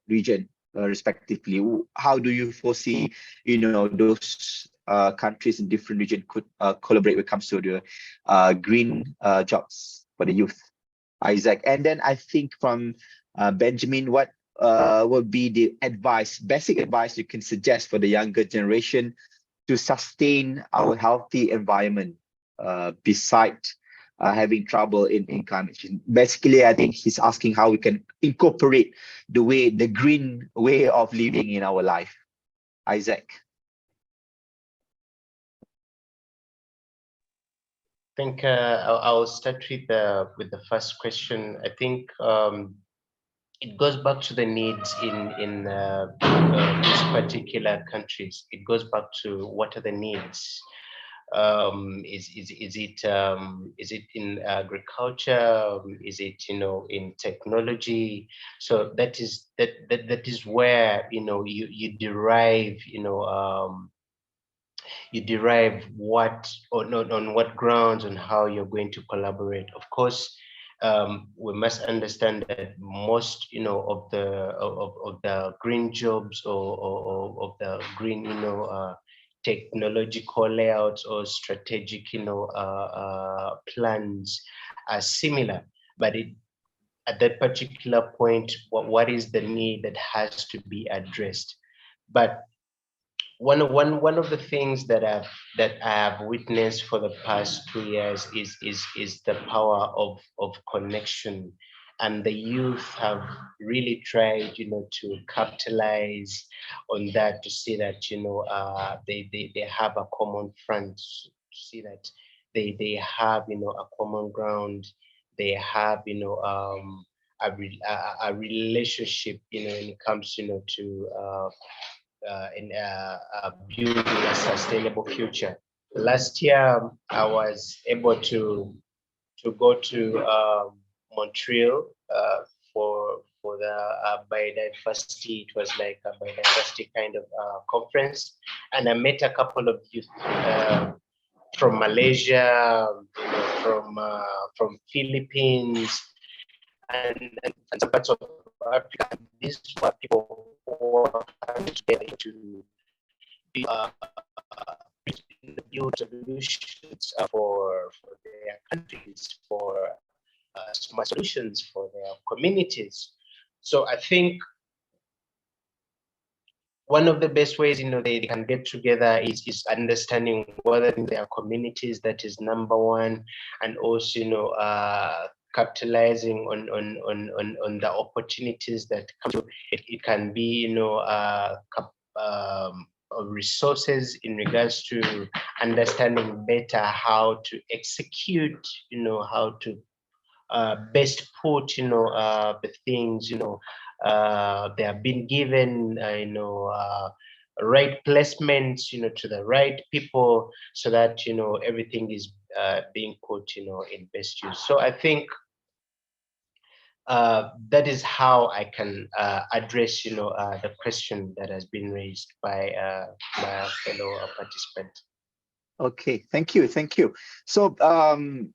region, respectively. How do you foresee, those countries in different regions could collaborate when it comes to the green jobs for the youth? Isaac, and then I think from Benjamin, what would be the basic advice you can suggest for the younger generation to sustain our healthy environment beside having trouble in climate change? Basically, I think he's asking how we can incorporate the green way of living in our life. Isaac. I think I'll start with the first question. I think it goes back to the needs in these particular countries. It goes back to what are the needs. Is it in agriculture? Is it in technology? So that is where you derive you derive what or not on what grounds and how you're going to collaborate. Of course, we must understand that most of the green jobs or of the green technological layouts or strategic plans are similar, but at that particular point, what is the need that has to be addressed? But one of the things that I have witnessed for the past 2 years is the power of connection, and the youth have really tried to capitalize on that, to see that they have a common front, to see that they have a common ground, they have a relationship when it comes to building a sustainable future. Last year, I was able to go to Montreal for the biodiversity. It was like a biodiversity kind of conference, and I met a couple of youth from Malaysia, from Philippines, and some parts of Africa. These were people who are coming together to build solutions for their countries, for smart solutions for their communities. So I think one of the best ways they can get together is understanding whether there are communities. That is number one, and also capitalizing on the opportunities that come to it. It can be resources in regards to understanding better how to execute, how to best put the things they have been given right placements to the right people, so that everything is being put in best use. So I think that is how I can address the question that has been raised by my fellow participant. Okay, thank you. So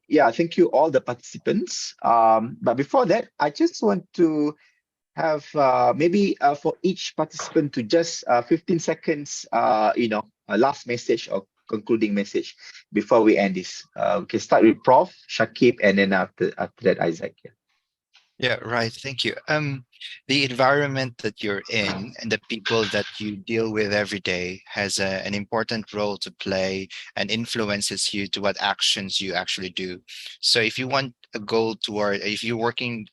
yeah, thank you all the participants. But before that, I just want to have maybe for each participant to just 15 seconds, a last message or concluding message before we end this. We can start with Prof. Shakib, and then after that, Isaac. Yeah, right. Thank you. The environment that you're in and the people that you deal with every day has an important role to play and influences you to what actions you actually do. So if you want a goal if you're working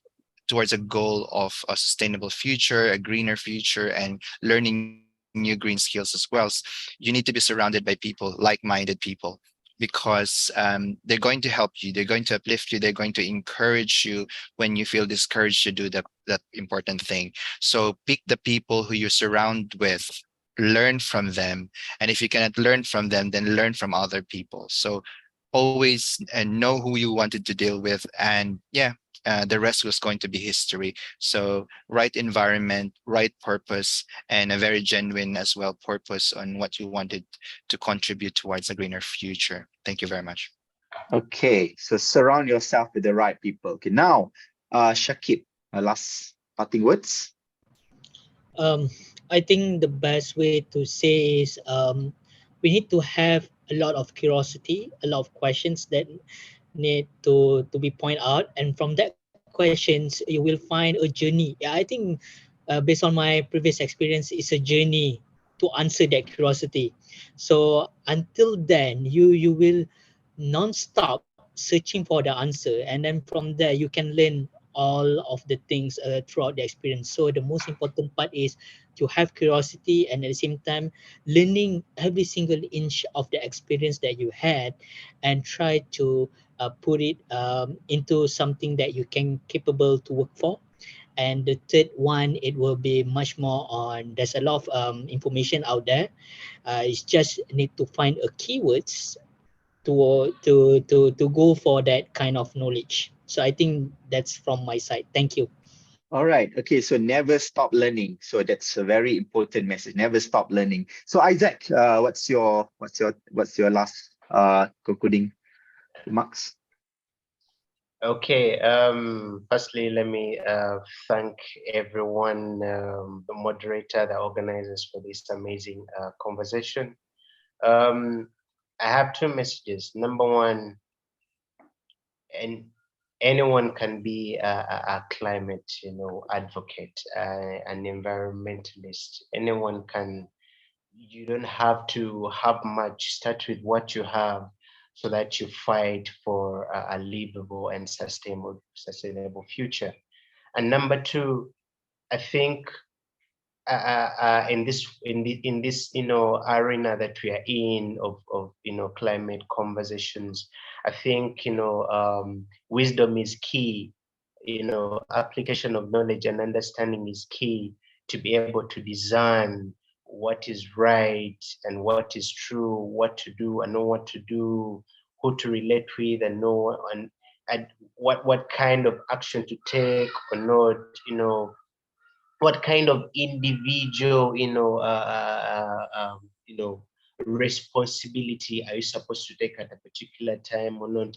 towards a goal of a sustainable future, a greener future, and learning new green skills as well, you need to be surrounded by people, like-minded people, because they're going to help you, they're going to uplift you, they're going to encourage you when you feel discouraged to do that important thing. So pick the people who you surround with, learn from them, and if you cannot learn from them, then learn from other people. So always know who you wanted to deal with, and the rest was going to be history. So right environment, right purpose, and a very genuine as well purpose on what you wanted to contribute towards a greener future. Thank you very much. Okay, so surround yourself with the right people. Okay, now, Shakib, last parting words. I think the best way to say is we need to have a lot of curiosity, a lot of questions that need to be pointed out, and from that questions you will find a journey. Yeah, I think based on my previous experience, it's a journey to answer that curiosity. So until then, you will non-stop searching for the answer, and then from there you can learn all of the things throughout the experience. So the most important part is to have curiosity, and at the same time learning every single inch of the experience that you had, and try to put it into something that you can capable to work for. And the third one, it will be much more on, there's a lot of information out there. It's just need to find a keywords to go for that kind of knowledge. So I think that's from my side. Thank you. All right. Okay. So never stop learning. So that's a very important message. Never stop learning. So Isaac, what's your last concluding remarks? Okay. Firstly, let me thank everyone, the moderator, the organizers for this amazing conversation. I have two messages. Number one, and anyone can be a climate, advocate, an environmentalist. Anyone can. You don't have to have much. Start with what you have, so that you fight for a livable and sustainable future. And number two, I think in this arena that we are in of climate conversations, I think wisdom is key. Application of knowledge and understanding is key to be able to design what is right and what is true, what to do and know what to do, who to relate with and know, and what kind of action to take or not, what kind of individual, responsibility are you supposed to take at a particular time or not?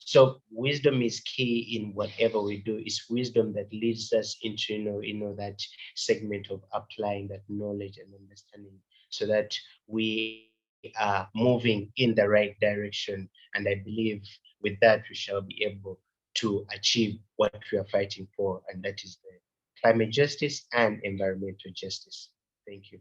So wisdom is key in whatever we do. It's wisdom that leads us into, that segment of applying that knowledge and understanding, so that we are moving in the right direction. And I believe with that, we shall be able to achieve what we are fighting for, and that is the climate justice and environmental justice. Thank you.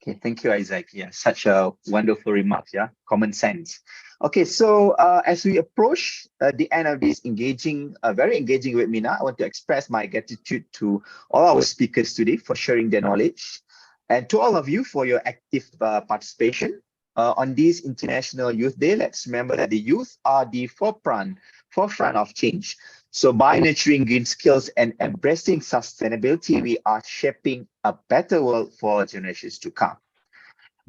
Okay, thank you, Isaac. Yeah, such a wonderful remark. Yeah, common sense. Okay, so as we approach the end of this very engaging webinar, I want to express my gratitude to all our speakers today for sharing their knowledge, and to all of you for your active participation. On this International Youth Day, let's remember that the youth are the forefront of change. So by nurturing green skills and embracing sustainability, we are shaping a better world for generations to come.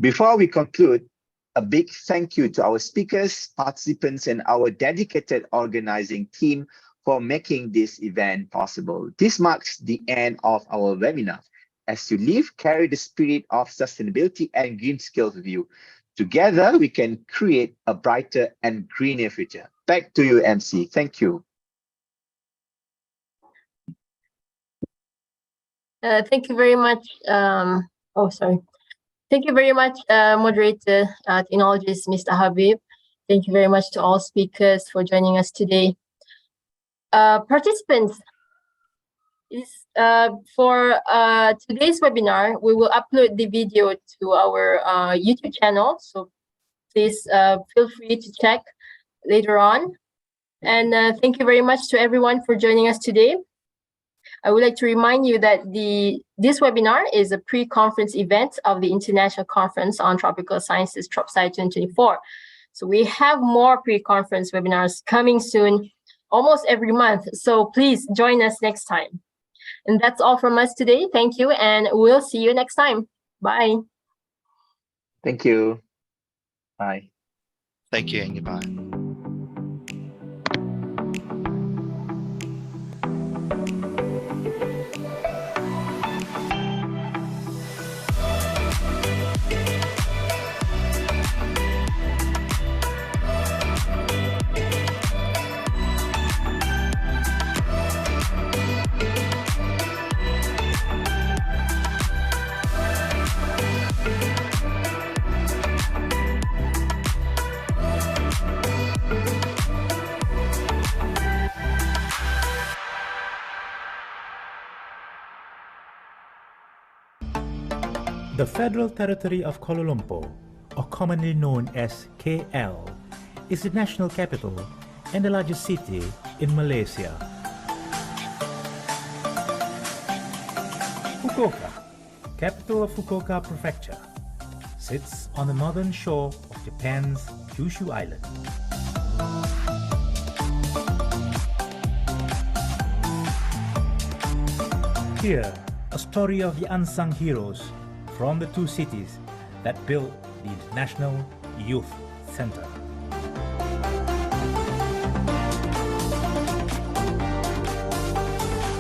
Before we conclude, a big thank you to our speakers, participants, and our dedicated organizing team for making this event possible. This marks the end of our webinar. As you live, carry the spirit of sustainability and green skills with you. Together, we can create a brighter and greener future. Back to you, MC. Thank you. Thank you very much. Thank you very much, moderator, technologist, Mr. Habib. Thank you very much to all speakers for joining us today. Participants, for today's webinar, we will upload the video to our YouTube channel. So please feel free to check later on. And thank you very much to everyone for joining us today. I would like to remind you that this webinar is a pre-conference event of the International Conference on Tropical Sciences, TropSc2024. So we have more pre-conference webinars coming soon, almost every month. So please join us next time. And that's all from us today. Thank you, and we'll see you next time. Bye. Thank you. Bye. Thank you, and goodbye. The Federal Territory of Kuala Lumpur, or commonly known as KL, is the national capital and the largest city in Malaysia. Fukuoka, capital of Fukuoka Prefecture, sits on the northern shore of Japan's Kyushu Island. Here, a story of the unsung heroes from the two cities that built the International Youth Center.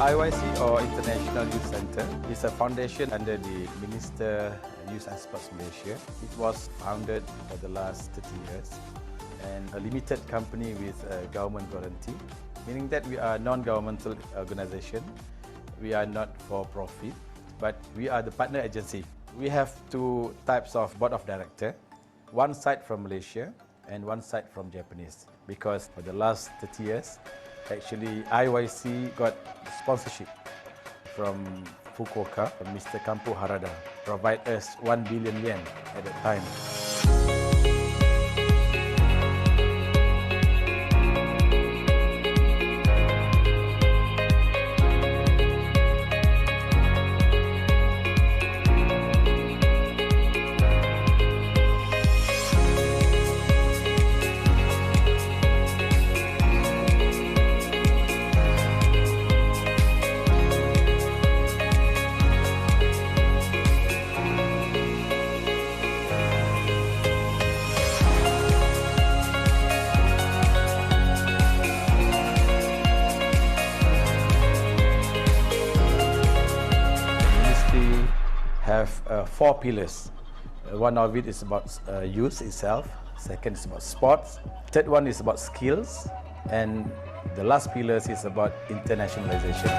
IYC, or International Youth Center, is a foundation under the Minister Youth and Sports Malaysia. It was founded for the last 30 years and a limited company with a government guarantee, meaning that we are a non-governmental organization. We are not for profit, but we are the partner agency. We have two types of board of director, one side from Malaysia and one side from Japanese, because for the last 30 years, actually IYC got sponsorship from Fukuoka, from Mr. Kampu Harada, provide us 1 billion yen at that time. Have 4 pillars. One of it is about youth itself, second is about sports, third one is about skills, and the last pillar is about internationalization.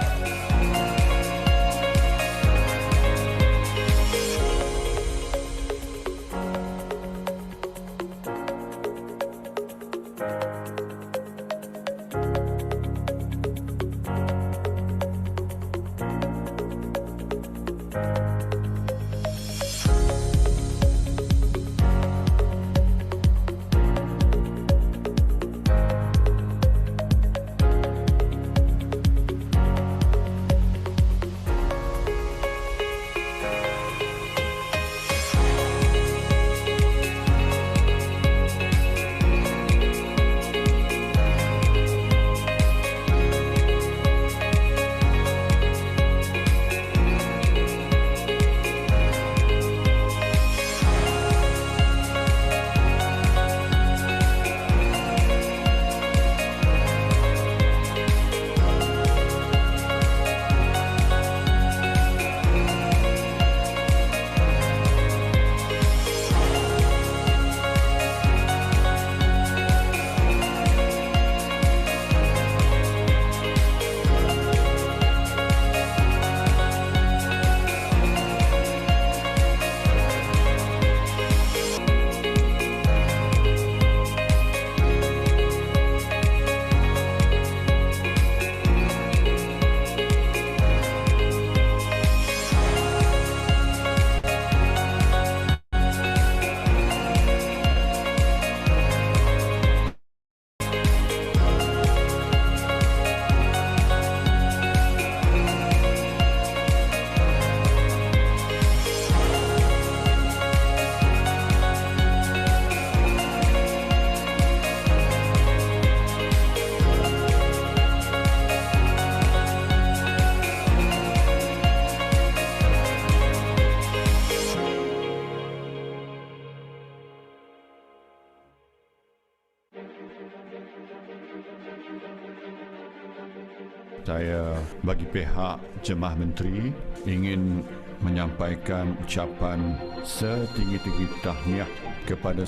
Saya bagi pihak Jemaah Menteri ingin menyampaikan ucapan setinggi-tinggi tahniah kepada